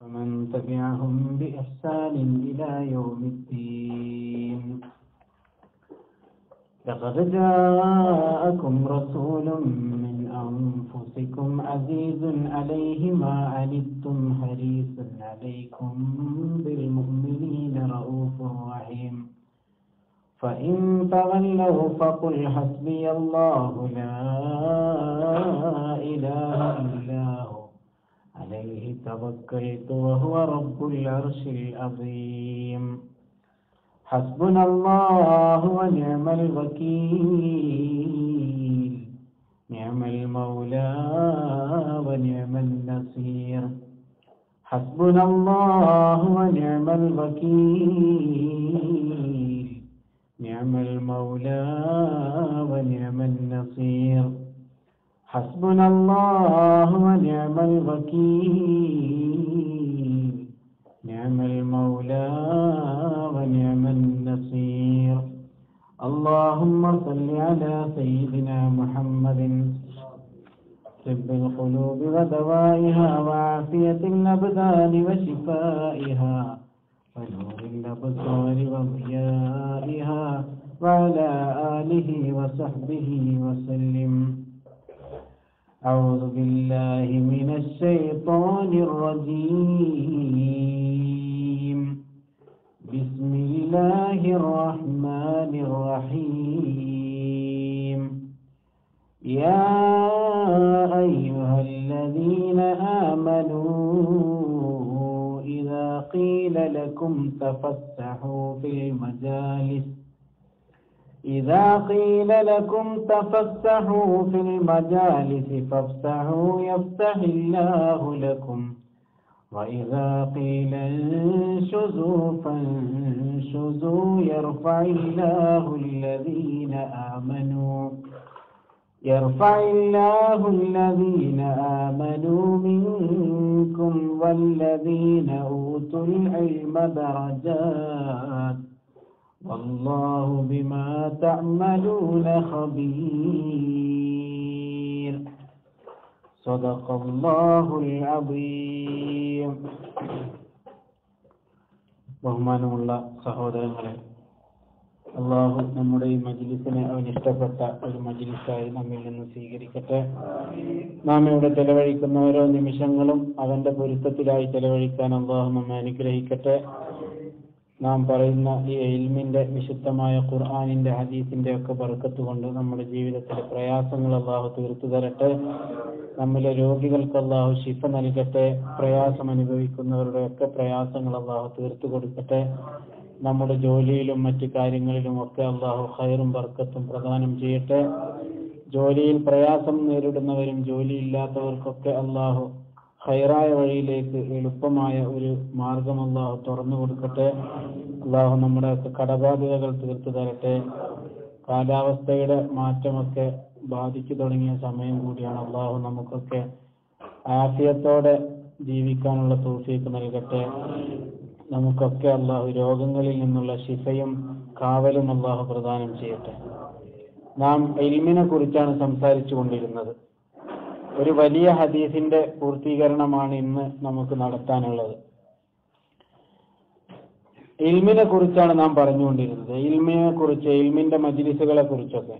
ومن تبعهم بإحسان إلى يوم الدين. لقد جاءكم رسول من أنفسكم عزيز عليه ما عنتم حريص عليكم بالمؤمنين رؤوف رحيم. فإن تولوا فقل حسبي الله لا إله إلا هو عليه توكلت وهو رب العرش العظيم. حسبنا الله ونعم الوكيل نعم المولى ونعم النصير. حسبنا الله ونعم الوكيل نعم المولى ونعم النصير. حسبنا الله ونعم الوكيل نعم المولى ونعم النصير. اللهم صل على سيدنا محمد طب القلوب ودوائها وعافية الأبدان وشفائها ونور الأبصار وضيائها وعلى آله وصحبه وسلم. أعوذ بالله من الشيطان الرجيم. بسم الله الرحمن الرحيم. يا أيها الذين آمنوا إذا قيل لكم تفسحوا في المجالس فافسحوا يفسح الله لكم وإذا قيل انشزوا فانشزوا يرفع الله الذين آمنوا منكم والذين أوتوا العلم درجات والله بما تعملون خبير. صدق الله العظيم. ബഹുമാനമുള്ള സഹോദരങ്ങളെ, അള്ളാഹു നമ്മുടെ ഈ മജ്ലിസിനെ അവൻ ഇഷ്ടപ്പെട്ട ഒരു മജ്ലിസായി നമ്മിൽ നിന്ന് സ്വീകരിക്കട്ടെ. നാം ഇവിടെ ചെലവഴിക്കുന്ന ഓരോ നിമിഷങ്ങളും അവന്റെ പൊരുത്തത്തിലായി ചെലവഴിക്കാൻ അള്ളാഹു നമ്മെ അനുഗ്രഹിക്കട്ടെ. നാം പറയുന്ന ഈ ഇൽമിന്റെ വിശുദ്ധമായ ഖുർആനിന്റെ ഹദീസിന്റെ ഒക്കെ ബർക്കത്ത് കൊണ്ട് നമ്മുടെ ജീവിതത്തിലെ പ്രയാസങ്ങൾ അള്ളാഹു തീർത്തു തരട്ടെ. നമ്മിലെ രോഗികൾക്ക് അള്ളാഹു ശിഫ നൽകട്ടെ. പ്രയാസം അനുഭവിക്കുന്നവരുടെ ഒക്കെ പ്രയാസങ്ങൾ അള്ളാഹു തീർത്തു കൊടുക്കട്ടെ. നമ്മുടെ ജോലിയിലും മറ്റു കാര്യങ്ങളിലും ഒക്കെ അള്ളാഹു ഖൈറും ബർക്കത്തും പ്രദാനം ചെയ്യട്ടെ. ജോലിയിൽ പ്രയാസം നേരിടുന്നവരും ജോലിയില്ലാത്തവർക്കൊക്കെ അള്ളാഹു ഖൈറായ വഴിയിലേക്ക് എളുപ്പമായ ഒരു മാർഗം അള്ളാഹു തുറന്നു കൊടുക്കട്ടെ. അള്ളാഹു നമ്മുടെ കടബാധ്യതകൾ തീർത്തു തരട്ടെ. കാലാവസ്ഥയുടെ മാറ്റമൊക്കെ ബാധിച്ചു തുടങ്ങിയ സമയം കൂടിയാണ്. അള്ളാഹു നമുക്കൊക്കെ ആഫിയത്തോടെ ജീവിക്കാനുള്ള തൗഫീഖ് നൽകട്ടെ. നമുക്കൊക്കെ അള്ളാഹു രോഗങ്ങളിൽ നിന്നുള്ള ശിഫയും കാവലും അള്ളാഹു പ്രദാനം ചെയ്യട്ടെ. നാം ഇൽമിനെ കുറിച്ചാണ് സംസാരിച്ചു കൊണ്ടിരുന്നത്. ഒരു വലിയ ഹദീസിന്റെ പൂർത്തീകരണമാണ് ഇന്ന് നമുക്ക് നടത്താനുള്ളത്. ഇൽമിനെ കുറിച്ചാണ് നാം പറഞ്ഞുകൊണ്ടിരുന്നത്. ഇൽമിനെ കുറിച്ച്, ഇൽമിന്റെ മജ്ലിസുകളെ കുറിച്ചൊക്കെ.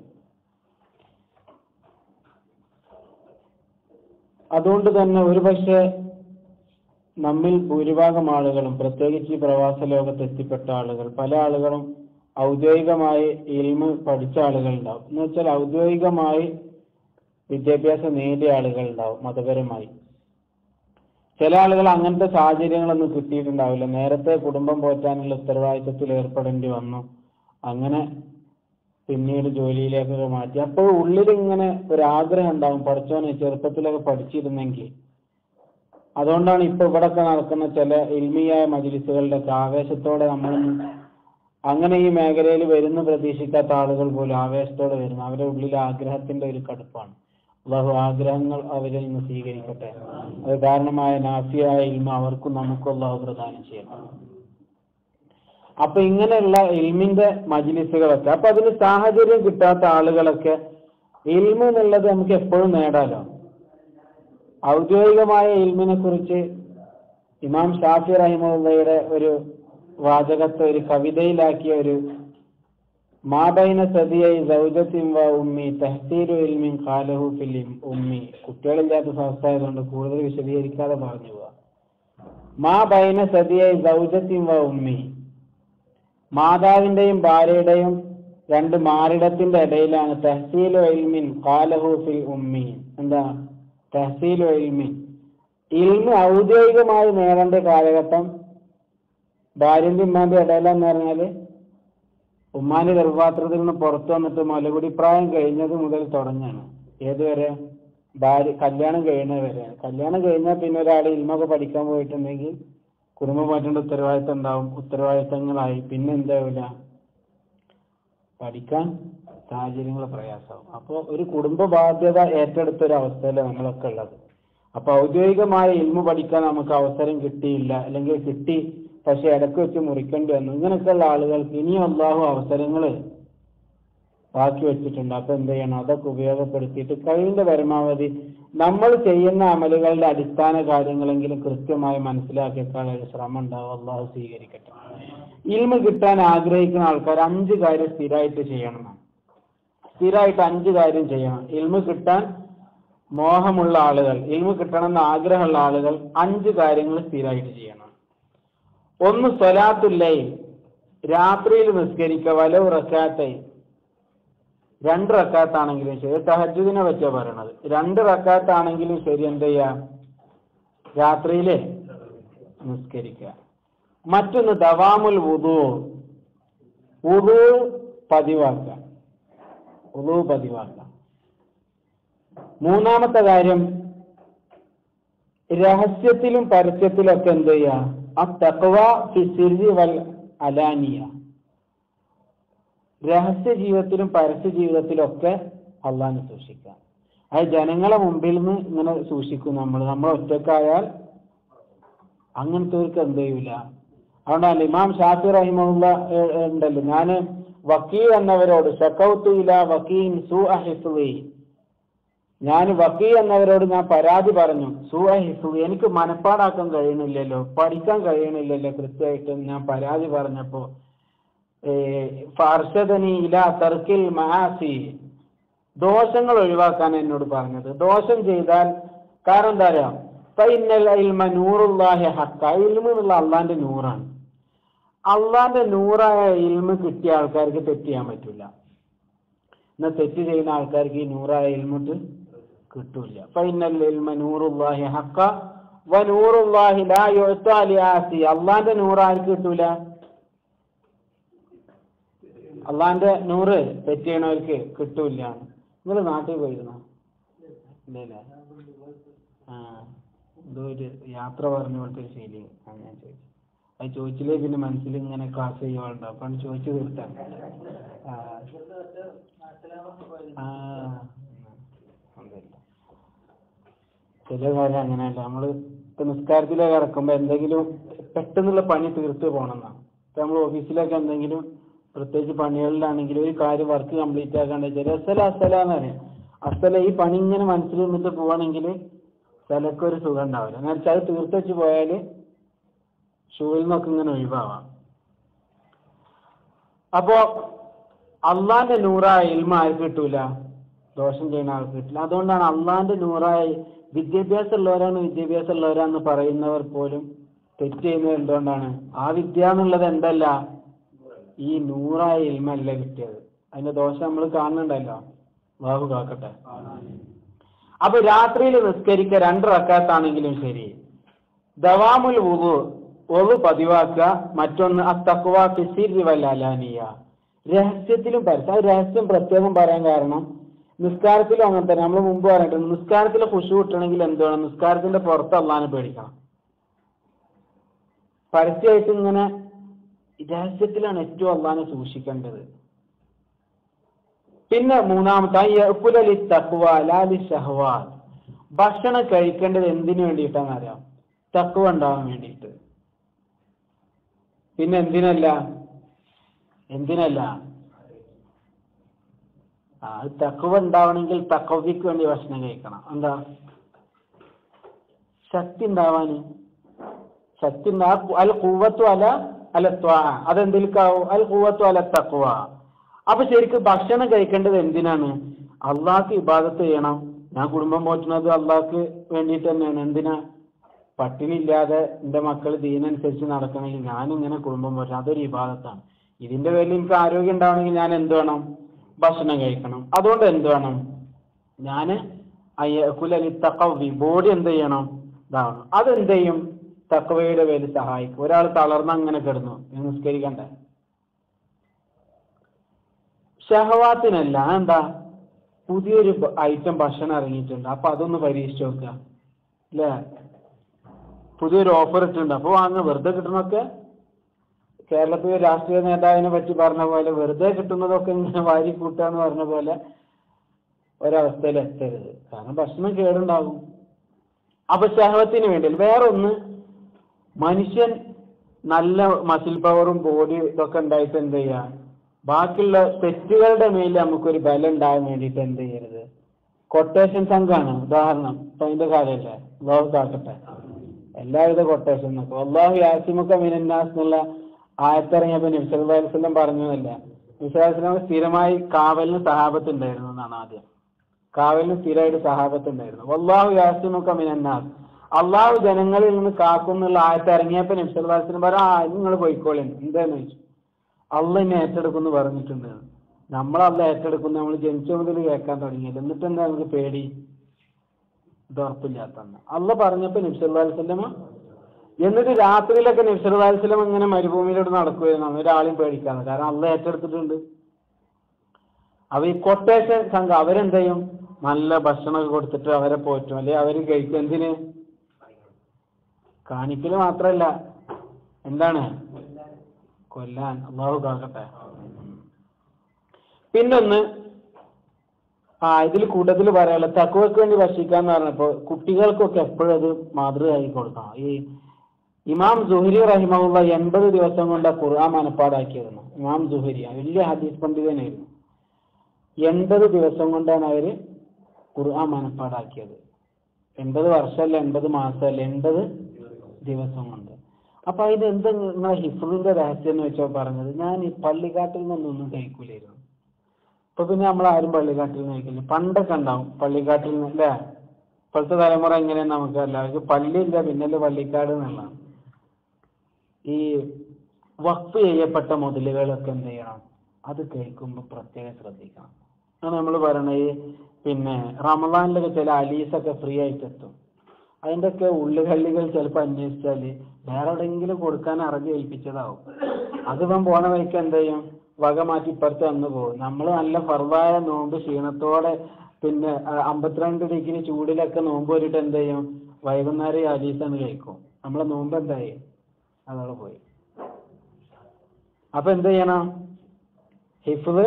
അതുകൊണ്ട് തന്നെ ഒരുപക്ഷെ നമ്മിൽ ഭൂരിഭാഗം ആളുകളും, പ്രത്യേകിച്ച് ഈ പ്രവാസ ലോകത്ത് എത്തിപ്പെട്ട ആളുകൾ, പല ആളുകളും ഔദ്യോഗികമായി ഇൽമ് പഠിച്ച ആളുകൾ ഉണ്ടാവും. എന്ന് വെച്ചാൽ ഔദ്യോഗികമായി വിദ്യാഭ്യാസം നേടിയ ആളുകൾ ഉണ്ടാവും മതപരമായി. ചില ആളുകൾ അങ്ങനത്തെ സാഹചര്യങ്ങളൊന്നും കിട്ടിയിട്ടുണ്ടാവില്ല. നേരത്തെ കുടുംബം പോറ്റാനുള്ള ഉത്തരവാദിത്വത്തിൽ ഏർപ്പെടേണ്ടി വന്നു. അങ്ങനെ പിന്നീട് ജോലിയിലേക്കൊക്കെ മാറ്റി. അപ്പോൾ ഉള്ളിലിങ്ങനെ ഒരാഗ്രഹം ഉണ്ടാവും, പഠിച്ചോനെ ചെറുപ്പത്തിലൊക്കെ പഠിച്ചിരുന്നെങ്കിൽ. അതുകൊണ്ടാണ് ഇപ്പൊ ഇവിടൊക്കെ നടക്കുന്ന ചില ഇൽമിയായ മജ്ലിസുകളുടെ ആവേശത്തോടെ നമ്മൾ അങ്ങനെ ഈ മേഖലയിൽ വരുന്ന പ്രതീക്ഷിക്കാത്ത ആളുകൾ പോലും ആവേശത്തോടെ വരുന്നു. അവരുടെ ഉള്ളിലെ ആഗ്രഹത്തിന്റെ ഒരു കടുപ്പാണ്. അള്ളാഹു ആഗ്രഹങ്ങൾ അവരിൽ നിന്ന് സ്വീകരിക്കട്ടെ. അത് കാരണമായ നാഫിയായ ഇൽമ അവർക്കും നമുക്കും അള്ളാഹു പ്രദാനം ചെയ്യണം. അപ്പൊ ഇങ്ങനെയുള്ള ഇൽമിന്റെ മജ്ലിസുകളൊക്കെ, അപ്പൊ അതിന് സാഹചര്യം കിട്ടാത്ത ആളുകളൊക്കെ ഇൽമു എന്നുള്ളത് നമുക്ക് എപ്പോഴും നേടാലോ. ഔദ്യോഗികമായ ഇൽമിനെ കുറിച്ച് ഇമാം ഷാഫി റഹിമഹുള്ളയുടെ ഒരു വാചകത്തെ ഒരു കവിതയിലാക്കിയ ഒരു മാബൈന സദിയൈ സൗജത്തിൻ വ ഉമ്മി തഹ്സീലു ഇൽമിൻ ഖാലഹു ഫിൽ ഉമ്മി. കുട്ടികളില്ലാത്ത അവസ്ഥയായതുകൊണ്ട് കൂടുതൽ വിശദീകരിക്കാതെ പറഞ്ഞു പോവാ. മാബൈന സദിയൈ സൗജത്തിൻ വ ഉമ്മി, മാതാവിന്റെയും ഭാര്യയുടെയും രണ്ട് മാറിടത്തിന്റെ ഇടയിലാണ് തഹ്സീലു ഇൽമിൻ ഖാലഹു ഫിൽ ഉമ്മി. എന്താ തഹ്സീലു ഇൽമിൻ? ഇൽമ് ഔദ്യോഗികമായി നേടേണ്ട കാലഘട്ടം ഭാര്യന്റെ ഉമ്മാന്റെ ഇടയിലെന്ന് പറഞ്ഞാല് ഉമ്മാന്റെ ഗർഭപാത്രത്തിൽ നിന്ന് പുറത്തു വന്നിട്ട് മുലകുടിപ്രായം കഴിഞ്ഞത് മുതൽ തുടങ്ങാണ്. ഏതുവരെ? ഭാര്യ കല്യാണം കഴിയുന്നത് വരെ. കല്യാണം കഴിഞ്ഞാൽ പിന്നെ ഒരാൾ ഇൽമൊക്കെ പഠിക്കാൻ പോയിട്ടുണ്ടെങ്കിൽ കുടുംബം മാറ്റേണ്ട ഉത്തരവാദിത്തം ഉണ്ടാവും. ഉത്തരവാദിത്തങ്ങളായി പിന്നെ എന്താവില്ല, പഠിക്കാൻ സാഹചര്യങ്ങൾ പ്രയാസമാവും. അപ്പോൾ ഒരു കുടുംബ ബാധ്യത ഏറ്റെടുത്ത ഒരു അവസ്ഥയിലാണ് നമ്മളൊക്കെ ഉള്ളത്. അപ്പൊ ഔദ്യോഗികമായ ഇൽമു പഠിക്കാൻ നമുക്ക് അവസരം കിട്ടിയില്ല, അല്ലെങ്കിൽ കിട്ടി പക്ഷെ ഇടയ്ക്ക് വെച്ച് മുറിക്കേണ്ടി വന്നു. ഇങ്ങനെയൊക്കെയുള്ള ആളുകൾക്ക് ഇനിയും അല്ലാഹു അവസരങ്ങൾ ബാക്കി വെച്ചിട്ടുണ്ട്. അപ്പൊ എന്ത് ചെയ്യണം? അതൊക്കെ ഉപയോഗപ്പെടുത്തിയിട്ട് കഴിവിന്റെ പരമാവധി നമ്മൾ ചെയ്യുന്ന അമലുകളുടെ അടിസ്ഥാന കാര്യങ്ങളെങ്കിലും കൃത്യമായി മനസ്സിലാക്കിയേക്കാൾ ഒരു ശ്രമം ഉണ്ടാവും. അല്ലാഹു സ്വീകരിക്കട്ടെ. ഇൽമു കിട്ടാൻ ആഗ്രഹിക്കുന്ന ആൾക്കാർ 5 കാര്യം സ്ഥിരമായിട്ട് ചെയ്യണം. സ്ഥിരമായിട്ട് 5 കാര്യം ചെയ്യണം. ഇൽമു കിട്ടാൻ മോഹമുള്ള ആളുകൾ, ഇൽമു കിട്ടണമെന്ന് ആഗ്രഹമുള്ള ആളുകൾ 5 കാര്യങ്ങൾ സ്ഥിരമായിട്ട് ചെയ്യണം. 1, സ്വലാത്തുൽ ലൈൽ, രാത്രിയിൽ നിസ്കരിക്കുക. വലൗ റക്അത്തൈൻ, 2 റക്അത്താണെങ്കിലും ശരി. തഹജ്ജുദിനെ പറ്റിയാ പറയണത്. 2 റക്അത്താണെങ്കിലും ശരി എന്ത് ചെയ്യാം? രാത്രിയില് നിസ്കരിക്കുക. മറ്റൊന്ന് ദവാമുൽ വുദൂ, വുദൂ പതിവാക്കുക. വുദൂ പതിവാക്കുക. 3-ാമത്തെ കാര്യം രഹസ്യത്തിലും പരസ്യത്തിലും ഒക്കെ എന്ത് ചെയ്യുക? അത്തഖ്വ ഫി സിർരി വൽ അലാനിയ, രഹസ്യ ജീവിതത്തിലും പരസ്യ ജീവിതത്തിലും ഒക്കെ അള്ളാഹിനെ സൂക്ഷിക്കുക. അത് ജനങ്ങളെ മുമ്പിൽ നിന്ന് ഇങ്ങനെ സൂക്ഷിക്കും. നമ്മൾ ഒറ്റക്കായാൽ അങ്ങനത്തെവർക്ക് എന്ത് ചെയ്യൂല. അതുകൊണ്ടല്ല ഇമാം ഷാഫി റഹിമഹുള്ള ഉണ്ടല്ലോ, ഞാൻ വക്കീ എന്നവരോട് ശകൗതു ഇലാ വക്കീൻ സൂഅ ഹിഫ്ളി, ഞാൻ വക്കീ എന്നവരോട് ഞാൻ പരാതി പറഞ്ഞു. സൂഅ ഹിഫ്ളി, എനിക്ക് മനപ്പാടാക്കാൻ കഴിയണില്ലല്ലോ, പഠിക്കാൻ കഴിയണില്ലല്ലോ കൃത്യമായിട്ട്. ഞാൻ പരാതി പറഞ്ഞപ്പോ ഫർഷദനി ഇലാ തർക്കിൽ മആസി, ദോഷങ്ങൾ ഒഴിവാക്കാൻ എന്നോട് പറഞ്ഞത്. ദോഷം ചെയ്താൽ കാരണം എന്താ പറയാ, ഫഇന്നൽ ഇൽമ നൂറുല്ലാഹി ഹഖ, ഇൽമു എന്നുള്ള അള്ളാന്റെ നൂറാണ്. അള്ളാന്റെ നൂറായ ഇൽമു കിട്ടിയ ആൾക്കാർക്ക് തെറ്റ് ചെയ്യാൻ പറ്റൂല. എന്നാൽ തെറ്റ് ചെയ്യുന്ന ആൾക്കാർക്ക് ഈ നൂറായ ഇൽമുട്ട് കിട്ടൂല. ഫഇന്നൽ ഇൽമ നൂറുല്ലാഹി ഹഖ വ നൂറുല്ലാഹി ലാ യുഅതാ ലിആസി, അള്ളാന്റെ നൂറ് ആർക്ക് കിട്ടൂല? അള്ളാന്റെ നൂറ് തെറ്റ് ചെയ്യണവർക്ക് കിട്ടൂല. നിങ്ങൾ നാട്ടിൽ പോയിരുന്നോ? ഇല്ല. എന്തോ ഒരു യാത്ര പറഞ്ഞ പോലത്തെ ഒരു ഫീലിംഗ് ആണ് ഞാൻ ചോദിച്ചത്. അത് ചോദിച്ചില്ലേ പിന്നെ മനസ്സിൽ ഇങ്ങനെ ക്ലാസ് ചെയ്യുവാണ്ടോ, അപ്പൊ ചോദിച്ചു തീർത്താൻ. ചില കാര്യം അങ്ങനെയല്ല. നമ്മള് ഇപ്പൊ നിസ്കാരത്തിലേക്ക് ഇറക്കുമ്പോ എന്തെങ്കിലും പെട്ടെന്നുള്ള പണി തീർത്ത് പോകണമെന്നാണ്. ഇപ്പൊ നമ്മൾ ഓഫീസിലൊക്കെ എന്തെങ്കിലും പ്രത്യേകിച്ച് പണികളിലാണെങ്കിൽ ഒരു കാര്യം വർക്ക് കംപ്ലീറ്റ് ആക്കാണ്ട് അസലാന്ന് പറയാം. അസല ഈ പണി ഇങ്ങനെ മനസ്സിൽ നിന്നിട്ട് പോവാണെങ്കിൽ ചിലക്കൊരു സുഖം ഉണ്ടാവില്ല. എന്നാൽ അത് തീർത്ത് വെച്ച് പോയാൽ ഷൂവിൽ നിന്നൊക്കെ ഇങ്ങനെ ഒഴിവാവാം. അപ്പോ അള്ളാന്റെ നൂറായ ഇൽമ ആർക്ക് കിട്ടൂല? ദോഷം ചെയ്യുന്ന ആൾക്ക് കിട്ടില്ല. അതുകൊണ്ടാണ് അള്ളാന്റെ നൂറായ വിദ്യാഭ്യാസം ഉള്ളവരാന്ന് പറയുന്നവർ പോലും തെറ്റ് ചെയ്യുന്നത് എന്തുകൊണ്ടാണ്? ആ വിദ്യ എന്നുള്ളത് എന്തല്ല, ഈ നൂറായ ഇൽമല്ല കിട്ടിയത്. അതിന്റെ ദോഷം നമ്മൾ കാണുന്നുണ്ടല്ലോ. ബാബു കാക്കട്ടെ. അപ്പൊ രാത്രിയിൽ നിസ്കരിക്കുക 2 റക്അത്താണെങ്കിലും ശരി. ദവാമുൽ വുദു, ഒളു പതിവാക്കുക. മറ്റൊന്ന് അത്തഖ്വ ഫി സിർരി വൽ അലാനിയ, രഹസ്യത്തിലും പരസ്യം. രഹസ്യം പ്രത്യേകം പറയാൻ കാരണം നിസ്കാരത്തിലും അങ്ങനെ തന്നെ. നമ്മൾ മുമ്പ് പറഞ്ഞിട്ടുണ്ട്, നിസ്കാരത്തിലെ ഖുശൂ കിട്ടണമെങ്കിൽ എന്ത് വേണം? നിസ്കാരത്തിന്റെ പുറത്ത് അള്ളാഹിനെ പേടിക്കണം. പരസ്യമായിട്ട് ഇങ്ങനെ രഹസ്യത്തിലാണ് ഏറ്റവും അള്ളാഹിനെ സൂക്ഷിക്കേണ്ടത്. പിന്നെ 3-ാമത്തെ തഖ്വ ലാ ലിശഹ്വാത്ത്, ഭക്ഷണം കഴിക്കേണ്ടത് എന്തിനു വേണ്ടിയിട്ടാണെന്ന് അറിയാം? തഖ്വ ഉണ്ടാവാൻ വേണ്ടിയിട്ട്. പിന്നെ എന്തിനല്ല തഖ്വ ഉണ്ടാവണമെങ്കിൽ തഖ്വയ്ക്ക് വേണ്ടി ഭക്ഷണം കഴിക്കണം. എന്താ? ശക്തി ഉണ്ടാവാന്. സത്യം അൽ ഖുവ്വത്തു അല അല ത്വാ, അതെന്തിൽക്കാവും? അൽ ഖുവ്വത്തു അല തഖ്വ. അപ്പൊ ശരിക്കും ഭക്ഷണം കഴിക്കേണ്ടത് എന്തിനാണ്? അള്ളാഹ്ക്ക് ഇബാദത്ത് ചെയ്യണം. ഞാൻ കുടുംബം പോറ്റുന്നത് അള്ളാഹ്ക്ക് വേണ്ടിയിട്ട് തന്നെയാണ്. എന്തിനാ? പട്ടിണി ഇല്ലാതെ എന്റെ മക്കൾ ദീനനുസരിച്ച് നടക്കണമെങ്കിൽ ഞാനിങ്ങനെ കുടുംബം പോറ്റണം, അതൊരു ഇബാദത്താണ്. ഇതിന്റെ പേരിൽ എനിക്ക് ആരോഗ്യം ഉണ്ടാവണമെങ്കിൽ ഞാൻ എന്ത് വേണം? ഭക്ഷണം കഴിക്കണം. അതുകൊണ്ട് എന്ത് വേണം? ഞാന് ബോഡി എന്ത് ചെയ്യണം? ഇതാവണം. അതെന്ത് ചെയ്യും? തഖ്വയുടെ പേരിൽ സഹായിക്കും. ഒരാൾ തളർന്ന് അങ്ങനെ കിടന്നു, നിസ്കരിക്കണ്ടേ? ഷഹവാത്തിനല്ല, എന്താ പുതിയൊരു ഐറ്റം ഭക്ഷണം ഇറങ്ങിയിട്ടുണ്ട്, അപ്പൊ അതൊന്ന് പരീക്ഷിച്ച് നോക്കുക അല്ലേ? പുതിയൊരു ഓഫർ ഇട്ടുണ്ട്, അപ്പൊ വാങ്ങുക. വെറുതെ കിട്ടണമൊക്കെ കേരളത്തിലെ രാഷ്ട്രീയ നേതാവിനെ പറ്റി പറഞ്ഞ പോലെ വെറുതെ കിട്ടുന്നതൊക്കെ ഇങ്ങനെ വാരി കൂട്ടുക എന്ന് പറഞ്ഞ പോലെ ഒരവസ്ഥയിൽ എത്തരുത്. കാരണം ഭക്ഷണം കേടുണ്ടാകും. അപ്പൊ ശഹവത്തിന് വേണ്ടി. വേറെ ഒന്ന്, മനുഷ്യൻ നല്ല മസിൽ പവറും ബോഡി ഇതൊക്കെ ഉണ്ടായിട്ട് എന്ത് ചെയ്യുക? ബാക്കിയുള്ള തെറ്റുകളുടെ മേലിൽ നമുക്കൊരു ബലം ഉണ്ടാകാൻ വേണ്ടിയിട്ട് എന്ത് ചെയ്യരുത്? കൊട്ടേഷൻ സംഘമാണ് ഉദാഹരണം. ഇപ്പൊ അതിന്റെ കാര്യമല്ലേ? അള്ളാഹു കാക്കട്ടെ എല്ലാവിധ കൊട്ടേഷൻ നോക്കും. അള്ളാഹു യാസിമുക്ക മിനന്നാസ് എന്നുള്ള ആയത്തിറങ്ങിയപ്പോ നബി സല്ലല്ലാഹു അലൈഹി വസല്ലം പറഞ്ഞതല്ല. നബി സല്ലല്ലാഹു അലൈഹി വസല്ലം സ്ഥിരമായി കാവലിന് സഹാബത്ത് ഉണ്ടായിരുന്നു എന്നാണ് ആദ്യം. കാവലിന് സ്ഥിരമായിട്ട് സഹാബത്ത് ഉണ്ടായിരുന്നു. അള്ളാഹു യാസിമുക്ക മിനന്നാസ്, അള്ളാഹു ജനങ്ങളിൽ നിന്ന് കാക്കുന്നുള്ള ആയത്തിറങ്ങിയപ്പോ നബി സല്ലല്ലാഹു അലൈഹി വസല്ലം പറഞ്ഞു, നിങ്ങൾ പോയിക്കോളി. എന്താന്ന് ചോദിച്ചു. അള്ളാഹ് എന്നെ ഏറ്റെടുക്കുന്നു പറഞ്ഞിട്ടുണ്ട്. നമ്മളല്ല ഏറ്റെടുക്കുന്നു, നമ്മൾ ജനിച്ച മുതൽ കേൾക്കാൻ തുടങ്ങിയത്. എന്നിട്ട് എന്താ നമുക്ക് പേടി? ഇത് ഉറപ്പില്ലാത്തന്ന് അള്ളാഹ് പറഞ്ഞപ്പോ നബി സല്ലല്ലാഹു അലൈഹി വസല്ലം. എന്നിട്ട് രാത്രിയിലൊക്കെ നബി സല്ലല്ലാഹു അലൈഹി വസല്ലം ഇങ്ങനെ മരുഭൂമിയിലോട്ട് നടക്കുകയായിരുന്നു, ഒരാളെയും പേടിക്കാന്ന്. കാരണം അള്ളാഹ് ഏറ്റെടുത്തിട്ടുണ്ട്. അപ്പൊ ഈ കൊട്ടേഷൻ സംഘം അവരെന്ത് ചെയ്യും? നല്ല ഭക്ഷണം കൊടുത്തിട്ട് അവരെ പോറ്റും, അല്ലെ അവര് കഴിക്കും. എന്തിന്? കാണിക്കല് മാത്രല്ല, എന്താണ്? കൊല്ലാൻ. അള്ളാഹു കാക്കട്ടെ. പിന്നൊന്ന്, ഇതിൽ കൂടുതൽ പറയാനുള്ള തഖ്വക്ക് വേണ്ടി ഭക്ഷിക്കാന്ന് പറഞ്ഞപ്പോ കുട്ടികൾക്കൊക്കെ എപ്പോഴും അത് മാതൃകയായി കൊടുക്കണം. ഈ ഇമാം സുഹരി റഹിമഹുള്ള 80 ദിവസം കൊണ്ട് ഖുർആൻ മനപ്പാടാക്കിയിരുന്നു. ഇമാം സുഹരി വലിയ ഹദീസ് പണ്ഡിതനായിരുന്നു. 80 ദിവസം കൊണ്ടാണ് അവര് ഖുർആൻ മനപ്പാടാക്കിയത്. 80 വർഷമല്ല, 80 മാസമല്ല, 80 ദിവസം കൊണ്ട്. അപ്പൊ അതിന് എന്താ ഹിഫ്ളിന്റെ രഹസ്യം എന്ന് വെച്ചാൽ പറഞ്ഞത്, ഞാൻ ഈ പള്ളിക്കാട്ടിൽ നിന്നൊന്നും കഴിക്കൂലായിരുന്നു. ഇപ്പൊ പിന്നെ നമ്മളാരും പള്ളിക്കാട്ടിൽ നിന്ന് കഴിക്കില്ല. പണ്ടൊക്കെ ഉണ്ടാവും പള്ളിക്കാട്ടിൽ നിന്ന്, അല്ലേ? ഇപ്പോഴത്തെ തലമുറ എങ്ങനെയാന്ന് നമുക്കല്ല. അവർക്ക് പള്ളിയില്ല, പിന്നല്ലേ പള്ളിക്കാട് എന്നുള്ളതാണ്. ഈ വഖഫ് ചെയ്യപ്പെട്ട മുതലുകളൊക്കെ എന്ത് ചെയ്യണം? അത് കഴിക്കുമ്പോൾ പ്രത്യേകം ശ്രദ്ധിക്കണം. അത് നമ്മൾ പറയണ ഈ പിന്നെ റമദാനിലൊക്കെ ചില അലീസൊക്കെ ഫ്രീ ആയിട്ട് എത്തും. അതിൻ്റെയൊക്കെ ഉള്ളുകള്ളികൾ ചിലപ്പോൾ അന്വേഷിച്ചാൽ വേറെ എവിടെയെങ്കിലും കൊടുക്കാൻ അറിഞ്ഞ് ഏൽപ്പിച്ചതാവും. അതിപ്പം പോണ വഴിക്ക് എന്ത് ചെയ്യും? വക മാറ്റി ഇപ്പുറത്ത് വന്നു പോകും. നമ്മൾ നല്ല ഫർദായ നോമ്പ് ക്ഷീണത്തോടെ പിന്നെ 52 ഡിഗ്രി ചൂടിലൊക്കെ നോമ്പ് വരിട്ട് എന്ത് ചെയ്യും? വൈകുന്നേരം അലീസാണ് കഴിക്കും. നമ്മളെ നോമ്പ് എന്തായി? അതോടെ പോയി. അപ്പൊ എന്ത് ചെയ്യണം? ഹിഫ്ള്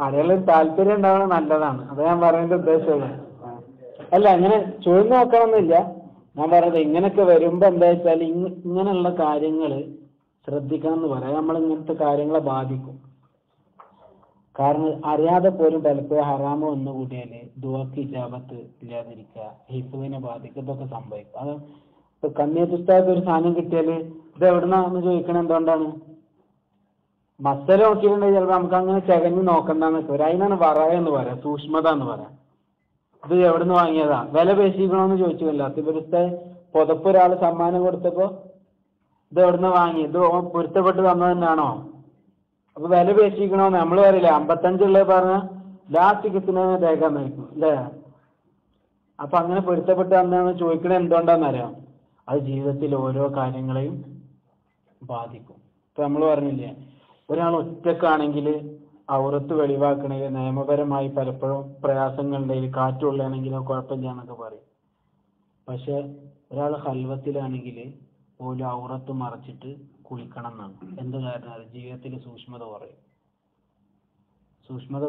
അറിയാനുള്ള താല്പര്യം ഉണ്ടാവണം, നല്ലതാണ്. അത് ഞാൻ പറയേണ്ട ഉദ്ദേശമുള്ളൂ. അല്ല, അങ്ങനെ ചുഴന്നു നോക്കണമെന്നില്ല. ഞാൻ പറയുന്നത് ഇങ്ങനെയൊക്കെ വരുമ്പോ എന്താ വെച്ചാൽ ഇങ്ങനെയുള്ള കാര്യങ്ങൾ ശ്രദ്ധിക്കണം എന്ന് പറയാം. നമ്മൾ ഇങ്ങനത്തെ കാര്യങ്ങളെ ബാധിക്കും. കാരണം അറിയാതെ പോലും പലപ്പോഴും ഹറാമോ ഒന്ന് കൂടിയാല് ദുആക്ക് ഇജാബത്ത് ഇല്ലാതിരിക്കുക, ഹിഫ്ളിനെ ബാധിക്കും, ഇതൊക്കെ സംഭവിക്കും. അത് ഇപ്പൊ കണ്ണിയത്തുസ്താദ് ഒരു സാധനം കിട്ടിയാല് ഇത് എവിടുന്നാന്ന് ചോദിക്കണ എന്തുകൊണ്ടാണ്? മസല നോക്കിയിട്ടുണ്ടെങ്കിൽ ചിലപ്പോൾ നമുക്ക് അങ്ങനെ ചകഞ്ഞ് നോക്കണ്ടെന്നൊക്കെ വരും. അതിനാണ് വറായ എന്ന് പറയാം, സൂക്ഷ്മത എന്ന് പറയാം. ഇത് എവിടുന്ന് വാങ്ങിയതാ, വില പേശിക്കണമെന്ന് ചോദിച്ചില്ല. അത്തിപുരത്തെ പുതപ്പ് ഒരാൾ സമ്മാനം കൊടുത്തപ്പോ ഇത് എവിടുന്ന് വാങ്ങി, ഇത് പൊരുത്തപ്പെട്ട് തന്നത് തന്നെയാണോ? അപ്പൊ വില പേശിക്കണമെന്ന് നമ്മൾ പറയില്ല. 55 പറഞ്ഞ ലാസ്റ്റ് കിട്ടുന്ന രേഖ നോക്കും, അല്ലേ? അപ്പൊ അങ്ങനെ പൊരുത്തപ്പെട്ട് തന്നെയാണെന്ന് ചോദിക്കണത് എന്തുകൊണ്ടാണെന്നറിയാം? അത് ജീവിതത്തിൽ ഓരോ കാര്യങ്ങളെയും ബാധിക്കും. ഇപ്പൊ നമ്മൾ പറഞ്ഞില്ലേ, ഒരാൾ ഒറ്റക്കാണെങ്കിൽ ഔറത്ത് വെളിവാക്കണമെങ്കിൽ നിയമപരമായി പലപ്പോഴും പ്രയാസങ്ങളുണ്ടെങ്കിൽ കാറ്റുള്ളാണെങ്കിലോ കുഴപ്പമില്ല എന്നൊക്കെ പറയും. പക്ഷെ ഒരാൾ ഹൽവത്തിലാണെങ്കിൽ പോലും ഔറത്ത് മറച്ചിട്ട് കുളിക്കണം എന്നാണ്. എന്ത് കാരണം? അത് ജീവിതത്തിൽ സൂക്ഷ്മത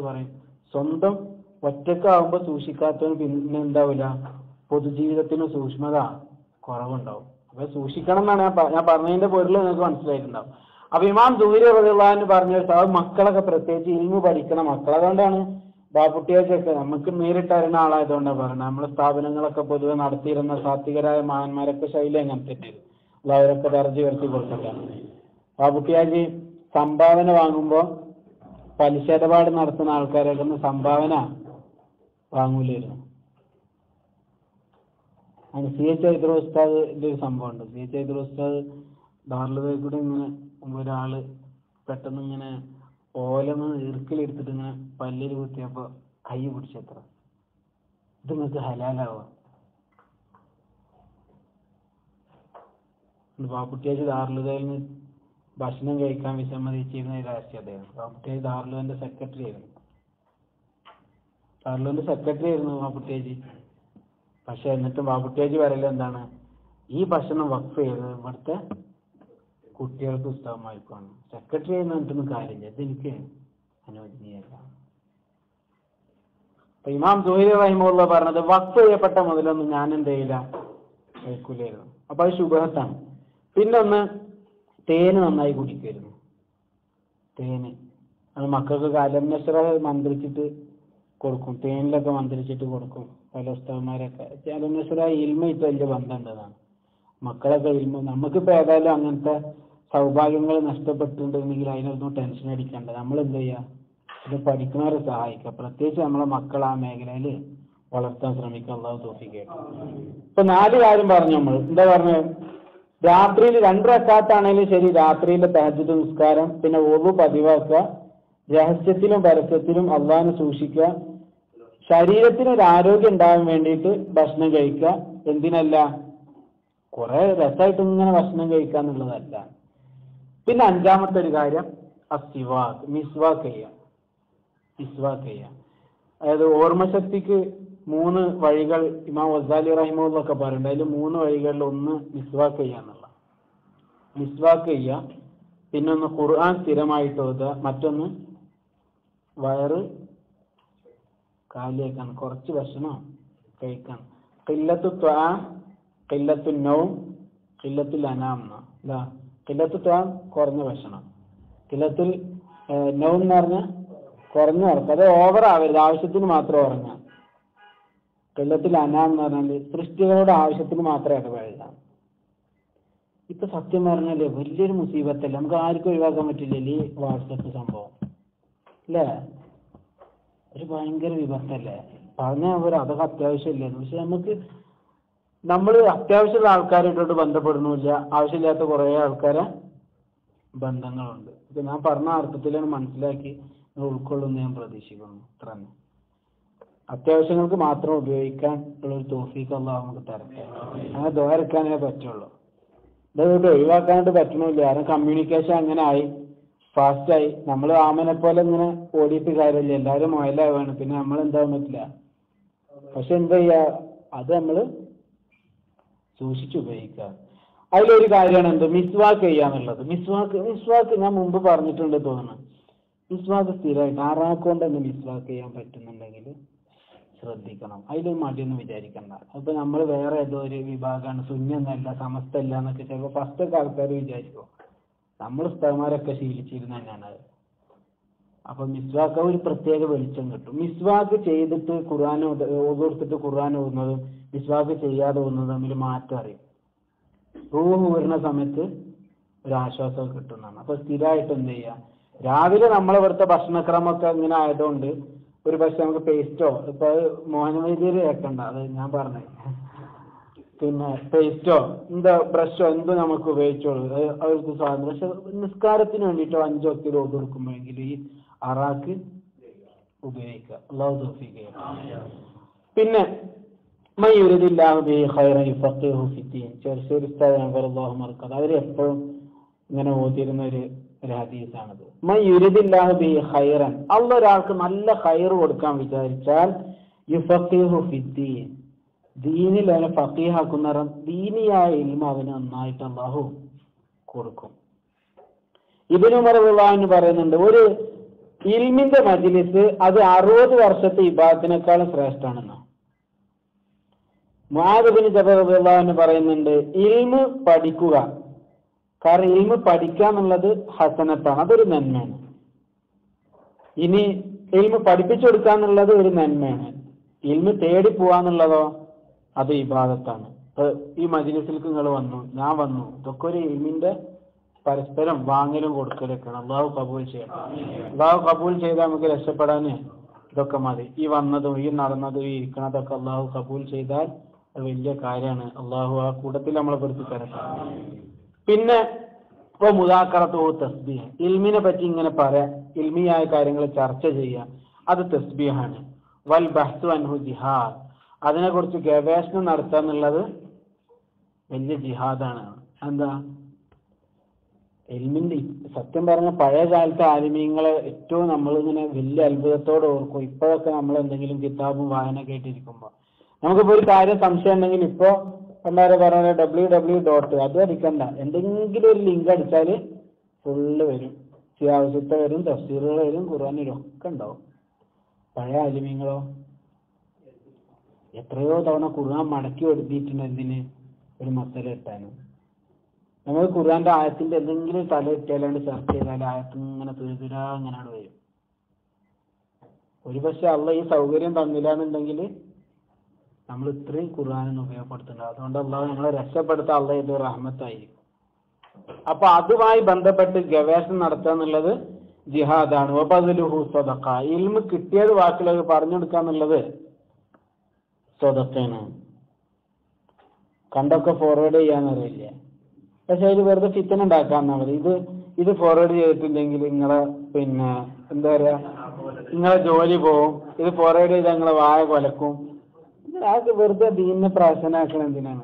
പറയും. സ്വന്തം ഒറ്റക്കാവുമ്പോ സൂക്ഷിക്കാത്തവന് പിന്നെ എന്താവില്ല, പൊതുജീവിതത്തിന് സൂക്ഷ്മത കുറവുണ്ടാവും. അപ്പൊ സൂക്ഷിക്കണം എന്നാണ് ഞാൻ പറഞ്ഞതിന്റെ പൊരുൾ നിങ്ങൾക്ക് മനസ്സിലായിട്ടുണ്ടാവും. അപ്പൊ ഇമാം സുഹരി റളിയല്ലാഹു അൻഹു പറഞ്ഞ മക്കളൊക്കെ പ്രത്യേകിച്ച് ഇൽമു പഠിക്കണ മക്കൾ. അതുകൊണ്ടാണ് ബാപ്പുട്ടിയൊക്കെ നമുക്ക് നേരിട്ട് അറിയുന്ന ആളായതുകൊണ്ടാണ് പറയുന്നത്. നമ്മളെ സ്ഥാപനങ്ങളൊക്കെ പൊതുവെ നടത്തിയിരുന്ന സാത്വികരായ മഹാന്മാരൊക്കെ ശൈലി അങ്ങനത്തെ അവരൊക്കെ ദർജ ഉയർത്തി കൊടുക്കട്ടെ. ബാപ്പുട്ടിയാജി സംഭാവന വാങ്ങുമ്പോൾ പലിശ ഇടപാട് നടത്തുന്ന ആൾക്കാരൊക്കെ ഒന്ന് സംഭാവന വാങ്ങൂലായിരുന്നു. സി എച്ച് ഹൈദർ ഉസ്താദിന്റെ ഒരു സംഭവമുണ്ട്. സി എച്ച് ഹൈദർ ഉസ്താദ് ദാറുൽ കൂടെ ഇങ്ങനെ ഒരാള് പെട്ടെന്ന് ഇങ്ങനെ ഓലന്ന് ഇറുക്കിലെടുത്തിട്ട് ഇങ്ങനെ പല്ലിൽ കുത്തിയപ്പോ കൈ പിടിച്ചത്ര, ഇത് നിങ്ങൾക്ക് ഹലാലാവുക. ബാപ്പുട്ടിയാജി ദാറുലുദയിൽന്ന് ഭക്ഷണം കഴിക്കാൻ വിസമ്മതിച്ചിരുന്ന രാഷ്ട്രീയ അദ്ദേഹം. ബാപ്പുട്ടിയാജി ദാറുലുവിന്റെ സെക്രട്ടറി ആയിരുന്നു. ദാറുലുവിന്റെ സെക്രട്ടറി ആയിരുന്നു ബാപ്പുട്ടിയാജി. പക്ഷെ എന്നിട്ടും ബാപ്പുട്ടിയാജി പറയല് എന്താണ്, ഈ ഭക്ഷണം വഖഫ് ചെയ്തത് ഇവിടുത്തെ കുട്ടികൾക്ക് ഉസ്താദന്മാർക്കാണ്. സെക്രട്ടറി എന്നിട്ടൊന്നും കാര്യമില്ല, ഇതെനിക്ക് അനുവദനീയമല്ല. അപ്പൊ ഇമാം സുഹൈരി റഹിമഹുല്ലാഹ് പറഞ്ഞത് വഖഫ് ചെയ്യപ്പെട്ട മുതലൊന്നും ഞാൻ എന്ത് ചെയ്യില്ല, കഴിക്കൂലായിരുന്നു. അപ്പൊ അത് ശുബഹത്താണ്. പിന്നെ ഒന്ന് തേന് നന്നായി കുടിക്കായിരുന്നു. തേന് അത് മക്കൾക്ക് കലംനശ്ര മന്ത്രിച്ചിട്ട് കൊടുക്കും, തേനിലൊക്കെ മന്ത്രിച്ചിട്ട് കൊടുക്കും. പല ഉസ്താദന്മാരൊക്കെ കലംനശ്ര ഇൽമയിട്ട് വലിയ ബന്ധമുണ്ടെന്നാണ്. മക്കളൊക്കെ ഇൽമ, നമുക്കിപ്പോ ഏതായാലും അങ്ങനത്തെ സൗഭാഗ്യങ്ങൾ നഷ്ടപ്പെട്ടിട്ടുണ്ടെങ്കിൽ അതിനൊന്നും ടെൻഷൻ അടിക്കണ്ട. നമ്മൾ എന്ത് ചെയ്യുക, ഇത് പഠിക്കുന്നവരെ സഹായിക്കുക. പ്രത്യേകിച്ച് നമ്മളെ മക്കൾ ആ മേഖലയിൽ വളർത്താൻ ശ്രമിക്കുക. അള്ളാഹു തൗഫീഖ് ചെയ്യട്ടെ. ഇപ്പൊ 4 കാര്യം പറഞ്ഞു നമ്മൾ. എന്താ പറഞ്ഞത്? രാത്രിയിൽ 2 റക്അത്താണെങ്കിലും ശരി, രാത്രിയിലെ തഹജ്ജുദ് നിസ്കാരം, പിന്നെ wudu പതിവാക്കുക, രഹസ്യത്തിലും പരസ്യത്തിലും അള്ളാഹിനെ സൂക്ഷിക്കുക, ശരീരത്തിന് ഒരു ആരോഗ്യം ഉണ്ടാകാൻ വേണ്ടിയിട്ട് ഭക്ഷണം കഴിക്കുക. എന്തിനല്ല, കുറെ രസമായിട്ട് ഇങ്ങനെ ഭക്ഷണം കഴിക്കുക എന്നുള്ളതല്ല. പിന്നെ 5-മത്തെ ഒരു കാര്യം അസ്സിവാക്ക്, മിസ്വാക്ക് ചെയ്യാം. മിസ്വാക്ക് ചെയ്യാം, അതായത് ഓർമ്മശക്തിക്ക് 3 വഴികൾ ഇമാം ഗസാലി റഹിമഹുള്ളാഹ് പറയുന്നുണ്ട്. അതിൽ 3 വഴികളിൽ ഒന്ന് മിസ്വാക്ക് ചെയ്യാന്നുള്ള. മിസ്വാക്ക് ചെയ്യുക, പിന്നെ ഒന്ന് ഖുർആൻ സ്ഥിരമായിട്ട് ഓതുക, മറ്റൊന്ന് വയറ് കാലിയാക്കാൻ കുറച്ച് ഭക്ഷണം കഴിക്കണം. ഖില്ലത്തു ത്വആം, ഖില്ലത്തു നൗം, ഖില്ലത്തുൽ അനാം. ഖില്ലത്തു ത്വആം കുറഞ്ഞ ഭക്ഷണം, ഖില്ലത്തുൽ നൗം എന്ന് പറഞ്ഞാൽ കുറഞ്ഞ ഉറക്കം, അത് ഓവർ ആവരുത്, ആവശ്യത്തിന് മാത്രം ഉറങ്ങാം. ഖില്ലത്തുൽ അനാം എന്ന് പറഞ്ഞാൽ സൃഷ്ടികളുടെ ആവശ്യത്തിന് മാത്രം ഇടപഴകാം. ഇപ്പൊ സത്യം പറഞ്ഞാല് വലിയൊരു മുസീബത്തല്ല, നമുക്ക് ആർക്കും ഒഴിവാക്കാൻ പറ്റില്ലല്ലേ ഈ വാട്സപ്പ് സംഭവം അല്ലേ? ഒരു ഭയങ്കര വിപത്തല്ലേ? പറഞ്ഞാൽ അതൊക്കെ അത്യാവശ്യമില്ലേ? പക്ഷെ നമ്മൾ അത്യാവശ്യമുള്ള ആൾക്കാരായിട്ടോട്ട് ബന്ധപ്പെടുന്നില്ല, ആവശ്യമില്ലാത്ത കുറെ ആൾക്കാരെ ബന്ധങ്ങളുണ്ട്. ഇപ്പൊ ഞാൻ പറഞ്ഞ അർത്ഥത്തിലാണ് മനസ്സിലാക്കി ഉൾക്കൊള്ളുന്ന ഞാൻ പ്രതീക്ഷിക്കുന്നു. അത്ര തന്നെ. അത്യാവശ്യങ്ങൾക്ക് മാത്രം ഉപയോഗിക്കാൻ ഉള്ളൊരു തൗഫീഖ് അല്ലാഹു നമുക്ക് തരട്ടെ. അങ്ങനെ ദ്വാരക്കാനേ പറ്റുള്ളൂ. ഇതൊട്ട് ഒഴിവാക്കാനായിട്ട് പറ്റണില്ല. കാരണം കമ്മ്യൂണിക്കേഷൻ അങ്ങനെ ആയി, ഫാസ്റ്റായി. നമ്മൾ ആമനെ പോലെ ഇങ്ങനെ ഓടിയിട്ട് കാര്യമില്ല, എല്ലാവരും മൊയലാവാണ്. പിന്നെ നമ്മൾ എന്താവാൻ പറ്റില്ല. പക്ഷെ എന്താ ചെയ്യാ, അത് നമ്മൾ സൂക്ഷിച്ച് ഉപയോഗിക്കുക. അതിലൊരു കാര്യമാണ് എന്ത്, മിസ്വാക്ക് ചെയ്യാന്നുള്ളത്. മിസ്വാക്ക് ഞാൻ മുമ്പ് പറഞ്ഞിട്ടുണ്ട് തോന്നുന്നു. മിസ്വാക്ക് സ്ഥിരമായിട്ട് ആറാക്കൊണ്ട് തന്നെ മിസ്വാക്ക് ചെയ്യാൻ പറ്റുന്നുണ്ടെങ്കിൽ ശ്രദ്ധിക്കണം. അതിലൊരു മടിയൊന്നും വിചാരിക്കണ്ട. അപ്പൊ നമ്മൾ വേറെ ഏതോ ഒരു വിഭാഗമാണ്, സുന്നൊന്നല്ല, സമസ്തല്ല എന്നൊക്കെ ചിലപ്പോൾ ഫസ്റ്റൊക്കെ ആൾക്കാർ വിചാരിക്കും. നമ്മൾ ഉസ്താദന്മാരൊക്കെ ശീലിച്ചിരുന്ന തന്നെയാണ് അത്. അപ്പൊ മിസ്വാക്ക് ഒരു പ്രത്യേക വെളിച്ചം കിട്ടും. മിസ്വാക്ക് ചെയ്തിട്ട് ഖുർആൻ ഓതെടുത്തിട്ട് ഖുർആൻ ഓതുന്നതും മിസ്വാക്ക് ചെയ്യാതെ ഓതുന്നതും തമ്മിൽ മാറ്റം അറിയും. റൂഹ് വരുന്ന സമയത്ത് ഒരു ആശ്വാസം കിട്ടുന്നതാണ്. അപ്പൊ സ്ഥിരമായിട്ട് എന്ത് ചെയ്യുക, രാവിലെ നമ്മളിവിടുത്തെ ഭക്ഷണക്രമമൊക്കെ ഇങ്ങനെ ആയതുകൊണ്ട് ഒരു പക്ഷെ നമുക്ക് പേസ്റ്റോ, ഇപ്പൊ മോഹനവൈദ്യര് കേൾക്കണ്ട, അത് ഞാൻ പറഞ്ഞത്, പിന്നെ പേസ്റ്റോ എന്താ ബ്രഷോ എന്തോ നമുക്ക് ഉപയോഗിച്ചോളൂ, അവർക്ക് സ്വാതന്ത്ര്യം. പക്ഷെ നിസ്കാരത്തിന് വേണ്ടിയിട്ടോ 5 വക്തിൽ ഓതി കൊടുക്കുമ്പോഴെങ്കിലും ഈ അറാക്ക് ഉപയോഗിക്കുക. അല്ലാഹു തൗഫീഖ് ചെയ്യട്ടെ. പിന്നെ അവര് എപ്പോഴും ഇങ്ങനെ ഓതിരുന്ന ഒരു ഹദീസാണത്. മയ്യുരിദില്ലാഹു ബിഹി ഖൈറൻ, അല്ലാഹു ഒരാൾക്ക് നല്ല ഖൈർ കൊടുക്കാൻ വിചാരിച്ചാൽ യുഫഖിഹു ഫിദ്ദീൻ, ദീനിൽ അവനെ ഫഖീഹാക്കുന്ന, ദീനിയായ ഇൽമ അവന് നന്നായിട്ട് അല്ലാഹു കൊടുക്കും. ഇബ്നു ഉമർ റളിയല്ലാഹു അൻഹു പറയുന്നുണ്ട്, ഒരു ഇൽമിന്റെ മജ്ലിസ് അത് 60 വർഷത്തെ ഇബാദത്തിനേക്കാളും ശ്രേഷ്ഠാണെന്ന്. മുആദ് ഇബ്നു ജബൽ റളിയല്ലാഹു അൻഹു പറയുന്നുണ്ട്, ഇൽമ് പഠിക്കുക, കാരണം ഇൽമ് പഠിക്കുക എന്നുള്ളത് ഹസനത്താണ്, അതൊരു നന്മയാണ്. ഇനി ഇൽമ് പഠിപ്പിച്ചു കൊടുക്കുക എന്നുള്ളത് ഒരു നന്മയാണ്. ഇൽമ് തേടി പോവാന്നുള്ളതോ അത് ഇബാദത്താണ്. ഈ മജ്‌ലിസിലേക്ക് നിങ്ങൾ വന്നു, ഞാൻ വന്നു, ഇതൊക്കെ ഒരു ഇൽമിന്റെ പരസ്പരം വാങ്ങലും കൊടുക്കലൊക്കെയാണ്. അള്ളാഹു കബൂൽ ചെയ്യണം. അള്ളാഹു കബൂൽ ചെയ്താൽ നമുക്ക് രക്ഷപ്പെടാന് ഇതൊക്കെ മതി. ഈ വന്നതും ഈ നടന്നതും ഈ ഇരിക്കണതൊക്കെ അള്ളാഹു കബൂൽ ചെയ്താൽ അത് വലിയ കാര്യമാണ്. അള്ളാഹു ആ കൂട്ടത്തിൽ നമ്മളെ പെടുത്തി തരട്ടെ. പിന്നെ ഇപ്പൊ മുദാക്കറത്തു തസ്ബീഹ്, ഇൽമിനെ പറ്റി ഇങ്ങനെ പറയാം, ഇൽമിയായ കാര്യങ്ങൾ ചർച്ച ചെയ്യാം, അത് തസ്ബീഹാണ്. വൽ ബഹ്സു അൻഹു ജിഹാദ്, അതിനെ കുറിച്ച് ഗവേഷണം നടത്തുക എന്നുള്ളത് വലിയ ജിഹാദാണ്. എന്താ ഇൽമിന്റെ സത്യം പറഞ്ഞ പഴയ കാലത്തെ ആലിമീങ്ങളെ ഏറ്റവും നമ്മളിങ്ങനെ വലിയ അത്ഭുതത്തോടെ ഓർക്കും. ഇപ്പോഴൊക്കെ നമ്മൾ എന്തെങ്കിലും കിതാബും വായന കേട്ടിരിക്കുമ്പോൾ നമുക്കിപ്പോ ഒരു കാര്യം സംശയം ഉണ്ടെങ്കിൽ ഇപ്പോ എല്ലാവരും പറഞ്ഞ www. അത് അടിക്കണ്ട, എന്തെങ്കിലും ഒരു ലിങ്ക് അടിച്ചാൽ ഫുള്ള് വരും. ആവശ്യത്തെ വരും, തഫ്സീറുകൾ വരും, ഖുർആൻ വരും, ഒക്കെ ഉണ്ടാവും. പഴയ ആലിമീങ്ങളോ എത്രയോ തവണ ഖുർആൻ മടക്കി ഒടുത്തിയിട്ടുണ്ട്. എന്തിന്? ഒരു മസല ഇട്ടാനും. നമ്മൾ ഖുർആന്റെ ആയത്തിന്റെ എന്തെങ്കിലും തല ഇട്ടാലാണ്ട് സെർച്ച് ചെയ്താൽ ആയത്ത് ഇങ്ങനെ തീർത്തിരാ ഇങ്ങനെയാണ് വരും. ഒരു പക്ഷെ അള്ളാഹ് ഈ സൗകര്യം തന്നില്ല എന്നുണ്ടെങ്കിൽ നമ്മൾ ഇത്രയും ഖുർആനിന് ഉപയോഗപ്പെടുത്തുന്നുണ്ട്. അതുകൊണ്ട് അള്ളാഹു നമ്മളെ രക്ഷപ്പെടുത്താൻ അള്ളാഹ് ഇത് റഹ്മത്തായിരിക്കും. അപ്പൊ അതുമായി ബന്ധപ്പെട്ട് ഗവേഷണം നടത്തുക എന്നുള്ളത് ജിഹാദാണ്. വബദലുഹു സദഖ, ഇൽമ് കിട്ടിയത് വാക്കിലേക്ക് പറഞ്ഞു കൊടുക്കുക എന്നുള്ളത് സ്വതക്കാണ്. കണ്ടൊക്കെ ഫോർവേഡ് ചെയ്യാന്നറിയില്ല, പക്ഷെ അതിൽ വെറുതെ ഫിത്തന ഉണ്ടാക്കാന്നാ മതി. ഇത് ഫോർവേഡ് ചെയ്തിട്ടില്ലെങ്കിൽ നിങ്ങളെ പിന്നെ എന്താ പറയാ, നിങ്ങളെ ജോലി പോവും. ഇത് ഫോർവേഡ് ചെയ്താൽ നിങ്ങളെ വായ കൊലക്കും. അത് വെറുതെ ദീനിനെ പ്രശ്നമാക്കണം. എന്തിനാണ്?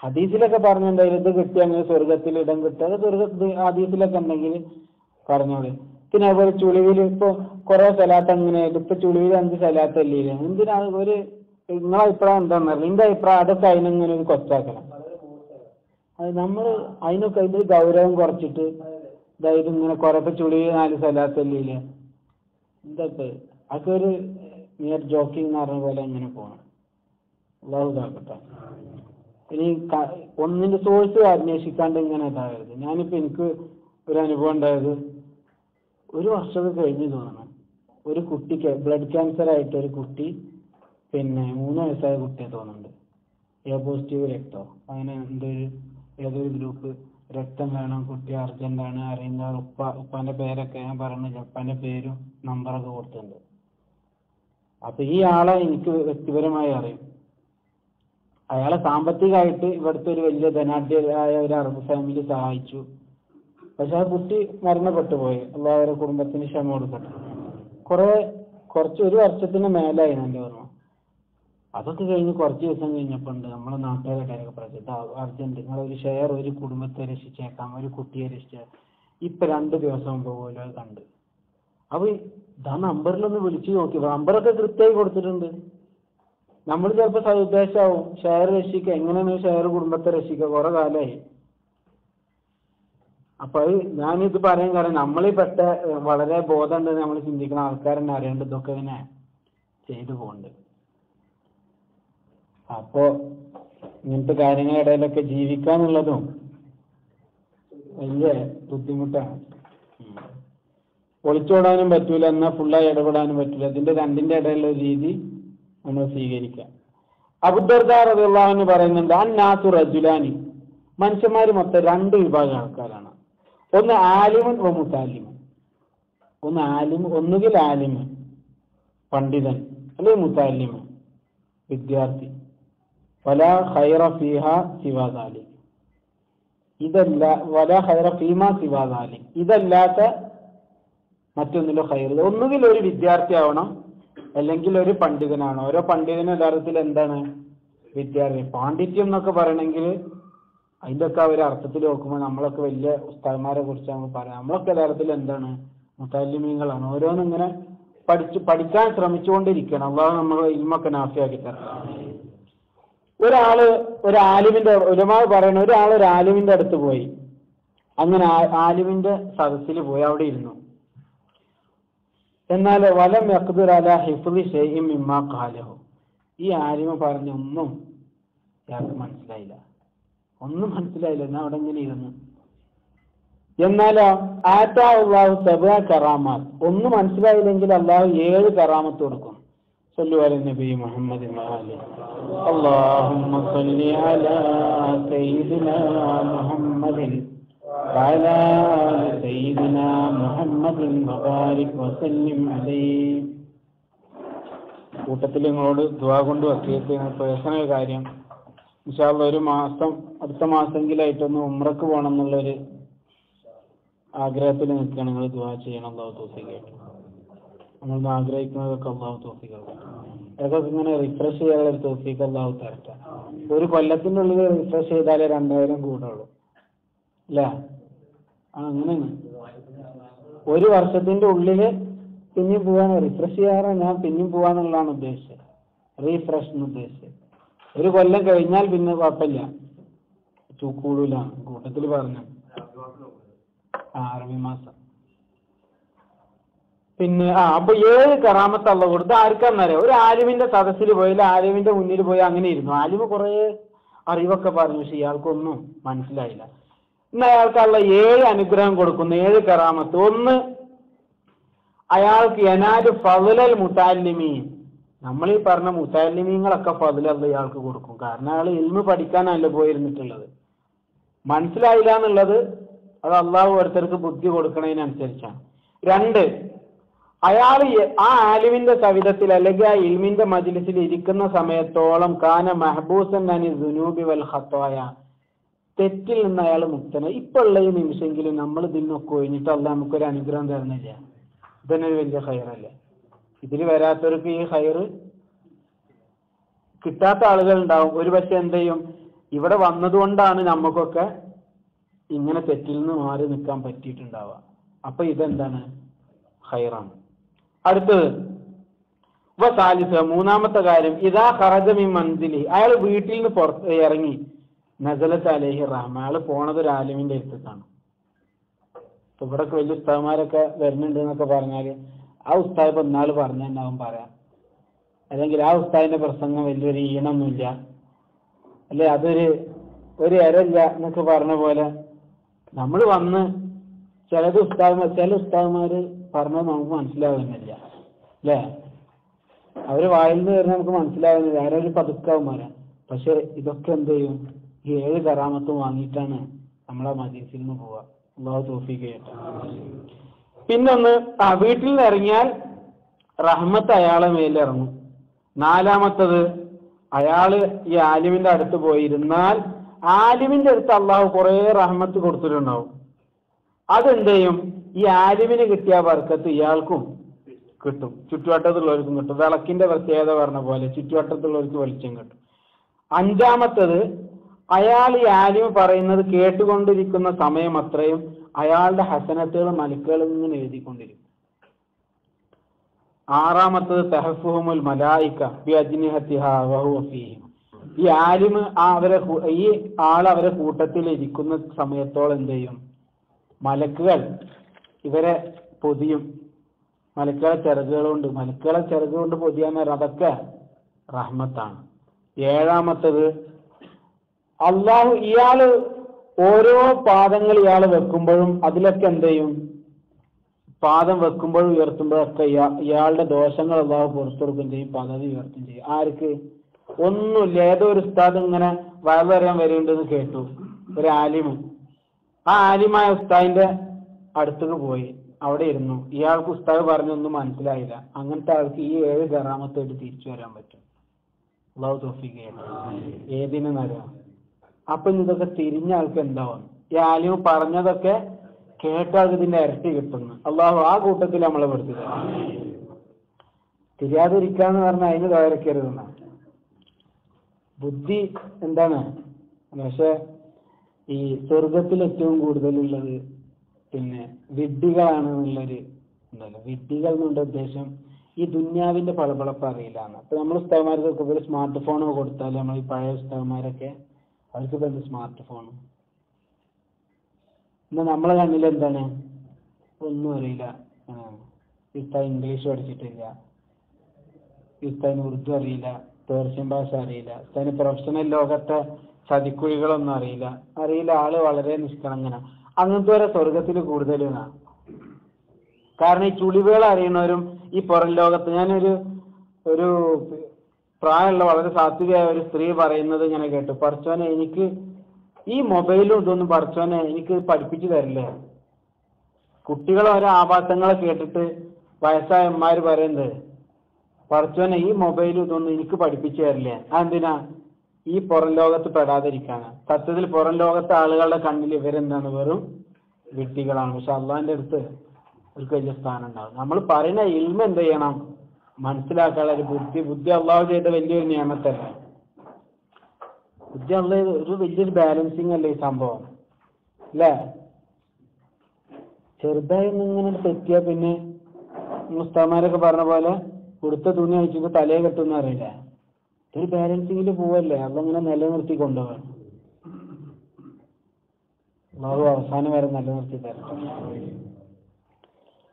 ഹദീസിലൊക്കെ പറഞ്ഞിട്ടുണ്ടായിരുന്നു ഇത് കിട്ടി അങ്ങനെ സ്വർഗത്തിൽ ഇടം കിട്ടുക. അത് സ്വർഗത്തിൽ ഹദീസിലൊക്കെ ഉണ്ടെങ്കിൽ പറഞ്ഞോളി. പിന്നെ അതുപോലെ ചുളിവിൽ ഇപ്പൊ കുറെ സ്ഥലത്ത് അങ്ങനെയായിട്ട് ഇപ്പൊ ചുളിവിൽ 5 സ്ഥലത്തല്ലേ, എന്തിനാ ഒരു നിങ്ങളെ അഭിപ്രായം എന്താണെന്നറിയില്ല. നിന്റെ അഭിപ്രായം അതൊക്കെ അതിനെങ്ങനെ ഒരു കൊച്ചാക്കണം. അത് നമ്മൾ അതിനൊക്കെ ഇതിൽ ഗൗരവം കുറച്ചിട്ട് ഇതായത് ഇങ്ങനെ കുറെ ചുളിവിൽ 4 സ്ഥലത്തല്ലേ, ഇതൊക്കെ അതൊക്കെ ഒരു നിയർ ജോക്കിംഗ് എന്ന് പറഞ്ഞ പോലെ ഇങ്ങനെ പോകണം. അല്ലാഹു ഇതാക്കട്ടെ. ഇനി ഒന്നിന്റെ സോഴ്സ് അന്വേഷിക്കാണ്ട് ഇങ്ങനെ ഇതാകരുത്. ഞാനിപ്പോ എനിക്ക് ഒരു അനുഭവം ഉണ്ടായത്, 1 വർഷമൊക്കെ കഴിഞ്ഞ് തോന്നണം, ഒരു കുട്ടിക്ക് ബ്ലഡ് ക്യാൻസർ ആയിട്ട് ഒരു കുട്ടി, പിന്നെ 3 വയസ്സായ കുട്ടിയെ തോന്നുന്നുണ്ട്, എ പോസിറ്റീവ് രക്തോ അങ്ങനെ ഏതൊരു ഗ്രൂപ്പ് രക്തം വേണം, കുട്ടി അർജന്റാണ്, അറിയുന്ന ഉപ്പാന്റെ പേരൊക്കെ ഞാൻ പറഞ്ഞില്ല, ഉപ്പാന്റെ പേരും നമ്പറൊക്കെ കൊടുത്തിട്ടുണ്ട്. അപ്പൊ ഈ ആളെ എനിക്ക് വ്യക്തിപരമായി അറിയും. അയാളെ സാമ്പത്തികമായിട്ട് ഇവിടുത്തെ ഒരു വലിയ ധനാഢ്യരായ ഒരു അറബ് ഫാമിലി സഹായിച്ചു. പക്ഷെ ആ കുട്ടി മരണപ്പെട്ടു പോയി. എല്ലാവരുടെ കുടുംബത്തിന് ക്ഷമ കൊടുക്കട്ടെ. കുറച്ച് 1 വർഷത്തിന് മേലായി എൻ്റെ ഓർമ്മ. അതൊക്കെ കഴിഞ്ഞ് കുറച്ച് ദിവസം കഴിഞ്ഞപ്പോൾ ഉണ്ട് നമ്മളെ നാട്ടുകാരുടെ പ്രസിദ്ധ അർജന്റ് നിങ്ങളൊരു ഷെയർ ഒരു കുടുംബത്തെ രക്ഷിച്ചേക്കാം, ഒരു കുട്ടിയെ രക്ഷിച്ചേക്കാം. ഇപ്പൊ 2 ദിവസം മുമ്പ് പോലും അത് കണ്ട്. അപ്പൊ ആ നമ്പറിലൊന്ന് വിളിച്ചു നോക്കി, നമ്പറൊക്കെ കൃത്യമായി കൊടുത്തിട്ടുണ്ട്. നമ്മൾ ചിലപ്പോൾ സതുദ്ദേശമാവും ഷെയർ രക്ഷിക്കുക, എങ്ങനെയാണ് ഷെയർ കുടുംബത്തെ രക്ഷിക്കുക, കുറെ കാലമായി. അപ്പൊ അത് ഞാനിത് പറയാൻ കാരണം നമ്മളീ പെട്ട വളരെ ബോധമുണ്ട് നമ്മൾ ചിന്തിക്കുന്ന ആൾക്കാരെന്നെ അറിയേണ്ടത് ഇതൊക്കെ ഇങ്ങനെ ചെയ്തു പോകുന്നുണ്ട്. അപ്പോ ഇങ്ങനത്തെ കാര്യങ്ങളുടെ ഇടയിലൊക്കെ ജീവിക്കാന്നുള്ളതും വലിയ ബുദ്ധിമുട്ടാണ്. ഒളിച്ചോടാനും പറ്റൂല, എന്നാൽ ഫുള്ളായി ഇടപെടാനും പറ്റൂല. ഇതിന്റെ രണ്ടിന്റെ ഇടയിലുള്ള രീതി നമ്മൾ സ്വീകരിക്കാം. അബൂദർദാ റളിയല്ലാഹു അൻഹു പറയുന്നുണ്ട്, അന്നാസു റജുലാനി, മനുഷ്യന്മാർ മൊത്തം 2 വിഭാഗം ആൾക്കാരാണ്. ഒന്ന് ആലിമുൻ വ മുതഅല്ലിമുൻ. ഒന്നുകിൽ ആലിമ് പണ്ഡിതൻ, അല്ലെങ്കിൽ മുതഅല്ലിമ് വിദ്യാർത്ഥി. വലാ ഖൈറ ഫീഹാ സിവാ ദാലിക്, വലാ ഖൈറ ഫീമാ സിവാ ദാലിക്, ഇതല്ലാത്ത മറ്റൊന്നിലോ ഖൈർ. ഒന്നുകിൽ ഒരു വിദ്യാർത്ഥി ആവണം, അല്ലെങ്കിൽ ഒരു പണ്ഡിതനാണ്. ഓരോ പണ്ഡിതനും യഥാർത്ഥത്തിൽ എന്താണ്? വിദ്യാർത്ഥി. പാണ്ഡിത്യം എന്നൊക്കെ പറയണമെങ്കിൽ അതിൻ്റെ ഒക്കെ ഒരു അർത്ഥത്തിൽ നോക്കുമ്പോൾ നമ്മളൊക്കെ വലിയ ഉസ്താദന്മാരെ കുറിച്ച് നമ്മൾ പറയാം. നമ്മളൊക്കെ യഥാർത്ഥത്തിൽ എന്താണ്? മുതഅല്ലിമീങ്ങളാണ്. ഓരോന്നും ഇങ്ങനെ പഠിക്കാൻ ശ്രമിച്ചുകൊണ്ടിരിക്കണം. അല്ലാഹു നമ്മളെ ഇൽമൊക്കെ നാഫിയാക്കി തരണം. ഒരു ആലിമിന്റെ ഉലമാ പറയുന്ന ഒരു ആലിമിന്റെ അടുത്ത് പോയി. അങ്ങനെ ആലിമിന്റെ സദസ്സിൽ പോയി അവിടെ ഇരുന്നു. എന്നാൽ വലം യഖ്ദിർ അലാ ഹിഫ്ളി ശൈഇൻ മിമ്മാ ഖാലഹു, ഈ ആലിമ പറഞ്ഞ ഒന്നും അയാൾക്ക് മനസ്സിലായില്ല. എന്നാ അവിടെ ഇങ്ങനെ ഇരുന്നു. എന്നാലോ ആറ്റാ അള്ളാഹു സബഅ കറാമാത്ത്, ഒന്ന് മനസ്സിലായില്ലെങ്കിൽ അള്ളാഹു 7 കറാമത്ത് കൊടുക്കും. സല്ലു അല നബി മുഹമ്മദ് അല്ലാഹുമ്മ സല്ലി അലാ സയ്യിദിനാ മുഹമ്മദിൻ വഅലാ ആലി സയ്യിദിനാ മുഹമ്മദിൻ വബാരിക് വസല്ലിം അലൈഹി. കൂട്ടത്തിൽ നിങ്ങളോട് ദുആ കൊണ്ട് വസിയത്ത് പേഴ്സണൽ കാര്യം, ഇൻഷാ അല്ലാഹ് ഒരു മാസം അടുത്ത മാസമെങ്കിലായിട്ടൊന്ന് ഉംറക്ക് പോകണം എന്നുള്ളൊരു ആഗ്രഹത്തിൽ നിൽക്കുകയാണ്. നിങ്ങൾ ദുആ ചെയ്യണം. അല്ലാഹു തൗഫീഖ് ചെയ്യട്ടെ. നമ്മൾ ആഗ്രഹിക്കുന്നതൊക്കെ അല്ലാഹു തൗഫീഖ് ചെയ്യട്ടെ. അതൊക്കെ ഇങ്ങനെ റിഫ്രഷ് ചെയ്യാനുള്ള ഒരു തൗഫീഖ് അല്ലാഹു തരട്ടെ. ഒരു കൊല്ലത്തിൻ്റെ ഉള്ളിൽ റിഫ്രഷ് ചെയ്താലേ 2000 കൂടുള്ളൂ അല്ലേ? അങ്ങനെയാണ്. ഒരു വർഷത്തിന്റെ ഉള്ളിൽ പിന്നെയും പോവാൻ റിഫ്രഷ് ചെയ്യാറ് ഞാൻ പിന്നെയും പോവാന്നുള്ളതാണ് ഉദ്ദേശിച്ചത്. റീഫ്രഷ് എന്ന് ഉദ്ദേശിച്ചത്. ഒരു കൊല്ലം കഴിഞ്ഞാൽ പിന്നെ കുഴപ്പമില്ല, കൂടൂല. കൂട്ടത്തിൽ പറഞ്ഞു അറബി മാസം. പിന്നെ അപ്പൊ 7 കറാമത്ത് അള്ളാഹു കൊടുത്ത് ആർക്കാന്നറിയാം? ഒരു ആലിമിന്റെ സദസ്സിൽ പോയി, ആലിമിന്റെ മുന്നിൽ പോയി അങ്ങനെ ഇരുന്നു. ആലിമ് കുറെ അറിവൊക്കെ പറഞ്ഞു, പക്ഷെ ഇയാൾക്കൊന്നും മനസ്സിലായില്ല. ഇന്ന് അയാൾക്ക് അള്ള 7 അനുഗ്രഹം കൊടുക്കുന്നു, 7 കറാമത്ത്. ഒന്ന്, അയാൾക്ക് യനാലു ഫളൽ മുതഅല്ലിമീൻ, നമ്മൾ ഈ പറഞ്ഞ മുതഅല്ലിമീങ്ങളൊക്കെ ഫളൽ അള്ള ഇയാൾക്ക് കൊടുക്കും. കാരണം അയാൾ ഇൽമു പഠിക്കാനല്ല പോയിരുന്നിട്ടുള്ളത്. മനസ്സിലായില്ല എന്നുള്ളത് അത് അള്ളാഹു ഓരോരുത്തർക്ക് ബുദ്ധി കൊടുക്കുന്നതിനനുസരിച്ചാണ്. 2, അയാൾ ആ ആലിമിന്റെ സവിധത്തിൽ അല്ലെങ്കിൽ ആ ഇൽമിന്റെ മജ്ലിസിൽ ഇരിക്കുന്ന സമയത്തോളം കാന മഹ്ബൂസൻ അനി ദുനൂബി വൽ ഖത്തായ, തെറ്റിൽ നിന്ന് അയാൾ മുക്തന. ഇപ്പൊ ഉള്ള ഈ നിമിഷമെങ്കിലും നമ്മൾ ഇതിനൊക്കെ ഒഴിഞ്ഞിട്ട് അള്ളാഹ് നമുക്കൊരു അനുഗ്രഹം തരുന്നില്ല. ഇതന്നെ ഒരു വലിയ ഖൈറല്ലേ? ഇതിൽ വരാത്തവർക്ക് ഈ ഖൈറ് കിട്ടാത്ത ആളുകൾ ഉണ്ടാവും. ഒരു പക്ഷെ എന്ത് ചെയ്യും, ഇവിടെ വന്നതുകൊണ്ടാണ് നമുക്കൊക്കെ ഇങ്ങനെ തെറ്റിൽ നിന്ന് മാറി നിൽക്കാൻ പറ്റിയിട്ടുണ്ടാവുക. അപ്പൊ ഇതെന്താണ്? ഖൈറാണ്. അടുത്തത് മൂന്നാമത്തെ കാര്യം, ഇദാ ഖറജ മിൻ മൻസിലി, അയാൾ വീട്ടിൽ നിന്ന് പുറത്ത് ഇറങ്ങി, നസലത്ത് അലൈഹി റഹ്മ, അയാൾ പോണത് ഒരു ആലിമിന്റെ അടുത്തേക്കാണ്. ഇപ്പൊ ഇവിടെ വലിയ ഉസ്താദ്മാരൊക്കെ വരുന്നുണ്ട് എന്നൊക്കെ പറഞ്ഞാല് ആ ഉസ്താദ് ഇപ്പൊ ഇന്നാള് പറഞ്ഞാവും പറയാം, അല്ലെങ്കിൽ ആ ഉസ്താദിന്റെ പ്രസംഗം വലിയൊരു ഈണമൊന്നുമില്ല, അല്ലെ അതൊരു ഇരല്ല എന്നൊക്കെ പറഞ്ഞ പോലെ നമ്മൾ വന്ന് ചില ഉസ്താദ്മാര് പറഞ്ഞത് നമുക്ക് മനസ്സിലാവുന്നില്ല അല്ലേ? അവര് വായിൽ നിന്ന് വരുന്ന നമുക്ക് മനസ്സിലാവുന്നില്ല, ആരൊരു പതുക്കാവുമാരാ. പക്ഷെ ഇതൊക്കെ എന്ത് ചെയ്യും? ഈ 7 കറാമത്തും വാങ്ങിയിട്ടാണ് നമ്മളെ മജീസിൽ നിന്ന് പോവുക. അല്ലാഹു തൗഫീഖ് ചെയ്യട്ടെ. പിന്നൊന്ന്, വീട്ടിൽ നിന്ന് ഇറങ്ങിയാൽ റഹ്മത്ത് അയാളെ മേലിറങ്ങും. 4-മത്തത്, അയാള് ഈ ആലിമിന്റെ അടുത്ത് പോയിരുന്നാൽ ആലിമിന്റെ അടുത്ത് അള്ളാഹു കുറെ റഹ്മത്ത് കൊടുത്തിട്ടുണ്ടാവും. അതെന്ത് ചെയ്യും? ഈ ആലിമിന് കിട്ടിയ ബർക്കത്ത് ഇയാൾക്കും കിട്ടും, ചുറ്റുവട്ടത്തുള്ളവർക്കും കിട്ടും. വിളക്കിന്റെ പ്രത്യേകത പറഞ്ഞ പോലെ ചുറ്റുവട്ടത്തുള്ളവർക്ക് വെളിച്ചം കിട്ടും. 5-മത്തത്, അയാൾ ഈ ആലിമ് പറയുന്നത് കേട്ടുകൊണ്ടിരിക്കുന്ന സമയം അത്രയും അയാളുടെ ഹസനത്തുകൾ മലക്കുകൾ ഇങ്ങനെ എഴുതിക്കൊണ്ടിരിക്കും. 6-മത്തത്, തഹഫുഹുൽ മലായിക ബി അജ്നിഹതിഹാ വഹുവ ഫീഹിം, ഈ ആലിമ് ഈ അവരെ കൂട്ടത്തിൽ ഇരിക്കുന്ന സമയത്തോളം എന്ത് ചെയ്യും? മലക്കുകൾ ഇവരെ പൊതിയും. മലക്കുകളെ ചിറകുകൊണ്ട് പൊതിയാന്ന് പറഞ്ഞാൽ അതൊക്കെ റഹ്മത്താണ്. 7-മത്തത്, അള്ളാഹു ഇയാള് ഓരോ പാദങ്ങൾ ഇയാൾ വെക്കുമ്പോഴും അതിലൊക്കെ എന്ത് ചെയ്യും? പാദം വെക്കുമ്പോഴും ഉയർത്തുമ്പോഴൊക്കെ ഇയാളുടെ ദോഷങ്ങൾ അള്ളാഹു പുറത്തെടുക്കുകയും ചെയ്യും, പദവി ഉയർത്തുകയും ചെയ്യും. ആർക്ക്? ഒന്നുമില്ല, ഏതോ ഒരു ഉസ്താദ് ഇങ്ങനെ വയലറിയാൻ വരുന്നുണ്ടെന്ന് കേട്ടു, ഒരു ആലിമ്. ആ ആലിമായ ഉസ്താദിന്റെ അടുത്തേക്ക് പോയി, അവിടെ ഇരുന്നു. ഇയാൾക്ക് ഉസ്താദ് പറഞ്ഞൊന്നും മനസ്സിലായില്ല. അങ്ങനത്തെ ആൾക്ക് ഈ 7 കറാമത്തായിട്ട് തിരിച്ചു വരാൻ പറ്റും. അല്ലാഹു തൗഫീഖ് ചെയ്യട്ടെ. ഏതിനെന്നറിയാം? അപ്പൊ ഇതൊക്കെ തിരിഞ്ഞ ആൾക്ക് എന്താവും? ഈ ആലിമ് പറഞ്ഞതൊക്കെ കേട്ട ആൾക്ക് ഇതിന്റെ ഇരട്ടി കിട്ടുന്നു. അള്ളാഹു ആ കൂട്ടത്തിൽ നമ്മളെ പെടുത്തുക. തിരിയാതിരിക്കാന്ന് പറഞ്ഞാൽ അതിന് തയ്യാറെടുക്കരുതെന്ന ബുദ്ധി എന്താണ്? പക്ഷെ ഈ സ്വർഗത്തിൽ ഏറ്റവും കൂടുതലുള്ളത് പിന്നെ വിഡ്ഢികളാണ് എന്നുള്ളൊരു ഉണ്ടല്ലോ. വിഡ്ഢികൾ എന്നുള്ള ഉദ്ദേശം ഈ ദുന്യാവിന്റെ പളപളപ്പ് അറിയില്ലാന്ന്. അപ്പൊ നമ്മൾ ഉസ്താദ്മാർക്കൊക്കെ ഒരു സ്മാർട്ട് ഫോൺ കൊടുത്താൽ നമ്മൾ ഈ പഴയ ഉസ്താദ്മാരൊക്കെ അവർക്ക് എന്ത് സ്മാർട്ട് ഫോൺ? ഇന്ന് നമ്മളെ കണ്ണിൽ എന്താണ്? ഒന്നും അറിയില്ല. ഉസ്താദ് ഇംഗ്ലീഷ് പഠിച്ചിട്ടില്ല, ഉസ്താദിന് ഉറുദു അറിയില്ല, പേർഷ്യൻ ഭാഷ അറിയില്ല, ഉസ്താദിന് പ്രൊഫഷണൽ ലോകത്തെ ചതിക്കുഴികളൊന്നും അറിയില്ല. ആള് വളരെ നിഷ്കളങ്കന. അങ്ങനത്തെ വരെ സ്വർഗത്തിൽ കൂടുതലാണ്. കാരണം ഈ ചുളിവുകൾ അറിയുന്നവരും ഈ പുറം ലോകത്ത്, ഞാനൊരു ഒരു പ്രായമുള്ള വളരെ സാത്വികയായ ഒരു സ്ത്രീ പറയുന്നത് ഇങ്ങനെ കേട്ടു, പടച്ചോനെ എനിക്ക് ഈ മൊബൈലും ഇതൊന്നും പടച്ചോനെ എനിക്ക് പഠിപ്പിച്ചു തരില്ലേ. കുട്ടികൾ ഓരോ ആഭാസങ്ങളെ കേട്ടിട്ട് വയസ്സായ അമ്മമാര് പറയുന്നത്, പടച്ചോനെ ഈ മൊബൈലും ഇതൊന്നും എനിക്ക് പഠിപ്പിച്ചു തരില്ലേ. അതെന്തിനാ? ഈ പുറം ലോകത്ത് പെടാതിരിക്കാനാണ്. സത്യത്തിൽ പുറം ലോകത്തെ ആളുകളുടെ കണ്ണിൽ ഇവരെന്താണ്? വെറും വിഡ്ഢികളാണ്. പക്ഷെ അള്ളാഹിന്റെ അടുത്ത് ഒരു വലിയ സ്ഥാനം ഉണ്ടാവും. നമ്മൾ പറയുന്ന ഇൽമ എന്ത് ചെയ്യണം? മനസ്സിലാക്കാനുള്ള ഒരു ബുദ്ധി അള്ളാഹു ചെയ്ത വലിയൊരു നിയമത്തല്ല. ബുദ്ധി അള്ളാഹ് ഒരു വലിയൊരു ബാലൻസിങ് അല്ലേ ഈ സംഭവം, അല്ലേ? ചെറുതായി ഇങ്ങനെ തെറ്റിയാ പിന്നെ മുസ്താമാരൊക്കെ പറഞ്ഞ പോലെ കൊടുത്ത തുണി അയച്ചിട്ട് തലയെ കെട്ടുന്ന അറിയില്ല. ഒരു ബാലൻസിങ്ങിൽ പോവല്ലേ, അതങ്ങനെ നിലനിർത്തി കൊണ്ടുപോകാൻ അള്ളാഹു അവസാനം വരെ നിലനിർത്തി തരട്ടെ.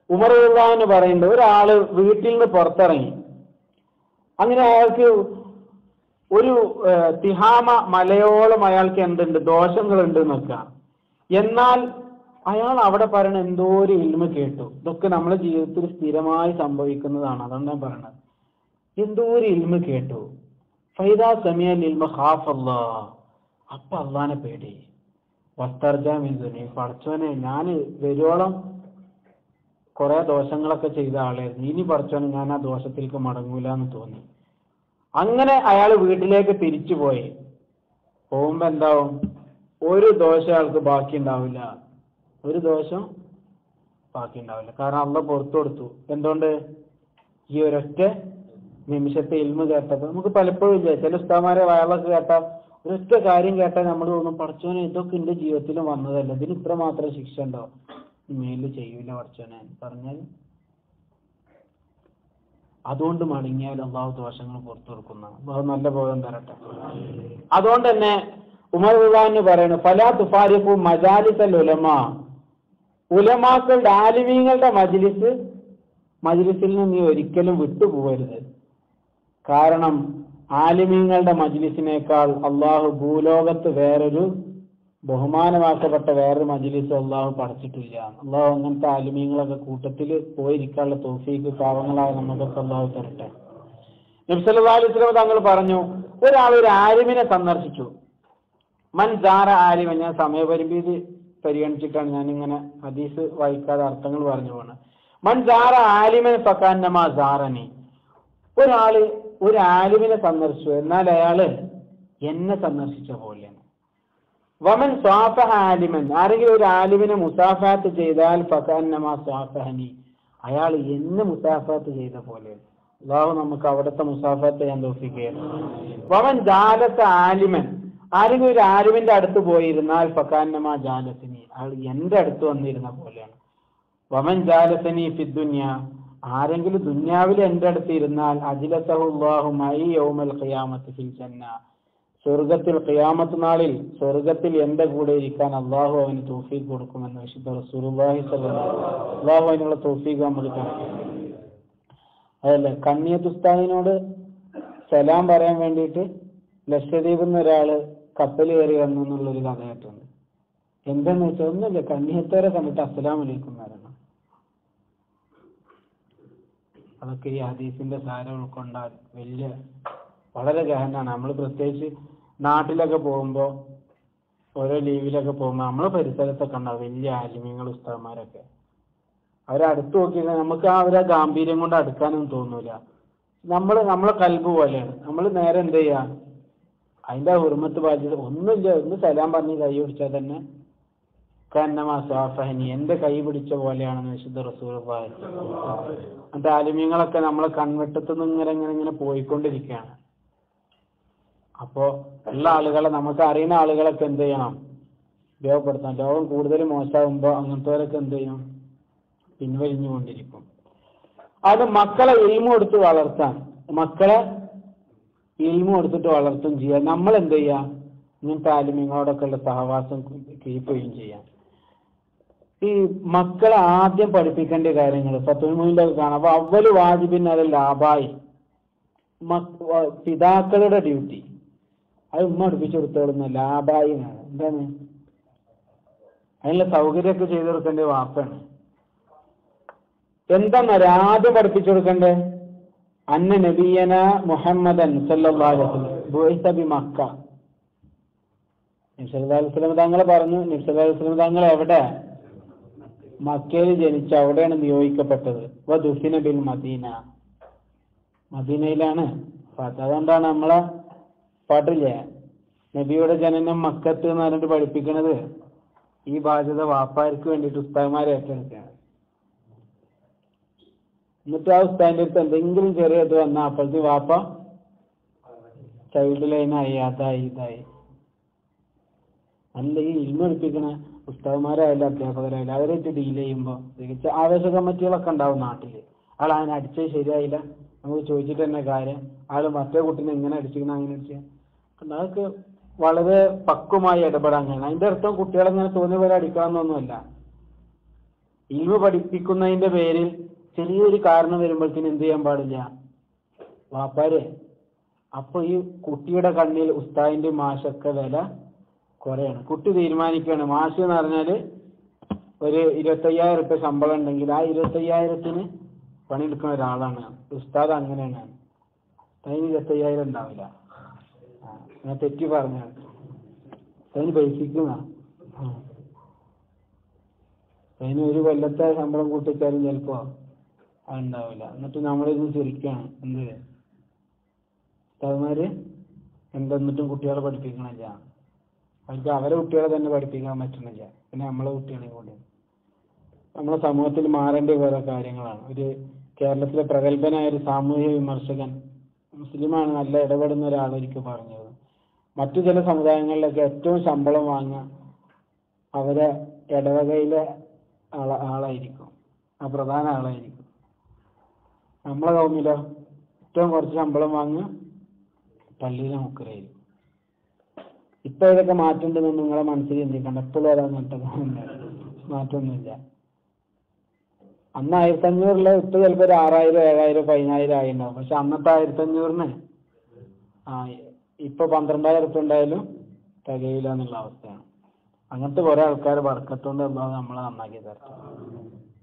ഉമർ റളിയല്ലാഹു പറയുന്നുണ്ട്, ഒരാള് വീട്ടിൽ നിന്ന് പുറത്തിറങ്ങി. അങ്ങനെ അയാൾക്ക് ഒരു തിഹാമ മലയോളം അയാൾക്ക് എന്തുണ്ട്? ദോഷങ്ങളുണ്ട് എന്നൊക്കെ. എന്നാൽ അയാൾ അവിടെ പറയണ എന്തോ ഒരു ഇൽമ കേട്ടു. ഇതൊക്കെ നമ്മുടെ ജീവിതത്തിൽ സ്ഥിരമായി സംഭവിക്കുന്നതാണ്. അതുകൊണ്ട് ഞാൻ പറയണത്, എന്തോ ഒരു ഇൽമ കേട്ടു. ഫൈദാ സമീഅൽ ഇൽമ ഖാഫ അല്ലാഹ്, അപ്പൊ അള്ളാനെ പേടി. വസ്തർജാമിന്ദുനി, പടച്ചോനെ ഞാൻ വരുവോളം കുറെ ദോഷങ്ങളൊക്കെ ചെയ്ത ആളായിരുന്നു, ഇനി പടച്ചോനെ ഞാൻ ആ ദോഷത്തിലേക്ക് മടങ്ങൂല എന്ന് തോന്നി. അങ്ങനെ അയാൾ വീട്ടിലേക്ക് തിരിച്ചു പോയി. പോകുമ്പോ എന്താവും? ഒരു ദോഷം അയാൾക്ക് ബാക്കി ഉണ്ടാവില്ല. ഒരു ദോഷം ബാക്കി ഉണ്ടാവില്ല. കാരണം അള്ളാഹ് പുറത്തു കൊടുത്തു. എന്തുകൊണ്ട്? ഈ ഒരൊറ്റ നിമിഷത്തെ ഇൽമ കേട്ടപ്പോൾ. നമുക്ക് പലപ്പോഴും ഇല്ലേ, ചില ഉസ്താദുമാരെ വയലൊക്കെ കേട്ടാൽ, ഒരൊറ്റ കാര്യം കേട്ടാൽ നമ്മൾ തോന്നും, പടച്ചോനെ ഇതൊക്കെ എന്റെ ജീവിതത്തിൽ വന്നതല്ല, ഇതിന് ഇത്ര മാത്രം ശിക്ഷ ഉണ്ടോ, മേലിൽ ചെയ്യൂല പടച്ചോനെ പറഞ്ഞാൽ. അതുകൊണ്ട് മടങ്ങിയാൽ അള്ളാഹു ദോഷങ്ങൾ പുറത്തു കൊടുക്കുന്ന അള്ളാഹു നല്ല ബോധം തരട്ടെ. അതുകൊണ്ട് തന്നെ ഉമർ റളിയല്ലാഹു പറയുന്നു, ഫലാ തുഫാരിഖു മജാലിസൽ ഉലമാ, ഉലമാക്കളുടെ ആലിമീങ്ങളുടെ മജ്ലിസിൽ നിന്ന് നീ ഒരിക്കലും വിട്ടുപോകരുത്. കാരണം ആലിമീങ്ങളുടെ മജ്ലിസിനേക്കാൾ അള്ളാഹു ഭൂലോകത്ത് വേറൊരു ബഹുമാനമാക്കപ്പെട്ട വേറൊരു മജ്ലിസ് അള്ളാഹു പഠിച്ചിട്ടില്ല. അള്ളാഹു അങ്ങനത്തെ ആലിമീങ്ങളൊക്കെ കൂട്ടത്തിൽ പോയിരിക്കാനുള്ള തൗഫീഖ് പാവങ്ങളായ നമുക്കൊക്കെ അള്ളാഹു തരട്ടെ. നബി സല്ലല്ലാഹു അലൈഹി വസല്ലം തങ്ങൾ പറഞ്ഞു, ഒരാൾ ഒരു ആലിമിനെ സന്ദർശിച്ചു. മൻ ജാറ ആലിമൻ, ഞാൻ സമയപരിമിതി പരിഗണിച്ചിട്ടാണ് ഞാനിങ്ങനെ ഹദീസ് വായിക്കാതെ അർത്ഥങ്ങൾ പറഞ്ഞു പോണത്. മൻ ജാറ ആലിമൻ ഫകന്നമാ ജാറനി, ഒരാള് ഒരു ആലിമിനെ സന്ദർശിച്ചു, എന്നാൽ അയാള് എന്നെ സന്ദർശിച്ച പോലെയാണ്. വമൻ സ്വാഫഹ ആലിമൻ, ആരെങ്കിലും ഒരു ആലിമിനെ മുസാഫാത്ത് ചെയ്താൽ ഫകന്നമാ സ്വാഫഹനി, അയാൾ എന്നെ മുസാഫാത്ത് ചെയ്ത പോലെ. അല്ലാഹു നമുക്ക് അവിടുത്തെ മുസാഫാത്ത് ചെയ്യാൻ തൗഫീഖ് ചെയ്യട്ടെ. വമൻ ജാലസ ആലിമൻ, ആരെങ്കിലും ഒരു ആലിമിന്റെ അടുത്ത് പോയിരുന്നാൽ ഫകന്നമാ ജാലസനി, അയാൾ എന്റെ അടുത്ത് വന്നിരുന്ന പോലെയാണ്. വമൻ ജാലസനി ഫിദ്ദുനിയ, ആരെങ്കിലും ദുന്യാവിൽ എന്റെ അടുത്ത് ഇരുന്നാൽ അജ്ലസഹു അല്ലാഹു മഈ യൗമൽ ഖിയാമത്തി ഫിൽ ജന്ന, സ്വർഗത്തിൽ ഖിയാമത്ത് നാളിൽ സ്വർഗത്തിൽ എന്റെ കൂടെ ഇരിക്കാൻ അള്ളാഹു അവന് തൗഫീഖ് കൊടുക്കുമെന്ന് വിശുദ്ധ റസൂലുള്ളാഹി സ്വല്ലല്ലാഹു അലൈഹി വസല്ലം. അള്ളാഹു അതിനുള്ള തൗഫീഖ് നമുക്ക് തരട്ടെ. അതല്ലേ കണ്ണിയത്ത് ഉസ്താദിനോട് സലാം പറയാൻ വേണ്ടിയിട്ട് ലക്ഷദ്വീപിൽ നിന്ന് ഒരാള് കപ്പൽ കയറി വന്നു എന്നുള്ളൊരു കഥ കേട്ടുണ്ട്. എന്താന്ന് വെച്ചാൽ ഒന്നുമില്ല, കണ്ണിയത്തോരെ കണ്ടിട്ട് അസ്സലാമു അലൈക്കും വരണം. അതൊക്കെ ഈ ഹദീസിന്റെ സാരം ഉൾക്കൊണ്ടാൽ വലിയ വളരെ ഗഹനാണ്. നമ്മൾ പ്രത്യേകിച്ച് നാട്ടിലൊക്കെ പോകുമ്പോൾ, ഓരോ ലീവിലൊക്കെ പോകുമ്പോൾ നമ്മളെ പരിസരത്തൊക്കെ ഉണ്ടാവും വലിയ ആലിമീങ്ങൾ ഉസ്താദന്മാരൊക്കെ. അവരെ അടുത്ത് നോക്കിയാൽ നമുക്ക് അവരെ ഗാംഭീര്യം കൊണ്ട് അടുക്കാനൊന്നും തോന്നൂല. നമ്മളെ കൽബ് പോലെയാണ്. നമ്മൾ നേരെ എന്ത് ചെയ്യുക, അതിന്റെ ഹുർമത്ത് ബാധ്യത ഒന്നുമില്ല, ഒന്ന് സലാം പറഞ്ഞ് കൈ പിടിച്ചാൽ തന്നെ കന്നമാ സ്വാഫഹനി, എന്റെ കൈ പിടിച്ച പോലെയാണെന്ന് വിശുദ്ധ റസൂലുള്ളാഹി. എന്നിട്ട് ആലിമീങ്ങളൊക്കെ നമ്മളെ കൺവെട്ടത്തുനിന്ന് ഇങ്ങനെ പോയിക്കൊണ്ടിരിക്കുകയാണ്. അപ്പോ ഉള്ള ആളുകളെ, നമുക്ക് അറിയുന്ന ആളുകളൊക്കെ എന്ത് ചെയ്യണം, ഉപയോഗപ്പെടുത്താം. ലോകം കൂടുതൽ മോശമാകുമ്പോ അങ്ങനത്തെവരൊക്കെ എന്ത് ചെയ്യും, പിൻവലിഞ്ഞുകൊണ്ടിരിക്കും. അത് മക്കളെ ഇൽമു കൊടുത്ത് വളർത്താൻ, മക്കളെ ഇൽമു കൊടുത്തിട്ട് വളർത്തുകയും ചെയ്യാം. നമ്മൾ എന്ത് ചെയ്യാം, ഇങ്ങനത്തെ ആലിമീങ്ങളോടൊക്കെ ഉള്ള സഹവാസം കീപ്പുകയും ചെയ്യാം. ഈ മക്കളെ ആദ്യം പഠിപ്പിക്കേണ്ട കാര്യങ്ങൾ ഫത്തുൽ കാണാം. അപ്പൊ അവല് വാജിബിൻ അലൽ ആബായി, പിതാക്കളുടെ ഡ്യൂട്ടി അത് ഉമ്മ പഠിപ്പിച്ചു കൊടുത്തോളുന്ന ലാബായി എന്നാണ്. എന്താണ് അതിനുള്ള സൗകര്യമൊക്കെ ചെയ്തു കൊടുക്കേണ്ടത് വാപ്പാണ്. എന്താന്നറിയ ആദ്യം പഠിപ്പിച്ചു കൊടുക്കണ്ടേ? അന്ന നബിയന മുഹമ്മദൻ സല്ലല്ലാഹു അലൈഹി വസല്ലം ബുഇസ ബിമക്ക. നബി സല്ലല്ലാഹു അലൈഹി വസല്ലം തങ്ങൾ പറഞ്ഞു, നബി സല്ലല്ലാഹു അലൈഹി വസല്ലം തങ്ങൾ എവിടെ? മക്കയിൽ ജനിച്ച അവിടെയാണ് നിയോഗിക്കപ്പെട്ടത്. വദുഫിന ബിൽ മദീന, മദീനയിലാണ്. അതുകൊണ്ടാണ് നമ്മളെ പാട്ടില്ലേ, നബിയുടെ ജനനം മക്കത്ത് എന്ന് പറഞ്ഞിട്ട് പഠിപ്പിക്കുന്നത്. ഈ ബാധ്യത വാപ്പാർക്ക് വേണ്ടിയിട്ട് ഉസ്താദ്മാരെ ഏറ്റെടുക്കുകയാണ്. എന്നിട്ട് ആ ഉസ്താദിന്റെ അടുത്ത് എന്തെങ്കിലും ചെറിയ ഇത് വന്നാൽ അപ്പോഴത്തെ വാപ്പ ചൈൽഡ് ലൈനായി, അതായി ഇതായി. അല്ല, ഈ ഇൽമ പഠിപ്പിക്കണ ഉസ്താദ്മാരായാലും അധ്യാപകരായാലും അവരായിട്ട് ഡീൽ ചെയ്യുമ്പോൾ തികച്ച ആവേശ കമ്മിറ്റികളൊക്കെ ഉണ്ടാവും നാട്ടിൽ. ആൾ അതിനെ അടിച്ചത് ശരിയായില്ല, നമുക്ക് ചോദിച്ചിട്ട് തന്നെ കാര്യം, ആൾ മറ്റേ കുട്ടീനെ എങ്ങനെ അടിച്ചിരിക്കണം അങ്ങനെ അടിച്ച, അതൊക്കെ വളരെ പക്വമായി ഇടപെടാൻ കഴിയണം. അതിന്റെ അർത്ഥം കുട്ടികളെങ്ങനെ തോന്നിയ പോലെ അടിക്കാമെന്നൊന്നുമല്ല. ഇൽമ പഠിപ്പിക്കുന്നതിന്റെ പേരിൽ ചെറിയൊരു കാരണം വരുമ്പോഴത്തേന് എന്ത് ചെയ്യാൻ പാടില്ല വാപ്പാര്. അപ്പൊ ഈ കുട്ടിയുടെ കണ്ണിൽ ഉസ്താദിന്റെ മാഷൊക്കെ വില കുറയാണ്. കുട്ടി തീരുമാനിക്കുകയാണ്, മാഷ് എന്ന് പറഞ്ഞാല് ഒരു 25,000 റുപ്യ ശമ്പളം ഉണ്ടെങ്കിൽ ആ 25,000-ന് പണിയെടുക്കുന്ന ഒരാളാണ് ഉസ്താദ്. അങ്ങനെയാണ്, അതിന് 25,000 ഉണ്ടാവില്ല. ഞാൻ തെറ്റി പറഞ്ഞാണ്, അതിന് ബേസിക്കുന്ന അതിന് ഒരു കൊല്ലത്തെ ശമ്പളം കൂട്ടിച്ചാലും ചിലപ്പോ അതുണ്ടാവില്ല. എന്നിട്ട് നമ്മളിന്ന് ചിരിക്കുകയാണ്, എന്ത് ഉസ്താദ്മാര് എന്തെന്നിട്ടും കുട്ടികളെ പഠിപ്പിക്കണില്ല. അവർക്ക് അവരെ കുട്ടികളെ തന്നെ പഠിപ്പിക്കാൻ പറ്റണില്ല, പിന്നെ നമ്മളെ കുട്ടികളെയും കൂടി. നമ്മളെ സമൂഹത്തിൽ മാറേണ്ട ഓരോ കാര്യങ്ങളാണ്. ഒരു കേരളത്തിലെ പ്രഗത്ഭനായ ഒരു സാമൂഹ്യ വിമർശകൻ, മുസ്ലിമാണ്, നല്ല ഇടപെടുന്ന ഒരാളൊരിക്കൽ പറഞ്ഞത്, മറ്റു ചില സമുദായങ്ങളിലൊക്കെ ഏറ്റവും ശമ്പളം വാങ്ങുക അവരെ ഇടവകയിലെ ആളായിരിക്കും, ആ പ്രധാന ആളായിരിക്കും. നമ്മളെ കൗമിലോ ഏറ്റവും കുറച്ച് ശമ്പളം വാങ്ങുക പള്ളിയിലെ മുക്കരായിരിക്കും. ഇപ്പൊ ഇതൊക്കെ മാറ്റമുണ്ടെന്ന് നിങ്ങളെ മനസ്സിൽ ചിന്തിക്കണ്ട, എപ്പോഴും അതാ മാറ്റമൊന്നുമില്ല. അന്ന് 1,500 ഇപ്പൊ ചിലപ്പോ ഒരു 6,000, 7,000, 10,000 ആയിട്ടുണ്ടാവും. പക്ഷെ അന്നത്തെ 1,500-ന് ഇപ്പൊ 12,000 ഉണ്ടായാലും തികയില്ല എന്നുള്ള അവസ്ഥയാണ്. അങ്ങനത്തെ കുറെ ആൾക്കാർ വർക്കത്തോണ്ട് നമ്മളെ നന്നാക്കി തരട്ടെ.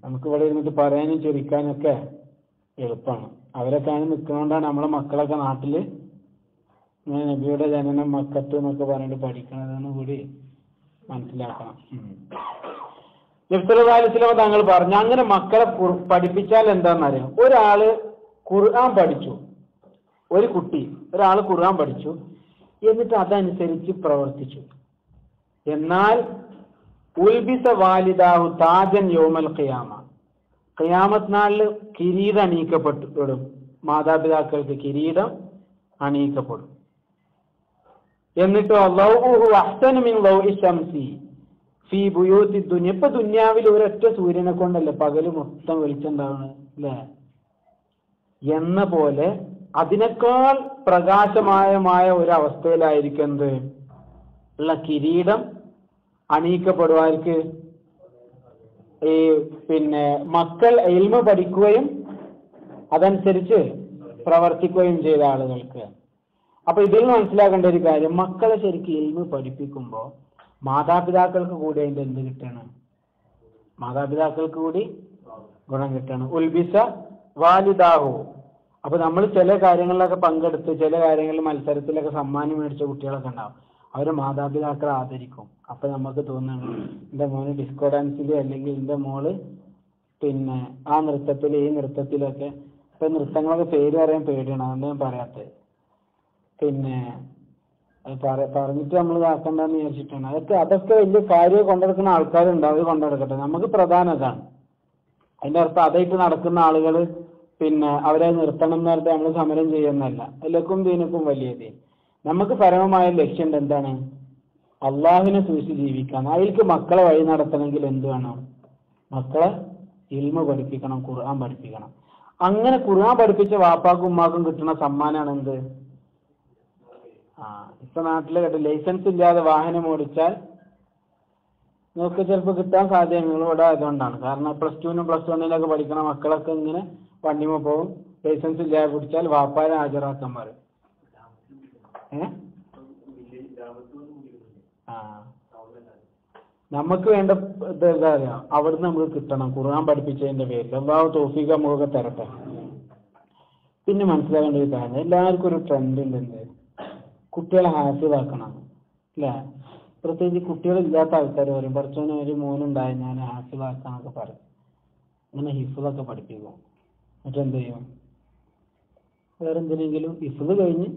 നമുക്ക് ഇവിടെ ഇരുന്നിട്ട് പറയാനും ചിരിക്കാനും ഒക്കെ എളുപ്പമാണ്. അവരൊക്കെ അതിന് നിൽക്കുന്നതുകൊണ്ടാണ് നമ്മളെ മക്കളൊക്കെ നാട്ടില് ഇങ്ങനെ നബിയുടെ ജനനം മക്കത്ത് എന്നൊക്കെ പറഞ്ഞിട്ട് പഠിക്കണതെന്ന് കൂടി മനസ്സിലാക്കണം. നബി സല്ലല്ലാഹു അലൈഹി വസല്ലം തങ്ങൾ പറഞ്ഞു, അങ്ങനെ മക്കളെ പഠിപ്പിച്ചാൽ എന്താണെന്നറിയാം. ഒരാള് ഖുർആൻ പഠിച്ചു, ഒരാള് ഖുർആൻ പഠിച്ചു, എന്നിട്ട് അതനുസരിച്ച് പ്രവർത്തിച്ചു. എന്നാൽ ഉൽബിസ വാലിദാഹു താജൻ യൗമൽ ഖിയാമ, ഖിയാമത്ത് നാളിൽ കിരീടം അണിയിക്കപ്പെടും. മാതാപിതാക്കൾക്ക് കിരീടം അണിയിക്കപ്പെടും. എന്നിട്ടോ ലൗഹു അഹ്സനു മിൻ ലൗഹി ശംസി ഫീ ബുയൂത്തി ദുനിയ. ഇപ്പൊ ദുനിയാവിൽ ഒരൊറ്റ സൂര്യനെ കൊണ്ടല്ലേ പകല് മൊത്തം വെളിച്ചുണ്ടാവുന്നത് അല്ലേ? എന്ന പോലെ അതിനേക്കാൾ പ്രകാശമായ ഒരു അവസ്ഥയിലായിരിക്കുന്നത് ഉള്ള കിരീടം അണിയിക്കപ്പെടുവാർക്ക് ഈ മക്കൾ ഇൽമ പഠിക്കുകയും അതനുസരിച്ച് പ്രവർത്തിക്കുകയും ചെയ്ത ആളുകൾക്ക്. അപ്പൊ ഇതിൽ മനസ്സിലാക്കേണ്ട ഒരു കാര്യം, മക്കളെ ശരിക്കും ഇൽമ പഠിപ്പിക്കുമ്പോൾ മാതാപിതാക്കൾക്ക് കൂടി അതിന്റെ എന്ത് കിട്ടണം? മാതാപിതാക്കൾക്ക് കൂടി ഗുണം കിട്ടണം. ഉൽബിസ വാലിദാഹു. അപ്പൊ നമ്മൾ ചില കാര്യങ്ങളിലൊക്കെ പങ്കെടുത്ത് ചില കാര്യങ്ങളിൽ മത്സരത്തിലൊക്കെ സമ്മാനം മേടിച്ച കുട്ടികളൊക്കെ ഉണ്ടാവും. അവര് മാതാപിതാക്കളെ ആദരിക്കും. അപ്പൊ നമുക്ക് തോന്നുന്നു എന്റെ മോന് ഡിസ്കോ ഡാൻസില് അല്ലെങ്കിൽ എന്റെ മോള് ആ നൃത്തത്തില് ഈ നൃത്തത്തിലൊക്കെ. ഇപ്പൊ നൃത്തങ്ങളൊക്കെ പേര് പറയാൻ പേടിയാണ്, അതുകൊണ്ട് ഞാൻ പറയാത്തത്. പറഞ്ഞിട്ട് നമ്മൾ ഇതാക്കണ്ടെന്ന് വിചാരിച്ചിട്ടാണ്. അതൊക്കെ വലിയ കാര്യം കൊണ്ടെടുക്കുന്ന ആൾക്കാരുണ്ടാവും, അത് കൊണ്ടെടുക്കട്ടെ. നമുക്ക് പ്രധാനം അതാണ്. അതിന്റെ അർത്ഥം അതായിട്ട് നടക്കുന്ന ആളുകൾ അവരെ നിർത്തണം എന്ന് പറഞ്ഞിട്ട് നമ്മൾ സമരം ചെയ്യുന്നതല്ല. എല്ലാവർക്കും ദീനക്കും വലിയത്. നമുക്ക് പരമമായ ലക്ഷ്യം എന്താണ്? അള്ളാഹുവിനെ സൂക്ഷിച്ച് ജീവിക്കാൻ. അതിലേക്ക് മക്കളെ വഴി നടത്തണമെങ്കിൽ എന്ത് വേണം? മക്കളെ ഇൽമ പഠിപ്പിക്കണം, ഖുർആൻ പഠിപ്പിക്കണം. അങ്ങനെ ഖുർആൻ പഠിപ്പിച്ച വാപ്പാക്കും ഉമ്മാക്കും കിട്ടുന്ന സമ്മാനമാണ് എന്ത്? ഇപ്പൊ നാട്ടില് കേട്ടോ, ലൈസൻസ് ഇല്ലാതെ വാഹനം ഓടിച്ചാൽ നിങ്ങൾക്ക് ചിലപ്പോൾ കിട്ടാൻ സാധ്യതകൾ ഇവിടെ ആയതുകൊണ്ടാണ്. കാരണം +2-നും +1-നിലൊക്കെ പഠിക്കണ മക്കളൊക്കെ ഇങ്ങനെ വണ്ടിമ പോകും. ലൈസൻസ് ഇല്ലാതെ പിടിച്ചാൽ വാപ്പാരെ ഹാജരാക്കാൻ പറയും. നമുക്ക് വേണ്ട ഇത് എന്താ പറയാ, അവിടുന്ന് നമുക്ക് കിട്ടണം ഖുർആൻ പഠിപ്പിച്ചതിന്റെ പേരിൽ. അല്ലാഹു തൗഫീഖ് നമുക്ക് തരട്ടെ. പിന്നെ മനസ്സിലാക്കേണ്ട ഒരു കാര്യം, എല്ലാവർക്കും ഒരു ട്രെൻഡ് ഉണ്ട്, എന്ത് കുട്ടികളെ ഹാഫിളാക്കണം അല്ലേ? പ്രത്യേകിച്ച് കുട്ടികളില്ലാത്ത ആൾക്കാർ പറയും പഠിച്ചോനെ ഒരു മോനുണ്ടായി ഞാൻ ഹാഫിളാക്കാന്നൊക്കെ പറയും. അങ്ങനെ ഹിഫ്ളൊക്കെ പഠിപ്പിക്കും. എന്നിട്ടെന്ത് ചെയ്യും, വേറെന്തിനെങ്കിലും ഹിഫ്ള് കഴിഞ്ഞ്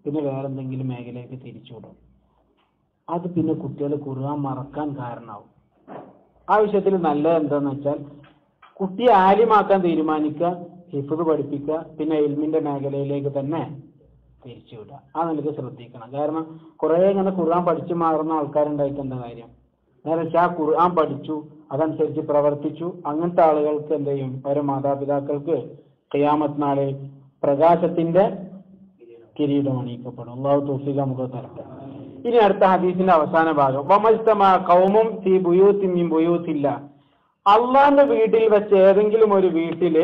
പിന്നെ വേറെന്തെങ്കിലും മേഖലയ്ക്ക് തിരിച്ചുവിടും. അത് പിന്നെ കുട്ടികൾ ഖുർആൻ മറക്കാൻ കാരണമാവും. ആ വിഷയത്തിൽ നല്ലത് എന്താന്ന് വെച്ചാൽ കുട്ടിയെ ആലിമാക്കാൻ തീരുമാനിക്കുക, ഹിഫ്ള് പഠിപ്പിക്കുക, പിന്നെ ഇൽമിന്റെ മേഖലയിലേക്ക് തന്നെ തിരിച്ചുവിടുക. ആ നിലയ്ക്ക് ശ്രദ്ധിക്കണം. കാരണം കുറെ ഇങ്ങനെ ഖുർആൻ പഠിച്ചു മാറുന്ന ആൾക്കാരുണ്ടായിട്ട് എന്താ കാര്യം? നേരെ വെച്ചാൽ ആ ഖുർആൻ പഠിച്ചു, അതനുസരിച്ച് പ്രവർത്തിച്ചു, അങ്ങനത്തെ ആളുകൾക്ക് എന്ത് ചെയ്യും, ഓരോ മാതാപിതാക്കൾക്ക് ഖിയാമത്ത് നാളിൽ പ്രകാശത്തിന്റെ കിരീടം അണിയിക്കപ്പെടും. അല്ലാഹു തൗഫീഖ് നമുക്ക് തരട്ടെ. ഇനി അടുത്ത ഹദീസിന്റെ അവസാന ഭാഗം, വമജ്തമഅ ഖൗമുൻ ഫീ ബുയൂത്തിൻ മിൻ ബുയൂത്തില്ലാ. അള്ളാന്റെ വീട്ടിൽ വെച്ച് ഏതെങ്കിലും ഒരു വീട്ടില്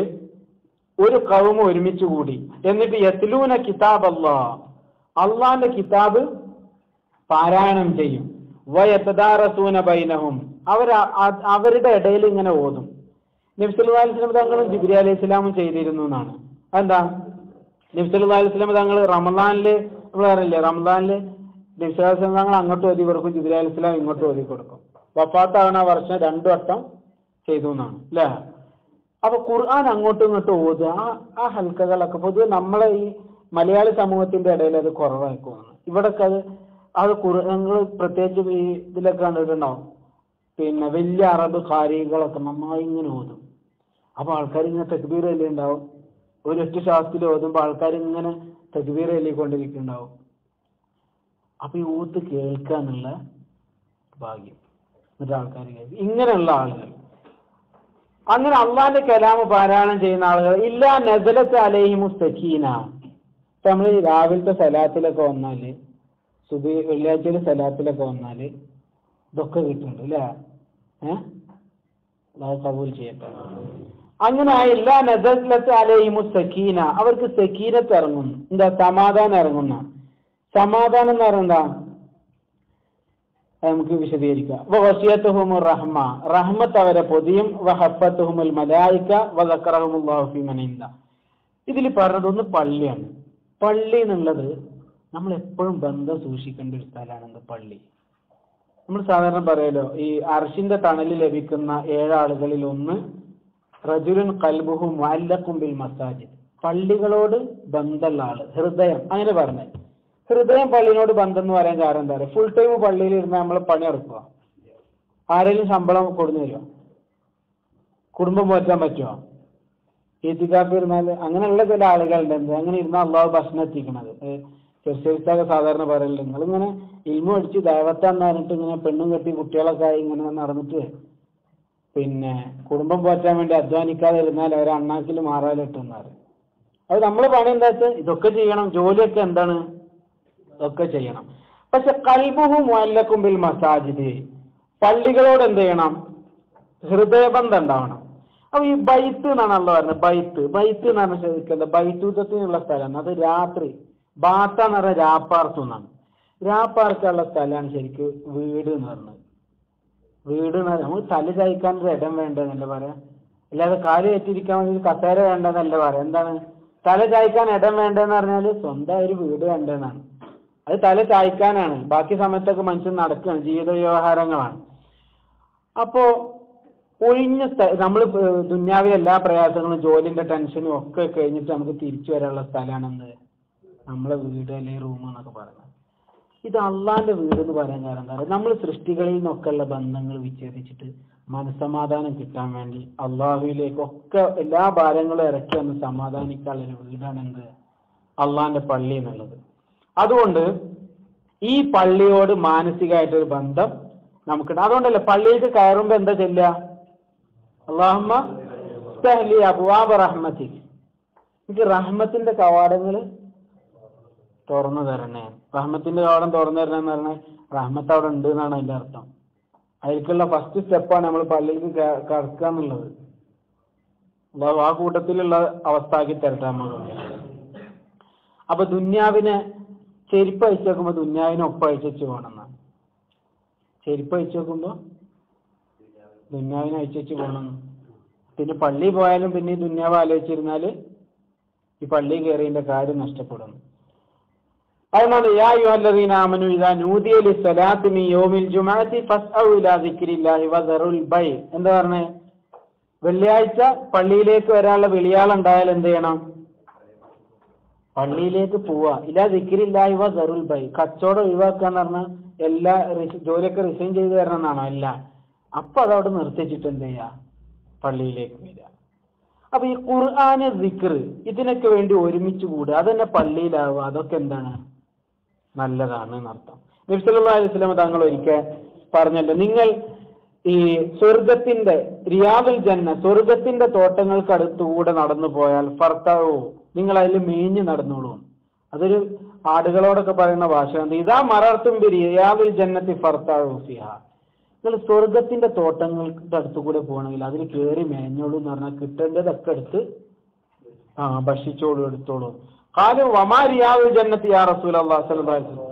ഒരു ഖൗം ഒരുമിച്ച് കൂടി, എന്നിട്ട് യത്ലൂന കിതാബ് അല്ലാഹ്, അള്ളാന്റെ കിതാബ് പാരായണം ചെയ്യും, വയതദാറസൂന ബൈനഹും, അവരുടെ ഇടയിൽ ഇങ്ങനെ ഓതും. നബി സല്ലല്ലാഹു അലൈഹി വസല്ലം തങ്ങളും ജിബ്രീൽ അലൈഹിസ്സലാമും ചെയ്തിരുന്നു എന്നാണ്. എന്താ, നബി സല്ലല്ലാഹു അലൈഹി വസല്ലം തങ്ങൾ റമളാനില്, നമ്മൾ അറിയില്ലേ, റമളാനില് നബി സല്ലല്ലാഹു അലൈഹി വസല്ലം തങ്ങൾ അങ്ങോട്ട് ഓതി കൊടുക്കും, ജിബ്രീൽ അലൈഹിസ്സലാം ഇങ്ങോട്ട് ഓതി കൊടുക്കും. വഫാത്താവണ വർഷം 2 വട്ടം ചെയ്തു എന്നാണ് അല്ലേ? അപ്പൊ ഖുർആൻ അങ്ങോട്ടും ഇങ്ങോട്ടും ഓതുക, ആ ഹൽക്കകളൊക്കെ പൊതുവെ നമ്മളെ ഈ മലയാളി സമൂഹത്തിന്റെ ഇടയിൽ അത് കുറവായിക്കോണം. ഇവിടൊക്കെ അത് ഖുർആനുകൾ പ്രത്യേകിച്ച് ഈ ഇതിലൊക്കെ കണ്ടിട്ടുണ്ടാവും. പിന്നെ വലിയ അറബ് ഖാരികളൊക്കെ നന്നായി ഇങ്ങനെ ഓതും. അപ്പൊ ആൾക്കാർ ഇങ്ങനെ തക്ബീർ ചൊല്ലി ഉണ്ടാവും. ഒരു ഒറ്റ ശ്വാസത്തിൽ ഓതുമ്പോൾ ആൾക്കാർ ഇങ്ങനെ തക്ബീർ ചൊല്ലിക്കൊണ്ടിരിക്കുന്നുണ്ടാവും. അപ്പൊ ഈ ഊത്ത് കേൾക്കുക എന്നുള്ള ഭാഗ്യം എന്നിട്ട് ആൾക്കാർ കേൾക്കും. ഇങ്ങനെയുള്ള ആളുകൾ, അങ്ങനെ അള്ളാന്റെ കലാമ് പാരായണം ചെയ്യുന്ന ആളുകൾ ഇല്ലാ നസലത്ത് അലൈഹിമു സക്കീന. നമ്മൾ രാവിലത്തെ സലാത്തിലൊക്കെ വന്നാല്, സുബഹി വെള്ളിയാഴ്ചയിലെ സലാത്തിലൊക്കെ വന്നാല് ഇതൊക്കെ കിട്ടുന്നുണ്ട് അല്ലേ? കബൂൽ ചെയ്യട്ടെ. അങ്ങനെ ഇല്ലാ നസലത്ത് അലൈഹിമു സക്കീന, അവർക്ക് സക്കീനത്ത് ഇറങ്ങുന്നു. എന്താ, സമാധാനം ഇറങ്ങുന്ന. സമാധാനം എന്ന് പറയുന്നത് നമുക്ക് വിശദീകരിക്കാം. വസിയത്തുഹും റഹ്മ, റഹ്മത്ത് അവരെ പൊതിയും. വഹഫത്തുഹുൽ മലായിക വദക്കറഹുമുല്ലാഹു ഫീ മൻ ഇൻദ. ഇതിൽ പറഞ്ഞതൊന്ന് പള്ളിയാണ്. പള്ളി എന്നുള്ളത് നമ്മൾ എപ്പോഴും ബന്ധം സൂക്ഷിക്കേണ്ട ഒരു സ്ഥലമാണ് പള്ളി. നമ്മൾ സാധാരണ പറയലോ, ഈ അർശിന്റെ തണലിൽ ലഭിക്കുന്ന 7 ആളുകളിൽ ഒന്ന് റജുലുൻ ഖൽബുഹു മുഅല്ലഖുൻ ബിൽ മസാജിദ്, പള്ളികളോട് ബന്ധമുള്ള ആള്, ഹൃദയം. അങ്ങനെ പറഞ്ഞേ, ഹൃദയം പള്ളിനോട് ബന്ധം എന്ന് പറയാൻ കാരണം എന്താ പറയുക? ഫുൾ ടൈം പള്ളിയിൽ ഇരുന്ന് നമ്മൾ പണി എടുക്കുക, ആരെങ്കിലും ശമ്പളം കൊടുന്നു തരുമോ? കുടുംബം പോറ്റാൻ പറ്റുമോ? ഈത്തിക്കാഫ് ഇരുന്നാൽ അങ്ങനെയുള്ള ചില ആളുകളുണ്ട്, അങ്ങനെ ഇരുന്നാൽ അള്ളാഹു ഭക്ഷണം എത്തിക്കണത്. ചെറുത്തൊക്കെ സാധാരണ പറയലുണ്ട്, നിങ്ങളിങ്ങനെ ഇൽമു അടിച്ച് ദൈവത്താന്ന് പറഞ്ഞിട്ട് ഇങ്ങനെ പെണ്ണും കെട്ടി കുട്ടികളൊക്കെ ആയി ഇങ്ങനെ നടന്നിട്ട് പിന്നെ കുടുംബം പോറ്റാൻ വേണ്ടി അധ്വാനിക്കാതെ ഇരുന്നാൽ അവരെ അണ്ണാക്കിൽ മാറാലിട്ടെന്നാറ്. അത് നമ്മൾ പണി എന്താ വെച്ചാൽ ഇതൊക്കെ ചെയ്യണം, ജോലിയൊക്കെ എന്താണ് ഒക്കെ ചെയ്യണം. പക്ഷെ ഖൽബുഹു മുഅല്ലഖുൻ ബിൽ മസാജിദ്, പള്ളികളോട് എന്ത് ചെയ്യണം? ഹൃദയബന്ധം ഉണ്ടാവണം. അപ്പൊ ഈ ബൈത്ത് എന്നാണ് അള്ളാഹു പറഞ്ഞത്. ബൈത്ത് എന്ന് പറഞ്ഞാൽ ശരിക്കും ബൈത്തൂത്തത്തിനുള്ള സ്ഥലമാണ്. അത് രാത്രി ബാത്ത എന്ന് പറഞ്ഞാൽ രാപ്പാർത്തു എന്നാണ്. രാപ്പാർക്കുള്ള സ്ഥലമാണ് ശരിക്കും വീട് എന്ന് പറഞ്ഞത്. വീട് എന്ന് പറഞ്ഞാൽ നമുക്ക് തല ചായ്ക്കാൻ ഒരു ഇടം വേണ്ടെന്നല്ല പറയാം, അല്ലാതെ കാല് കയറ്റിയിരിക്കാൻ വേണ്ടി കസേര വേണ്ടെന്നല്ല പറയാം. എന്താണ് തല ചായ്ക്കാൻ ഇടം വേണ്ടെന്ന് പറഞ്ഞാൽ സ്വന്തം ഒരു വീട് വേണ്ടെന്നാണ്. അത് തല ചായ്ക്കാനാണ്, ബാക്കി സമയത്തൊക്കെ മനുഷ്യൻ നടക്കുകയാണ്, ജീവിത വ്യവഹാരങ്ങളാണ്. അപ്പോ ഒഴിഞ്ഞ നമ്മൾ ദുന്യാവിലെ എല്ലാ പ്രയാസങ്ങളും ജോലിന്റെ ടെൻഷനും ഒക്കെ കഴിഞ്ഞിട്ട് നമുക്ക് തിരിച്ചു വരാനുള്ള സ്ഥലമാണെന്ന് നമ്മളെ വീട് അല്ലെങ്കിൽ റൂം എന്നൊക്കെ പറയുന്നത്. ഇത് അള്ളാന്റെ വീട് എന്ന് പറയാൻ കാരണം എന്താ പറയുക? നമ്മൾ സൃഷ്ടികളിൽ നിന്നൊക്കെയുള്ള ബന്ധങ്ങൾ വിച്ഛേദിച്ചിട്ട് മനസ്സമാധാനം കിട്ടാൻ വേണ്ടി അള്ളാഹുവിലേക്കൊക്കെ എല്ലാ ഭാരങ്ങളും ഇറക്കി വന്ന് സമാധാനിക്കാനുള്ള ഒരു വീടാണ് എന്ത്? അള്ളാന്റെ പള്ളി എന്നുള്ളത്. അതുകൊണ്ട് ഈ പള്ളിയോട് മാനസികമായിട്ടൊരു ബന്ധം നമുക്കുണ്ട്. അതുകൊണ്ടല്ലേ പള്ളിയിലേക്ക് കയറുമ്പോ എന്താ ചെല്ലുക? അല്ലാഹുമ്മ ഇഫ്തഹ് ലി അബ്വാബ റഹ്മതിക്, എനിക്ക് റഹ്മത്തിന്റെ കവാടങ്ങൾ തുറന്നു തരണേ. റഹ്മത്തിന്റെ കവാടം തുറന്നു തരണേ എന്ന് പറഞ്ഞാൽ റഹ്മത്ത് അവിടെ ഉണ്ട് എന്നാണ് അതിന്റെ അർത്ഥം. അതിലേക്കുള്ള ഫസ്റ്റ് സ്റ്റെപ്പാണ് നമ്മൾ പള്ളിയിലേക്ക് കടക്കുക എന്നുള്ളത്. അല്ലാഹു ആ കൂട്ടത്തിലുള്ള അവസ്ഥ ആക്കി തരട്ടെ നമ്മൾ. അപ്പൊ ദുന്യാവിനെ ചെരുപ്പ് അഴിച്ചു നോക്കുമ്പോൾ ദുന്യാവിനെ ഒപ്പം അഴിച്ചു പോകണമെന്നാണ്. ചെരുപ്പ് അഴിച്ചു നോക്കുമ്പോൾ ദുന്യാവിനെ അയച്ചു പോകണം. പിന്നെ പള്ളി പോയാലും പിന്നെ ഈ ദുന്യാവ് ആലോചിച്ചിരുന്നാൽ ഈ പള്ളി കയറിയതിന്റെ കാര്യം നഷ്ടപ്പെടുന്നു. അതുകൊണ്ട് യാ അയ്യുഹല്ലദീന ആമനൂ ഇദാ നൂദിയ ലിസ്സലാത്തി മിൻ യൗമിൽ ജുമുഅത്തി ഫസ്ഔ ഇലാ ദിക്രില്ലാഹി വദറുൽ ബൈ. എന്താ പറഞ്ഞേ? വെള്ളിയാഴ്ച പള്ളിയിലേക്ക് വരാനുള്ള വിളിയാളുണ്ടായാൽ എന്ത് ചെയ്യണം? പള്ളിയിലേക്ക് പോവാ. ഇലാ ദിക്രില്ലാഹി വദറുൽ ബൈ. കച്ചവടം ഒഴിവാക്കാന്ന് പറഞ്ഞാൽ എല്ലാ ജോലിയൊക്കെ റിസൈൻ ചെയ്ത് തരണം എന്നാണോ? അല്ല. അപ്പൊ അതവിടെ നിർത്തിച്ചിട്ട് എന്ത് ചെയ്യാ? പള്ളിയിലേക്ക് വരിക. അപ്പൊ ഈ ഖുർആന്, ദിക്ർ, ഇതിനൊക്കെ വേണ്ടി ഒരുമിച്ച് കൂടുക, അതന്നെ പള്ളിയിലാവുക, അതൊക്കെ എന്താണ്? നല്ലതാണ് എന്നർത്ഥം. നബി സല്ലല്ലാഹു അലൈഹി വസല്ലം തങ്ങൾ ഒരിക്കൽ പറഞ്ഞല്ലോ, നിങ്ങൾ ഈ സ്വർഗത്തിന്റെ റിയാദുൽ ജന്ന, സ്വർഗത്തിന്റെ തോട്ടങ്ങൾക്കടുത്തുകൂടെ നടന്നു പോയാൽ ഫർത്താവോ, നിങ്ങൾ അതിൽ മേഞ്ഞു നടന്നോളൂ. അതൊരു ആടുകളോടൊക്കെ പറയുന്ന ഭാഷയാണ്. ഇതാ മറർത്തും ബി റിയാദുൽ ജന്നത്തി ഫർത്താവോ ഫിഹാ. നിങ്ങൾ സ്വർഗത്തിന്റെ തോട്ടങ്ങളുടെ അടുത്തുകൂടെ പോകണമെങ്കിൽ അതിൽ കയറി മേഞ്ഞോളൂ എന്ന് പറഞ്ഞാൽ കിട്ടേണ്ടതൊക്കെ എടുത്ത് ഭക്ഷിച്ചോളൂ, എടുത്തോളൂ. കാലു വമാ റിയാദുൽ ജന്നത്തി യാ റസൂലല്ലാഹി സ്വല്ലല്ലാഹു അലൈഹി വസല്ലം.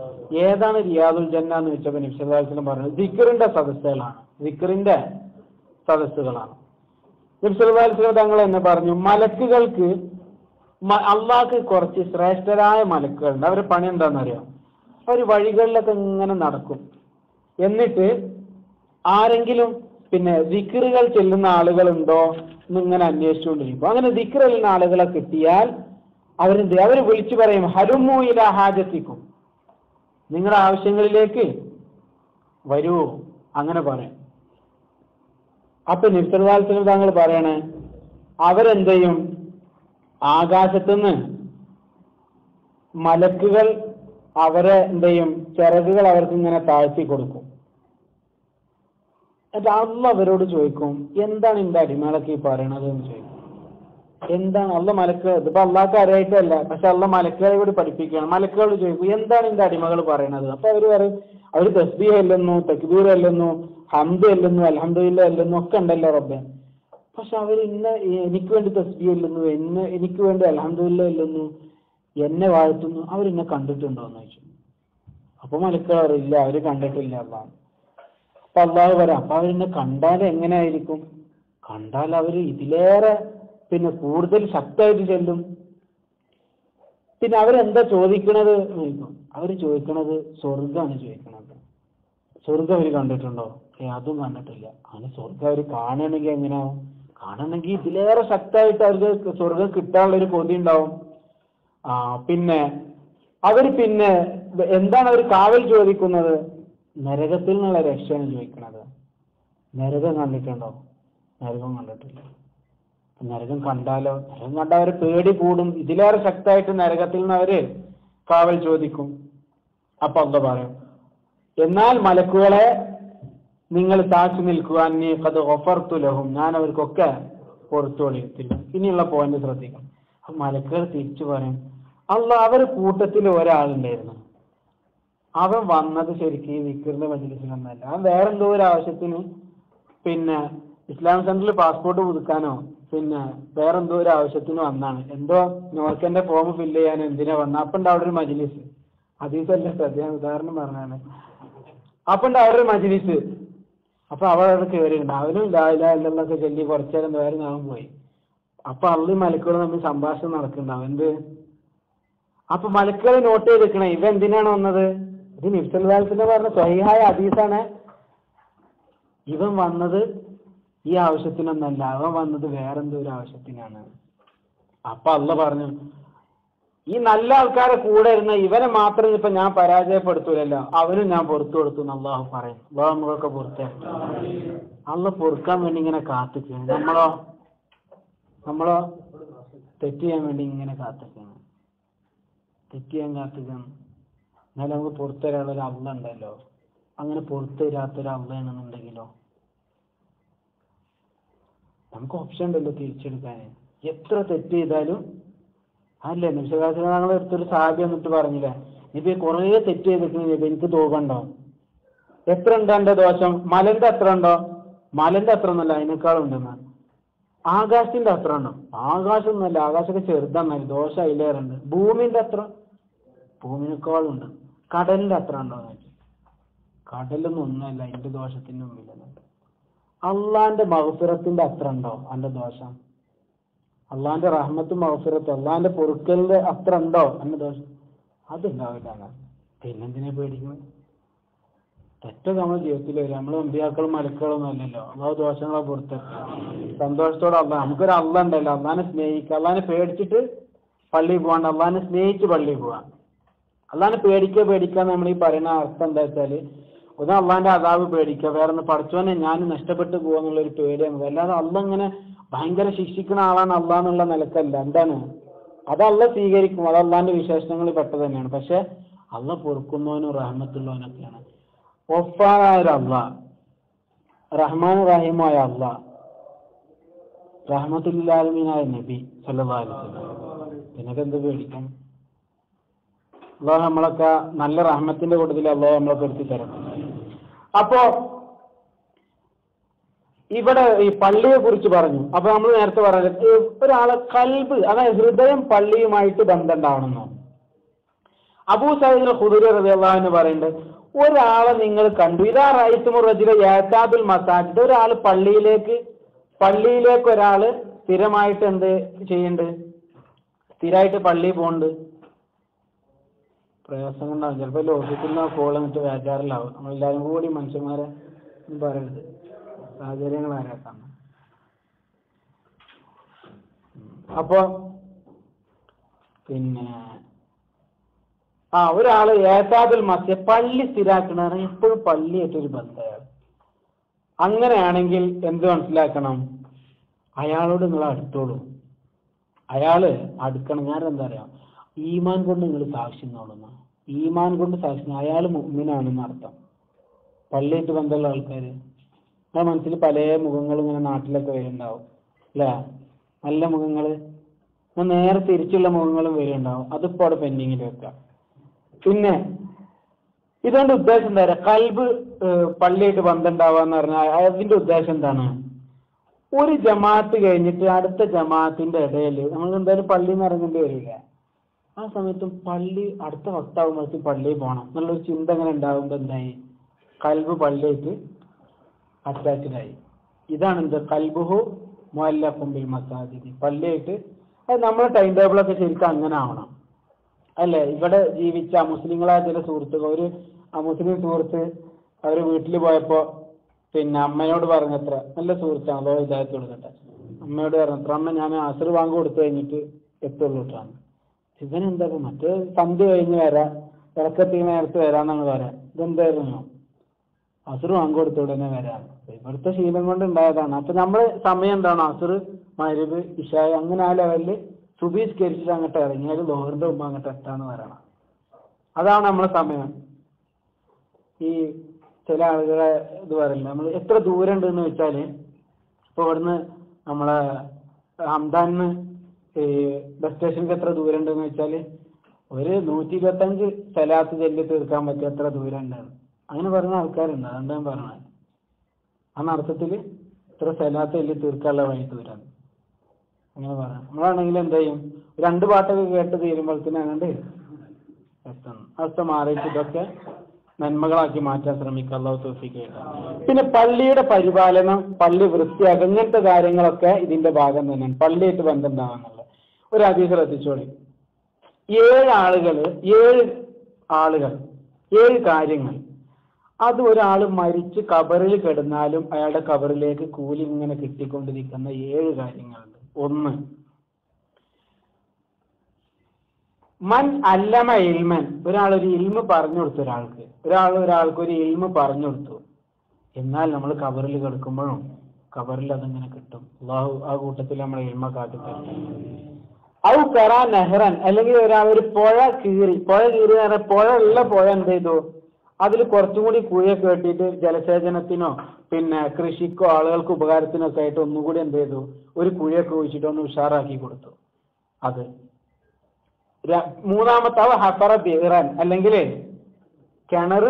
ഏതാണ് റിയാദുൽ ജന്ന എന്ന് വെച്ചപ്പോൾ നബി സല്ലല്ലാഹു അലൈഹി വസല്ലം പറഞ്ഞത് ദിക്റിന്റെ സദസ്സുകളാണ്. ദിക്റിന്റെ സദസ്സുകളാണ്. നബി സല്ലല്ലാഹു അലൈഹി വസല്ലം തങ്ങൾ എന്ന് പറഞ്ഞു, മലക്കുകൾക്ക്, അള്ളാഹ്ക്ക് കുറച്ച് ശ്രേഷ്ഠരായ മലക്കുകളുണ്ട്. അവരുടെ പണി എന്താണെന്നറിയാം? അവർ വഴികളിലൊക്കെ ഇങ്ങനെ നടക്കും. എന്നിട്ട് ആരെങ്കിലും പിന്നെ ദിക്റുകൾ ചെല്ലുന്ന ആളുകളുണ്ടോ എന്നിങ്ങനെ അന്വേഷിച്ചുകൊണ്ടിരിക്കും. അങ്ങനെ ദിക്ർ ചെല്ലുന്ന ആളുകളെ കിട്ടിയാൽ അവര് വിളിച്ചു പറയും, ഹലുമു ഇലാ ഹാജത്തിക്കും, നിങ്ങളുടെ ആവശ്യങ്ങളിലേക്ക് വരൂ, അങ്ങനെ പറയും. അപ്പൊ നബി സല്ലല്ലാഹു അലൈഹി വസല്ലം തങ്ങൾ പറയണേ, അവരെന്ത് ചെയ്യും? ആകാശത്തുനിന്ന് മലക്കുകൾ അവരെ എന്ത് ചെയ്യും? ചിറകുകൾ അവർക്ക് ഇങ്ങനെ താഴ്ത്തി കൊടുക്കും. എന്നിട്ട് അള്ളാഹ് അവരോട് ചോദിക്കും, എന്താണ് എന്റെ അടിമകളൊക്കെ ഈ പറയണത് എന്ന് ചോദിക്കും. എന്താണ് അള്ളാഹ് മലക്കുകൾ, ഇതിപ്പോ അള്ളാഹ്ക്ക് അറിയായിട്ടല്ല, പക്ഷെ അള്ളാഹ് മലക്കുകളെ കൂടി പഠിപ്പിക്കുകയാണ്. മലക്കുകളോട് ചോദിക്കും, എന്താണ് എന്റെ അടിമകൾ പറയണത്? അപ്പൊ അവര് പറയും, അവര് തസ്ബീഹ് അല്ലെന്നു, തക്ബീർ അല്ലെന്നു, ഹംദ് അല്ലെന്നു, അൽഹംദുലില്ലാഹ് അല്ലെന്നു ഒക്കെ ഉണ്ടല്ലോ റബ്ബേ. പക്ഷെ അവർ എനിക്ക് വേണ്ടി തസ്ബീഹ് അല്ലെന്നു, എനിക്ക് വേണ്ടി അൽഹംദുലില്ലാഹ് അല്ലെന്നു, എന്നെ വാഴ്ത്തുന്നു, അവരെന്നെ കണ്ടിട്ടുണ്ടോ എന്ന് ചോദിച്ചു. അപ്പൊ മലക്കുകൾ അറിയില്ല, അവര് കണ്ടിട്ടില്ല അള്ളാഹ്. അപ്പൊ അള്ളാഹു പറയാം, അപ്പൊ അവരെന്നെ കണ്ടാൽ എങ്ങനെയായിരിക്കും? കണ്ടാൽ അവര് ഇതിലേറെ പിന്നെ കൂടുതൽ ശക്തമായിട്ട് ചെല്ലും. പിന്നെ അവരെന്താ ചോദിക്കണത്? അവര് ചോദിക്കണത് സ്വർഗമാണ് ചോദിക്കണത്. സ്വർഗം അവര് കണ്ടിട്ടുണ്ടോ? അതും കണ്ടിട്ടില്ല. അങ്ങനെ സ്വർഗം അവര് കാണണമെങ്കിൽ എങ്ങനെയാവും? കാണണമെങ്കിൽ ഇതിലേറെ ശക്തമായിട്ട് അവർക്ക് സ്വർഗം കിട്ടാനുള്ള ഒരു കൊതി ഉണ്ടാവും. പിന്നെ അവര് പിന്നെ എന്താണ് അവർ കാവൽ ചോദിക്കുന്നത്? നരകത്തിൽ നിന്നുള്ള രക്ഷയാണ് ചോദിക്കുന്നത്. നരകം കണ്ടിട്ടുണ്ടോ? നരകം കണ്ടിട്ടില്ല. നരകം കണ്ടാലോ? നരകം കണ്ടാൽ അവര് പേടി കൂടും. ഇതിലേറെ ശക്തമായിട്ട് നരകത്തിൽ നിന്ന് അവര് കാവൽ ചോദിക്കും. അപ്പൊ അള്ളാഹ് പറയും, എന്നാൽ മലക്കുകളെ നിങ്ങൾ സാക്ഷി നിൽക്കുവാൻ ലഹും, ഞാൻ അവർക്കൊക്കെ പുറത്തു കൊടുത്തില്ല. ഇനിയുള്ള പോയിന്റ് ശ്രദ്ധിക്കണം. അപ്പൊ മലക്കുകൾ തിരിച്ചു പറയും, അള്ളാഹ് അവർ കൂട്ടത്തിൽ ഒരാളുണ്ടായിരുന്നു, അവൻ വന്നത് ശരിക്കും ഈ ദിക്റിന്റെ മജ്‌ലിസിലൊന്നല്ല. അവൻ വേറെന്തോ ഒരു ആവശ്യത്തിന് പിന്നെ ഇസ്ലാം സെന്ററിൽ പാസ്പോർട്ട് പുതുക്കാനോ പിന്നെ വേറെന്തോ ഒരു ആവശ്യത്തിന് വന്നാണ്. എന്തോ നോർക്കന്റെ ഫോം ഫില്ല് ചെയ്യാനോ എന്തിനാ വന്ന. അപ്പൊ ഉണ്ട് അവിടെ ഒരു മജ്‌ലിസ്. ഹദീസല്ല, ഞാൻ ഉദാഹരണം പറഞ്ഞാണ്. അപ്പൊ ഉണ്ട് അവിടെ ഒരു മജ്‌ലിസ്. അപ്പൊ അവിടെ കയറിയിട്ടുണ്ട്. അവനും ലാ ഇലാഹ ഇല്ലല്ലാഹ് ചൊല്ലി കുറച്ചു നേരം വേറെ നാം പോയി. അപ്പൊ അള്ളയും മലക്കുകളും തമ്മിൽ സംഭാഷണം നടക്കുന്നുണ്ടാവും. എന്ത്? അപ്പൊ മലക്കുകൾ നോട്ട് ചെയ്തിരിക്കണേ, ഇവ എന്തിനാണ് വന്നത്? ഇത് നബി സല്ലല്ലാഹു അലൈഹി വസല്ലം പറഞ്ഞ സ്വഹീഹായ ഹദീസാണ്. ഇവൻ വന്നത് ഈ ആവശ്യത്തിനൊന്നല്ല, അവൻ വന്നത് വേറെന്തോ ഒരു ആവശ്യത്തിനാണ്. അപ്പൊ അള്ളാഹ് പറഞ്ഞു, ഈ നല്ല ആൾക്കാരെ കൂടെ ഇരുന്ന ഇവനെ മാത്രം ഇപ്പൊ ഞാൻ പരാജയപ്പെടുത്തൂലല്ലോ, അവനും ഞാൻ പുറത്തു കൊടുത്തു എന്ന് അള്ളാഹു പറയും. അള്ളാഹു നമ്മളൊക്കെ പുറത്തേ. അള്ളാഹ് പൊറുക്കാൻ വേണ്ടി ഇങ്ങനെ കാത്തിക്കുകയാണ്. നമ്മളോ തെറ്റ് ചെയ്യാൻ വേണ്ടി ഇങ്ങനെ കാത്തിക്കുകയാണ്. തെറ്റ് ചെയ്യാൻ കാത്തിക്കണം. എന്നാലും നമുക്ക് പുറത്തു തരാനുള്ളൊരു അള്ളാഹ് ഉണ്ടല്ലോ. അങ്ങനെ പുറത്തു തരാത്തൊരു അള്ളാഹയാണെന്നുണ്ടെങ്കിലോ നമുക്ക് ഓപ്ഷൻ ഉണ്ടല്ലോ തിരിച്ചെടുക്കാൻ. എത്ര തെറ്റ് ചെയ്താലും അല്ലേ? നിമിഷകാലങ്ങൾ എടുത്തൊരു സാധ്യത എന്നിട്ട് പറഞ്ഞില്ലേ, ഇപ്പൊ കുറേ തെറ്റ് ചെയ്തിട്ടുണ്ട്, എനിക്ക് തോന്നുന്നുണ്ടാവും. എത്ര ഉണ്ട് എന്റെ ദോഷം? മലന്റെ അത്ര ഉണ്ടോ? മലന്റെ അത്ര ഒന്നല്ല, അതിനേക്കാളും ഉണ്ടെന്നാണ്. ആകാശത്തിന്റെ അത്ര ഉണ്ടോ? ആകാശം ഒന്നല്ല, ആകാശമൊക്കെ ചെറുതാണ്, ദോഷം അതിലേറുണ്ട്. ഭൂമിന്റെ അത്ര? ഭൂമിനേക്കാളും ഉണ്ട്. കടലിന്റെ അത്ര ഉണ്ടോ എന്ന് വെച്ചാൽ കടലൊന്നും ഒന്നുമല്ല അതിന്റെ ദോഷത്തിന്റെ മുമ്പിൽ. അള്ളാന്റെ മഗ്ഫിറത്തിന്റെ അത്ര ഉണ്ടോ അന്റെ ദോഷം? അള്ളാന്റെ റഹ്മത്തും മഗ്ഫിറത്തും അള്ളാന്റെ പൊറുക്കലിന്റെ അത്ര ഉണ്ടോ അന്റെ ദോഷം? അതുണ്ടാവില്ല. പിന്നെന്തിനെ പേടിക്കുന്നത്? തെറ്റൊക്കെ നമ്മുടെ ജീവിതത്തിൽ വരും. നമ്മൾ അമ്പിയാക്കളും മലക്കുകളൊന്നും അല്ലല്ലോ. അള്ളാഹു ദോഷങ്ങളെ പുറത്തെടുക്കുക. സന്തോഷത്തോടെ അള്ളാഹ് നമുക്കൊരു അള്ളാഹ് ഉണ്ടല്ലോ. അള്ളാഹിനെ സ്നേഹിക്കുക. അള്ളാഹിനെ പേടിച്ചിട്ട് പള്ളിയിൽ പോകാണ്ട് അള്ളാഹിനെ സ്നേഹിച്ച് പള്ളിയിൽ പോവാം. അള്ളാഹിനെ പേടിക്കുക നമ്മൾ ഈ പറയുന്ന അർത്ഥം എന്താ വെച്ചാല്, ഒന്ന് അള്ളാഹിന്റെ അദാബ് പേടിക്കുക, വേറെ ഒന്ന് പഠിച്ചോനെ ഞാൻ നഷ്ടപ്പെട്ടു പോവാന്നുള്ളൊരു പേടിയാണ്. അല്ലാതെ അള്ളാഹ് ഇങ്ങനെ ഭയങ്കര ശിക്ഷിക്കുന്ന ആളാണ് അള്ളാഹ് എന്നുള്ള നിലക്കല്ല. എന്താണ് അത് അള്ളാഹ് സ്വീകരിക്കും. അത് അള്ളാഹിന്റെ വിശേഷണങ്ങളിൽ പെട്ടത് തന്നെയാണ്. പക്ഷെ അള്ളാഹ് പൊറുക്കുന്നവനും റഹ്മത്തുള്ളവനൊക്കെയാണ്. ഒഫായ അള്ളാഹ്, റഹ്മാൻ റഹീമായ അള്ളാഹ്, റഹ്മത്തുൽ ആലമീനായ നബി സല്ലല്ലാഹു അലൈഹി വസല്ലം, പിന്നൊക്കെ എന്ത് പേടിക്കണം? അള്ളാഹു നമ്മളൊക്കെ നല്ല റഹ്മത്തിന്റെ കൂട്ടത്തിൽ അള്ളാഹു നമ്മളെ പെടുത്തി തരണം. അപ്പോ ഇവിടെ ഈ പള്ളിയെ കുറിച്ച് പറഞ്ഞു. അപ്പൊ നമ്മൾ നേരത്തെ പറഞ്ഞത് ഒരാളെ കൽബ്, അതായത് ഹൃദയം പള്ളിയുമായിട്ട് ബന്ധം ഉണ്ടാവണമെന്നോ. അബൂ സഈദ് ഖുദരി റളിയല്ലാഹു അൻഹു പറയുന്നുണ്ട്, ഒരാളെ നിങ്ങൾ കണ്ടു, ഇദാ റഅയ്തുമു റജുല യഅതാബിൽ മസാജിദ്, ഒരാൾ പള്ളിയിലേക്ക് ഒരാള് സ്ഥിരമായിട്ട് എന്ത് ചെയ്യുന്നുണ്ട്? സ്ഥിരമായിട്ട് പള്ളിയിൽ പോകുന്നുണ്ട്. പ്രയാസം ഉണ്ടാവും. ചിലപ്പോൾ ഓഫീസിൽ നിന്ന് കോൾ എന്നിട്ട് വേജാറിലാവും. നമ്മളെല്ലാവരും കൂടി മനുഷ്യന്മാരെ പറയരുത്, സാഹചര്യങ്ങൾ ആരാക്കാണ്. അപ്പോ പിന്നെ ഒരാള് ഏതാബിൽ മസ്യ, പള്ളി സ്ഥിരാക്കണ എപ്പോഴും പള്ളിയായിട്ടൊരു ബന്ധമാണ്. അങ്ങനെയാണെങ്കിൽ എന്ത് മനസ്സിലാക്കണം? അയാളോട് നിങ്ങൾ അടുത്തോളൂ. അയാള് അടുക്കണം. ഞാൻ എന്താ പറയാ, ഈമാൻ കൊണ്ട് നിങ്ങൾ സാക്ഷ്യം നോളുന്ന, ഈമാൻ കൊണ്ട് സാക്ഷ്യം, അയാൾ മുഅ്മിനാണെന്ന് അർത്ഥം. പള്ളിയായിട്ട് ബന്ധമുള്ള ആൾക്കാര് ആ മനസ്സിൽ പല മുഖങ്ങളും ഇങ്ങനെ നാട്ടിലൊക്കെ വരുന്നുണ്ടാവും അല്ലേ? നല്ല മുഖങ്ങള്, നേരെ തിരിച്ചുള്ള മുഖങ്ങളും വരുന്നുണ്ടാവും. അതിപ്പോ അവിടെ പെൻഡിങ്ങിൽ വെക്കാം. പിന്നെ ഇതുകൊണ്ട് ഉദ്ദേശം എന്താ പറയുക, കൽബ് പള്ളിയായിട്ട് ബന്ധം ഉണ്ടാവുക എന്ന് പറഞ്ഞാൽ അതിന്റെ ഉദ്ദേശം എന്താണ്? ഒരു ജമാഅത്ത് കഴിഞ്ഞിട്ട് അടുത്ത ജമാഅത്തിന്റെ ഇടയിൽ നമ്മൾ എന്തായാലും പള്ളി എന്ന് ഇറങ്ങേണ്ടി വരില്ല. ആ സമയത്തും പള്ളി അടുത്ത വക്താവുമ്പോഴത്തേക്ക് പള്ളിയിൽ പോകണം എന്നുള്ളൊരു ചിന്ത അങ്ങനെ ഉണ്ടാവുമ്പോൾ എന്തായി? കൽബ് പള്ളിയായിട്ട് അറ്റാച്ച്ഡായി. ഇതാണ് എന്ത്? കൽബുഹു മുഅല്ലഖും ബിൽ മസാജിദ്. പള്ളിയായിട്ട് അത് നമ്മുടെ ടൈം ടേബിളൊക്കെ ശരിക്കും അങ്ങനെ ആവണം അല്ലേ? ഇവിടെ ജീവിച്ച മുസ്ലിങ്ങളായ ചില സുഹൃത്തുക്കൾ, ഒരു മുസ്ലിം സുഹൃത്ത് അവർ വീട്ടിൽ പോയപ്പോ പിന്നെ അമ്മയോട് പറഞ്ഞത്ര, നല്ല സുഹൃത്താണ്, അതോ ഹിദായത്ത് കൊടുക്കട്ടെ, അമ്മയോട് പറഞ്ഞത്ര, അമ്മ ഞാൻ അസ്ർ ബാങ്ക് കൊടുത്തു കഴിഞ്ഞിട്ട് എത്തുള്ളൂ കേട്ടാണ്. ഇവനെന്താ മറ്റേ സന്ധ്യ കഴിഞ്ഞ് വരാം, ഇറക്കത്തി നേരത്ത് വരാന്നാണ് പറയാം. ഇതെന്തായിരുന്നു? അസ്ർ ബാങ്ക് കൊടുത്ത ഉടനെ വരാം. ഇവിടുത്തെ ശീലം കൊണ്ട് ഉണ്ടായതാണ്. അപ്പൊ നമ്മള് സമയം എന്താണ്? അസ്ർ, മഗ്‌രിബ്, ഇശാ അങ്ങനെ ആ ലെവലില് സുബീസ്കരിച്ചിട്ട് അങ്ങോട്ട് ഇറങ്ങിയാൽ ലോഹറിന്റെ മുമ്പ് അങ്ങോട്ട് എത്താന്ന് പറയണം. അതാണ് നമ്മളെ സമയം. ഈ ചില ആളുകളെ ഇത് പറയില്ല, നമ്മൾ എത്ര ദൂരം ഉണ്ടെന്ന് വെച്ചാല്, ഇപ്പൊ ഇവിടുന്ന് നമ്മളെ ഹംദാനിന്ന് ബസ് സ്റ്റേഷനിലേക്ക് എത്ര ദൂരം ഉണ്ടെന്ന് വെച്ചാല് ഒരു 125 സ്ഥലത്ത് ചെല്ലി തീർക്കാൻ പറ്റിയ എത്ര ദൂരം ഉണ്ടാവും. അങ്ങനെ പറയുന്ന ആൾക്കാരുണ്ട്. അതുകൊണ്ട് ഞാൻ പറഞ്ഞത് ആ അർത്ഥത്തില് ഇത്ര സ്ഥലത്ത് ചെല്ലി തീർക്കാനുള്ള വഴി ദൂരാണ് അങ്ങനെ പറയാം. നമ്മളാണെങ്കിൽ എന്ത് ചെയ്യും, 2 പാട്ടൊക്കെ കേട്ട് തീരുമ്പോഴത്തേനും അങ്ങോട്ട് എത്തണം. അവസ്ഥ മാറിയിട്ട് ഇതൊക്കെ നന്മകളാക്കി മാറ്റാൻ ശ്രമിക്കുക. അല്ലാഹു തൗഫീഖ് ചെയ്യട്ടെ. പിന്നെ പള്ളിയുടെ പരിപാലനം, പള്ളി വൃത്തിയാക്കുക, ഇങ്ങനത്തെ കാര്യങ്ങളൊക്കെ ഇതിന്റെ ഭാഗം തന്നെയാണ്. പള്ളിയായിട്ട് ബന്ധം ഉണ്ടാവാന്നുള്ളത് ഒരു ഹദീസ് ശ്രദ്ധിച്ചോളി. 7 ആളുകൾ 7 കാര്യങ്ങൾ, അത് ഒരാൾ മരിച്ച് കബറിൽ കിടന്നാലും അയാളുടെ കബറിലേക്ക് കൂലി ഇങ്ങനെ കിട്ടിക്കൊണ്ടിരിക്കുന്ന 7 കാര്യങ്ങളുണ്ട്. 1, മൻ അല്ലമ ഇൽമൻ, ഒരാളൊരു ഇൽമ പറഞ്ഞു കൊടുത്തു. ഒരാൾക്ക് ഒരു ഇൽമ പറഞ്ഞു കൊടുത്തു, എന്നാൽ നമ്മൾ കബറിൽ കിടക്കുമ്പോഴും കബറിൽ അതിങ്ങനെ കിട്ടും. അല്ലാഹു ആ കൂട്ടത്തിൽ നമ്മളെ ഇൽമ കാട്ടിത്തരും. ഔ കറാ നെഹ്റൻ, അല്ലെങ്കിൽ ഒരു പുഴ കീറി പറഞ്ഞാൽ പുഴ എന്ത് ചെയ്തു, അതിൽ കുറച്ചും കൂടി കുഴിയൊക്കെ കെട്ടിയിട്ട് ജലസേചനത്തിനോ പിന്നെ കൃഷിക്കോ ആളുകൾക്ക് ഉപകാരത്തിനോ ഒക്കെ ആയിട്ട് ഒന്നുകൂടി എന്ത് ചെയ്തു, ഒരു കുഴിയൊക്കെ കുഴിച്ചിട്ട് ഒന്ന് ഉഷാറാക്കി കൊടുത്തു. അത് 3-ാമത്തെ ഹഫറ ബിഹ്റൻ, അല്ലെങ്കിൽ കിണർ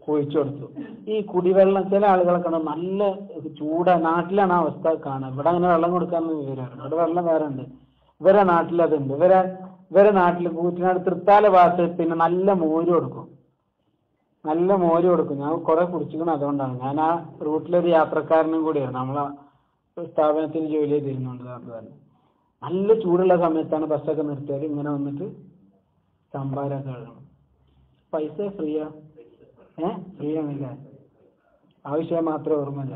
കുഴിച്ചു കൊടുത്തു. ഈ കുടിവെള്ളം, ചില ആളുകളൊക്കെ നല്ല ചൂടാ, നാട്ടിലാണ് ആ അവസ്ഥ കാണുക. ഇവിടെ അങ്ങനെ വെള്ളം കൊടുക്കാമെന്ന് വിവരമാണ്. ഇവിടെ വെള്ളം വേറെ ഉണ്ട്. ഇവരെ നാട്ടിൽ അതുണ്ട്. ഇവരെ നാട്ടിൽ കൂറ്റിനാട് തൃത്താല ഭാഗത്ത് പിന്നെ നല്ല മോര് കൊടുക്കും. നല്ല മോര് കൊടുക്കും. ഞാൻ കുറെ കുടിച്ചിരിക്കണം. അതുകൊണ്ടാണ്. ഞാൻ ആ റൂട്ടിലൊരു യാത്രക്കാരനും കൂടിയാണ്. നമ്മളെ സ്ഥാപനത്തിൽ ജോലി ചെയ്തിരുന്നുണ്ട്. തന്നെ നല്ല ചൂടുള്ള സമയത്താണ് ബസ്സൊക്കെ നിർത്തിയാൽ ഇങ്ങനെ വന്നിട്ട് സംഭാരമൊക്കെ എഴുതണം. പൈസ ഫ്രീയാ? ഫ്രീ ആണില്ല, ആവശ്യം മാത്രമേ ഓർമ്മയില്ല.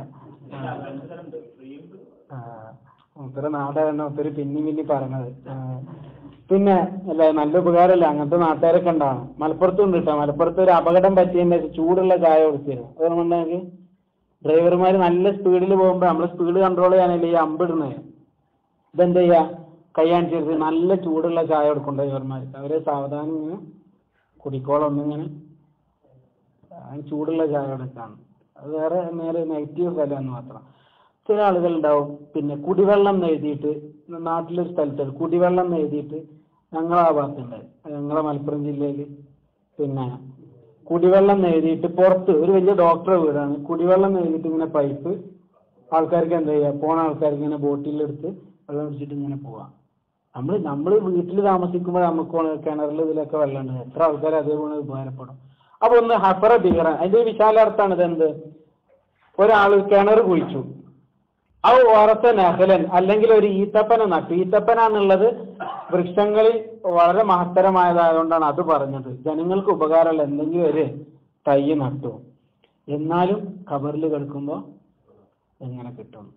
ഒത്തിരി നാടാണ് ഒത്തിരി പിന്നി പറഞ്ഞത്. പിന്നെ അല്ല, നല്ല ഉപകാരമല്ല. അങ്ങനത്തെ നാട്ടുകാരൊക്കെ ഉണ്ടാവണം. മലപ്പുറത്തും ഉണ്ട് കേട്ടോ. മലപ്പുറത്ത് ഒരു അപകടം പറ്റിയതിന്റെ ചൂടുള്ള ചായ കൊടുത്തിരുന്നു. അതുകൊണ്ടെങ്കിൽ ഡ്രൈവർമാർ നല്ല സ്പീഡിൽ പോകുമ്പോൾ നമ്മൾ സ്പീഡ് കൺട്രോൾ ചെയ്യാനല്ലേ ഈ അമ്പിടുന്നത്. ഇതെന്താ ചെയ്യുക, കൈ കാണിച്ചിട്ട് നല്ല ചൂടുള്ള ചായ കൊടുക്കും ഡ്രൈവർമാർക്ക്. അവരെ സാവധാനം ഇങ്ങനെ കുടിക്കോളൊന്നിങ്ങനെ ചൂടുള്ള ചായ കൊടുക്കാണ്. അത് വേറെ നേരെ നെഗറ്റീവ് സ്ഥലമെന്ന് മാത്രം. ചില ആളുകൾ ഉണ്ടാവും പിന്നെ കുടിവെള്ളം എഴുതിയിട്ട്, നാട്ടിലൊരു സ്ഥലത്ത് കുടിവെള്ളം എഴുതിയിട്ട്, ഞങ്ങളാ ഭാഗത്തുണ്ട്, ഞങ്ങളെ മലപ്പുറം ജില്ലയിൽ പിന്നെ കുടിവെള്ളം എഴുതിയിട്ട് പുറത്ത് ഒരു വലിയ ഡോക്ടറെ വീടാണ്. കുടിവെള്ളം എഴുതിയിട്ട് ഇങ്ങനെ പൈപ്പ് ആൾക്കാർക്ക് എന്താ ചെയ്യുക, പോണ ആൾക്കാർക്ക് ഇങ്ങനെ ബോട്ടിലെടുത്ത് വെള്ളം ഒഴിച്ചിട്ട് ഇങ്ങനെ പോവാം. നമ്മൾ വീട്ടിൽ താമസിക്കുമ്പോൾ നമുക്ക് കിണറിൽ ഇതിലൊക്കെ വെള്ളമുണ്ട്. എത്ര ആൾക്കാർ അതേപോലെ ഉപകാരപ്പെടും. അപ്പൊ ഒന്ന് ഹഫറ ബീറ, അതിന്റെ ഒരു വിശാലാർത്ഥാണ് ഇതെന്ത്. ഒരാൾ കിണർ കുഴിച്ചു, അത് ഉറച്ച നഹലൻ അല്ലെങ്കിൽ ഒരു ഈത്തപ്പന നട്ടു. ഈത്തപ്പനാന്നുള്ളത് വൃക്ഷങ്ങളിൽ വളരെ മഹത്തരമായതായതുകൊണ്ടാണ് അത് പറഞ്ഞത്. ജനങ്ങൾക്ക് ഉപകാരമുള്ള എന്തെങ്കിലും ഒരു തൈ നട്ടു. എന്നാലും ഖബറിൽ കിടക്കുമ്പോൾ എങ്ങനെ കിട്ടും?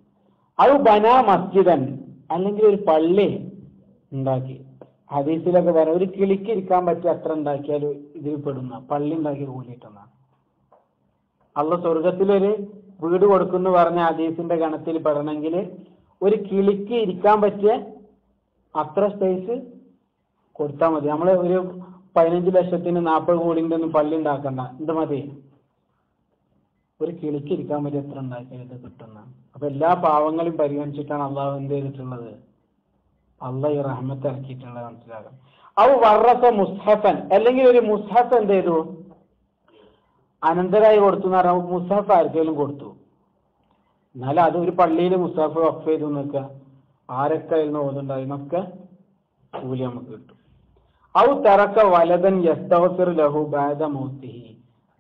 അത് ബനാ മസ്ജിദൻ, അല്ലെങ്കിൽ ഒരു പള്ളി ഉണ്ടാക്കി. ഹദീസിലൊക്കെ പറയാം, ഒരു കിളിക്ക് ഇരിക്കാൻ പറ്റിയ അത്ര ഉണ്ടാക്കിയാലും ഇതിൽ പെടുന്ന പള്ളി ഉണ്ടാക്കി കൂലിയിട്ടെന്നാണ്. അള്ളാഹ് സ്വർഗത്തിലൊരു വീട് കൊടുക്കുന്നു പറഞ്ഞ ഹദീസിന്റെ ഗണത്തിൽ പെടണമെങ്കിൽ ഒരു കിളിക്ക് ഇരിക്കാൻ പറ്റിയ അത്ര സ്പേസ് കൊടുത്താൽ മതി. നമ്മൾ ഒരു 15 ലക്ഷത്തിന് 40 കോടിന്റെ ഒന്നും പള്ളി ഉണ്ടാക്കണ്ട. എന്ത് മതി, ഒരു കിളിക്ക് ഇരിക്കാൻ പറ്റിയ എത്ര ഉണ്ടാക്കിയാൽ ഇത് കിട്ടുന്ന. അപ്പൊ എല്ലാ പാവങ്ങളും പരിഗണിച്ചിട്ടാണ് അള്ളാഹു എന്ത് ചെയ്തിട്ടുള്ളത്, അള്ളാഹ് ഈ റഹ്മത്ത് ഇറക്കിയിട്ടുള്ളത് മനസ്സിലാക്കാം. അവ വറസ മുസ്ഹഫൻ, അല്ലെങ്കിൽ ഒരു മുസ്ഹഫ് എന്ത് ചെയ്തു, അനന്തരായി കൊടുത്തു എന്ന് പറഞ്ഞാൽ മുസ്ഹഫ് ആർക്കെങ്കിലും കൊടുത്തു. എന്നാലും അത് ഒരു പള്ളിയിൽ മുസ്ഹഫ് വഖഫ് ചെയ്തു നിൽക്കുക, ആരൊക്കെ ആയിരുന്നു ഓതുണ്ടായിരുന്നൊക്കെ കൂലി നമുക്ക് കിട്ടും. ഔ തറക്ക വലതൻ യസ്തഗ്ഫിർ ലഹു ബഅദ മൗതിഹി,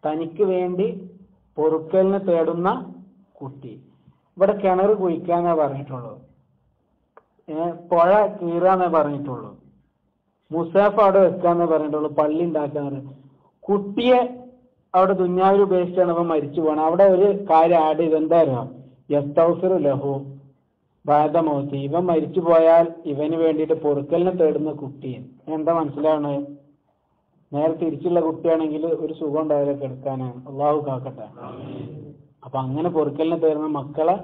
തനിക്ക് വേണ്ടി പൊറുക്കലിന് തേടുന്ന കുട്ടി. ഇവിടെ കിണർ കുഴിക്കാന്നേ പറഞ്ഞിട്ടുള്ളൂ, പുഴ കീറാന്നേ പറഞ്ഞിട്ടുള്ളൂ, മുസാഫ് അവിടെ വെക്കാന്നേ പറഞ്ഞിട്ടുള്ളൂ, പള്ളി ഉണ്ടാക്കാന്ന്. കുട്ടിയെ അവിടെ ദുന്യാവിൽ ഉപേക്ഷിച്ചാണ് ഇവൻ മരിച്ചു പോകണം. അവിടെ ഒരു കാര്യം ആഡ് ചെയ്ത് എന്താ അറിയാം, യസ്തഗ്ഫിർ ലഹു ബഅദ മൗതി, ഇവൻ മരിച്ചു പോയാൽ ഇവന് വേണ്ടിയിട്ട് പൊറുക്കലിനെ തേടുന്ന കുട്ടിയെ. എന്താ മനസ്സിലാണ്, നേരെ തിരിച്ചുള്ള കുട്ടിയാണെങ്കിൽ ഒരു സുഖം ഉണ്ടാവില്ല കിടക്കാനാണ്. അള്ളാഹു കാക്കട്ടെ. അപ്പൊ അങ്ങനെ പൊറുക്കലിനെ തേടുന്ന മക്കളെ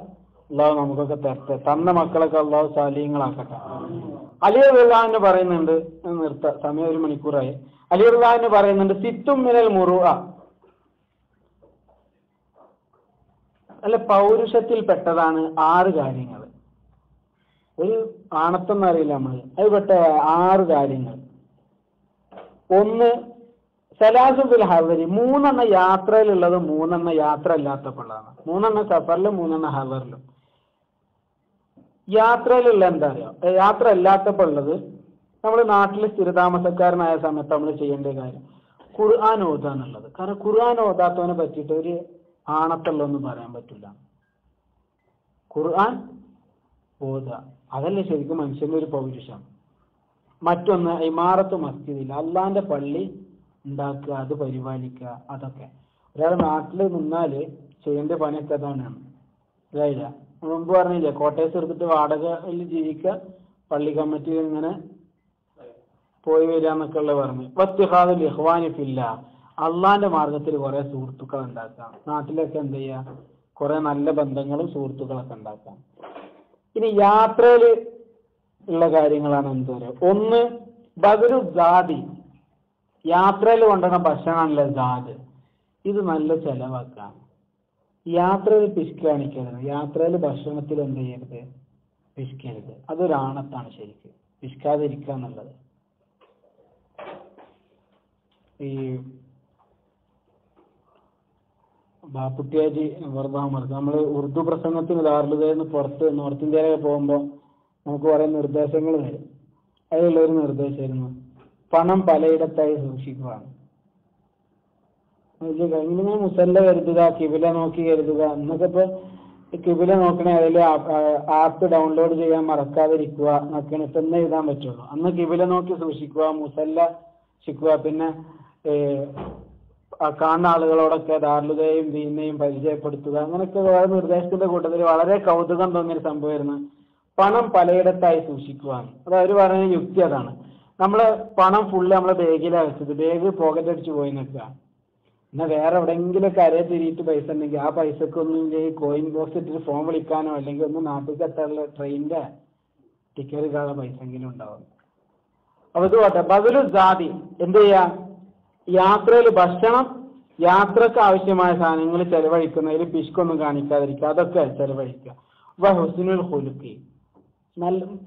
അള്ളാഹു നമുക്കൊക്കെ തരട്ടെ. തന്ന മക്കളൊക്കെ അള്ളാഹു സാലിഹ്യങ്ങളാക്കട്ടെ. അലി റളിയല്ലാഹു അൻഹു പറയുന്നുണ്ട്, സമയം 1 മണിക്കൂറായി. അലി റളിയല്ലാഹു അൻഹു പറയുന്നുണ്ട്, സിത്തും മിനൽ മുറുഅ, അല്ല പൗരുഷത്തിൽ പെട്ടതാണ് 6 കാര്യങ്ങൾ. ഒരു ആണത്വം എന്നറിയില്ല നമ്മൾ, അത് പെട്ട 6 കാര്യങ്ങൾ. ഒന്ന് സലാസുൽ ഫിൽ ഹദരി, 3 യാത്രയിലുള്ളത്, 3 യാത്ര അല്ലാത്തപ്പോഴാണ്. 3 സഫറിലും 3 ഹദറിലും. യാത്രയിലുള്ള എന്താ അറിയോ, യാത്ര അല്ലാത്തപ്പോൾ ഉള്ളത് നമ്മൾ നാട്ടിൽ സ്ഥിരതാമസക്കാരനായ സമയത്ത് നമ്മൾ ചെയ്യേണ്ട കാര്യം ഖുർആൻ ഓതുക എന്നുള്ളത്. കാരണം ഖുർആൻ ഓതാത്തവനെ പറ്റിയിട്ട് ഒരു ആണത്തുള്ളൊന്നും പറയാൻ പറ്റില്ല. ഖുർആൻ ഓതുക, അതല്ലേ ശരിക്കും മനുഷ്യന്റെ ഒരു പൗരുഷം. മറ്റൊന്ന് ഇമാറത്ത് മസ്ജിദിൽ, അള്ളാന്റെ പള്ളി ഉണ്ടാക്കുക, അത് പരിപാലിക്കുക. അതൊക്കെ ഒരാൾ നാട്ടിൽ നിന്നാല് ചെയ്യേണ്ട പണിയൊക്കെ അതാണ്. ഇതായില്ല, മുമ്പ് പറഞ്ഞില്ലേ, കോട്ടേഴ്സ് എടുത്തിട്ട് വാടകയിൽ ജീവിക്കുക, പള്ളി കമ്മിറ്റിയിൽ ഇങ്ങനെ പോയി വരിക എന്നൊക്കെ ഉള്ള പറഞ്ഞു. വത്തിഹാദുൽ ഇഖ്വാനി ഫില്ലാ, അള്ളാന്റെ മാർഗത്തിൽ കുറെ സുഹൃത്തുക്കൾ ഉണ്ടാക്കാം. നാട്ടിലൊക്കെ എന്ത് ചെയ്യുക, കുറെ നല്ല ബന്ധങ്ങളും സുഹൃത്തുക്കളൊക്കെ ഉണ്ടാക്കാം. ഇനി യാത്രയിൽ ഉള്ള കാര്യങ്ങളാണ് എന്ത് പറയുക. ഒന്ന് ബദറു ജാദി, യാത്രയിൽ കൊണ്ടുവന്ന ഭക്ഷണമാണല്ലോ ജാദ്, ഇത് നല്ല ചെലവാക്കാം. യാത്രയിൽ പിശുക്ക് കാണിക്കരുത്. യാത്രയിൽ ഭക്ഷണത്തിൽ എന്ത് ചെയ്യരുത്, പിശുക്കരുത്. അതൊരാണത്താണ് ശരിക്ക്, പിശുക്കാതിരിക്കുക എന്നുള്ളത്. ഈ ബാപ്പുട്ടിയാജി വർദ്ധാമർക്ക് നമ്മൾ ഉറുദു പ്രസംഗത്തിന് ദാറുൽഹുദയിൽ പുറത്ത് നോർത്ത് ഇന്ത്യയിലൊക്കെ പോകുമ്പോൾ നമുക്ക് കുറെ നിർദ്ദേശങ്ങൾ തരും. അതിലുള്ളൊരു നിർദ്ദേശമായിരുന്നു പണം പലയിടത്തായി സൂക്ഷിക്കുകയാണ്. ഇങ്ങനെ മുസല്ല കരുതുക, കിബില നോക്കി കരുതുക. എന്നൊക്കെ ഇപ്പൊ കിബില നോക്കണേ അതിൽ ആപ്പ് ഡൗൺലോഡ് ചെയ്യാൻ മറക്കാതിരിക്കുക എന്നൊക്കെയാണ് ഇപ്പൊ ഇന്ന് എഴുതാൻ പറ്റുള്ളൂ. അന്ന് കിബില നോക്കി സൂക്ഷിക്കുക, മുസല്ല ശിക്കുക. പിന്നെ കാണുന്ന ആളുകളോടൊക്കെ ദാറുലുദയും ദീനെയും പരിചയപ്പെടുത്തുക. അങ്ങനെയൊക്കെ വേറെ നിർദ്ദേശത്തിന്റെ കൂട്ടത്തിൽ വളരെ കൗതുകം തോന്നിയൊരു സംഭവമായിരുന്നു പണം പലയിടത്തായി സൂക്ഷിക്കുക. അത് അവർ പറയുന്ന യുക്തി അതാണ്. നമ്മള് പണം ഫുള്ള് നമ്മളെ ബാഗിലാണ് വെച്ചത്, ബാഗ് പോക്കറ്റ് അടിച്ച് പോയി നിൽക്കുക. എന്നാൽ വേറെ എവിടെയെങ്കിലൊക്കെ അരയെ തിരിയിട്ട് പൈസ ഉണ്ടെങ്കിൽ ആ പൈസക്കൊന്നും കോയിൻ ബോക്സ് ഇട്ടിട്ട് ഫോൺ വിളിക്കാനോ അല്ലെങ്കിൽ ഒന്ന് നാട്ടിൽ എത്താനുള്ള ട്രെയിനിന്റെ ടിക്കറ്റ് എടുക്കാനുള്ള പൈസ എങ്കിലും ഉണ്ടാവും. അപ്പൊ ഇത് പോട്ടെ. ബദലു ജാതി എന്ത് ചെയ്യാ? യാത്രയിൽ ഭക്ഷണം, യാത്രക്ക് ആവശ്യമായ സാധനങ്ങൾ ചെലവഴിക്കുന്നതിൽ പിശുക്കൊന്നും കാണിക്കാതിരിക്കുക, അതൊക്കെ ചെലവഴിക്കുക. ഹുസ്നുൽ ഖുലുഖി,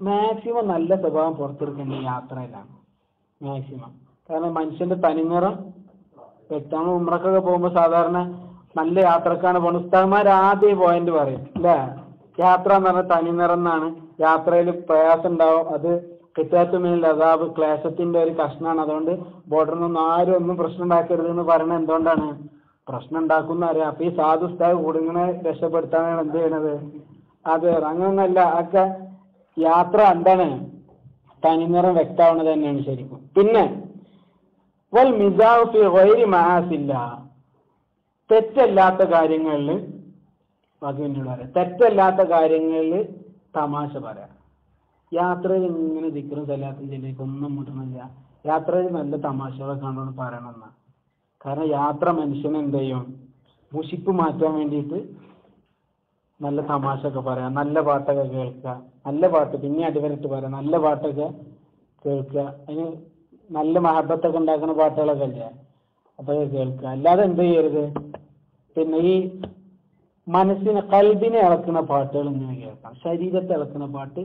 മാക്സിമം നല്ല സ്വഭാവം പുറത്തെടുക്കേണ്ട യാത്രയിലാണ് മാക്സിമം. കാരണം മനുഷ്യന്റെ തനിനിറം വ്യക്തമാണ്. ഉംറക്കൊക്കെ പോകുമ്പോൾ സാധാരണ നല്ല യാത്രക്കാണ് പോകുന്നത്. ഉസ്താദ്മാർ ആദ്യം പോയിന്റ് പറയും അല്ലേ, യാത്ര എന്ന് പറഞ്ഞാൽ തനിനിറം എന്നാണ്. യാത്രയിൽ പ്രയാസം ഉണ്ടാവും, അത് കിറ്റാത്തുമില്ല അതാബ് ക്ലേശത്തിന്റെ ഒരു കഷ്ണമാണ്. അതുകൊണ്ട് ബോർഡറിൽ നിന്നും ആരും ഒന്നും പ്രശ്നം ഉണ്ടാക്കരുത് എന്ന് പറയുന്നത് എന്തുകൊണ്ടാണ്? പ്രശ്നം ഉണ്ടാക്കുന്ന അറിയാം. അപ്പൊ ഈ സാധു ഉസ്താദ് കുടുങ്ങിനെ രക്ഷപ്പെടുത്താനാണ് എന്ത് ചെയ്യണത്? അത് അങ്ങനൊന്നല്ല. ഒക്കെ യാത്ര എന്താണ്? തനിനിറം വ്യക്തമാവുന്നത് തന്നെയാണ് ശരിക്കും. പിന്നെ വൽ മിസാഹു ഫി ഗൈരി മആസില്ല, തെറ്റല്ലാത്ത കാര്യങ്ങളിൽ തെറ്റല്ലാത്ത കാര്യങ്ങളിൽ തമാശ പറയാം. യാത്രയിൽ ഇങ്ങനെ ദിക്റും സലാത്തും ചെല്ലിക്ക് ഒന്നും മുട്ടണില്ല. യാത്രയിൽ നല്ല തമാശകളൊക്കെ കണ്ടുകൊണ്ട് പറയണമെന്നാണ്. കാരണം യാത്ര മനുഷ്യനെ എന്ത് ചെയ്യും? മുഷിപ്പ് മാറ്റാൻ വേണ്ടിയിട്ട് നല്ല തമാശ ഒക്കെ പറയാം, നല്ല പാട്ടൊക്കെ കേൾക്കുക. നല്ല പാട്ട് പിന്നെ അടിവരട്ട് പറയാം, നല്ല പാട്ടൊക്കെ കേൾക്കുക. അതിന് നല്ല മഹബത്തൊക്കെ ഉണ്ടാക്കുന്ന പാട്ടുകളൊക്കെ അല്ലേ, അതൊക്കെ കേൾക്കുക. അല്ലാതെ എന്ത് ചെയ്യരുത്? പിന്നെ ഈ മനസ്സിനെ കൽബിനെ ഇളക്കുന്ന പാട്ടുകൾ ഇങ്ങനെ കേൾക്കാം, ശരീരത്തെ ഇളക്കുന്ന പാട്ട്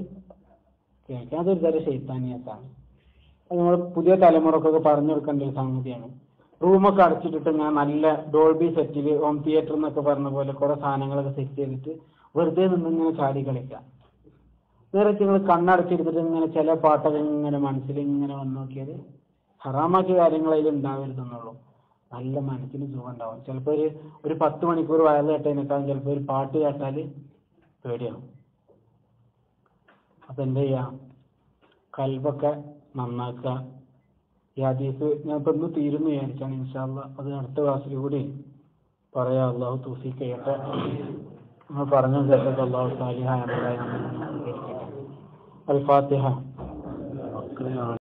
കേൾക്കാം. അതൊരു തരം ശൈത്താനിയത്താണ്. അത് നമ്മൾ പുതിയ തലമുറക്കൊക്കെ പറഞ്ഞു കൊടുക്കേണ്ട ഒരു സംഗതിയാണ്. റൂമൊക്കെ അടച്ചിട്ടിട്ട് ഞാൻ നല്ല ഡോൾബി സെറ്റിൽ ഹോം തിയേറ്റർ എന്നൊക്കെ പറഞ്ഞ പോലെ കുറെ സാധനങ്ങളൊക്കെ സെറ്റ് ചെയ്തിട്ട് വെറുതെ നിന്നിങ്ങനെ ചാടി കളിക്കാം. നേരെ നിങ്ങൾ കണ്ണടച്ചെടുത്തിട്ട് ഇങ്ങനെ ചില പാട്ടൊക്കെ ഇങ്ങനെ മനസ്സിൽ ഇങ്ങനെ വന്നു നോക്കിയാൽ ഹറാമാക്കിയ കാര്യങ്ങൾ അതിൽ ഉണ്ടാവരുതെന്നുള്ളൂ. നല്ല മനസ്സിന് സുഖം ഉണ്ടാവും. ചിലപ്പോൾ ഒരു 10 മണിക്കൂർ വയറ് കേട്ടതിനേക്കാളും ചിലപ്പോൾ ഒരു പാട്ട് കേട്ടാൽ പേടിയാണ്. അപ്പൊ എന്ത് ചെയ്യാം? കൽബൊക്കെ നന്നാക്കുക. ഈ ഹദീസ് ഞാൻ ഇപ്പൊ ഇന്ന് തീരുന്നു വിചാരിച്ചാണ്. ഇൻഷാ അല്ലാഹ് അത് അടുത്ത ക്ലാസ്സിൽ കൂടി പറയാം. അല്ലാഹു തൗഫീഖ് ചെയ്യട്ടെ. നമ്മൾ പറഞ്ഞു കേട്ടത് അല്ലാഹു സാലിഹായ അൽ ഫാത്തിഹ.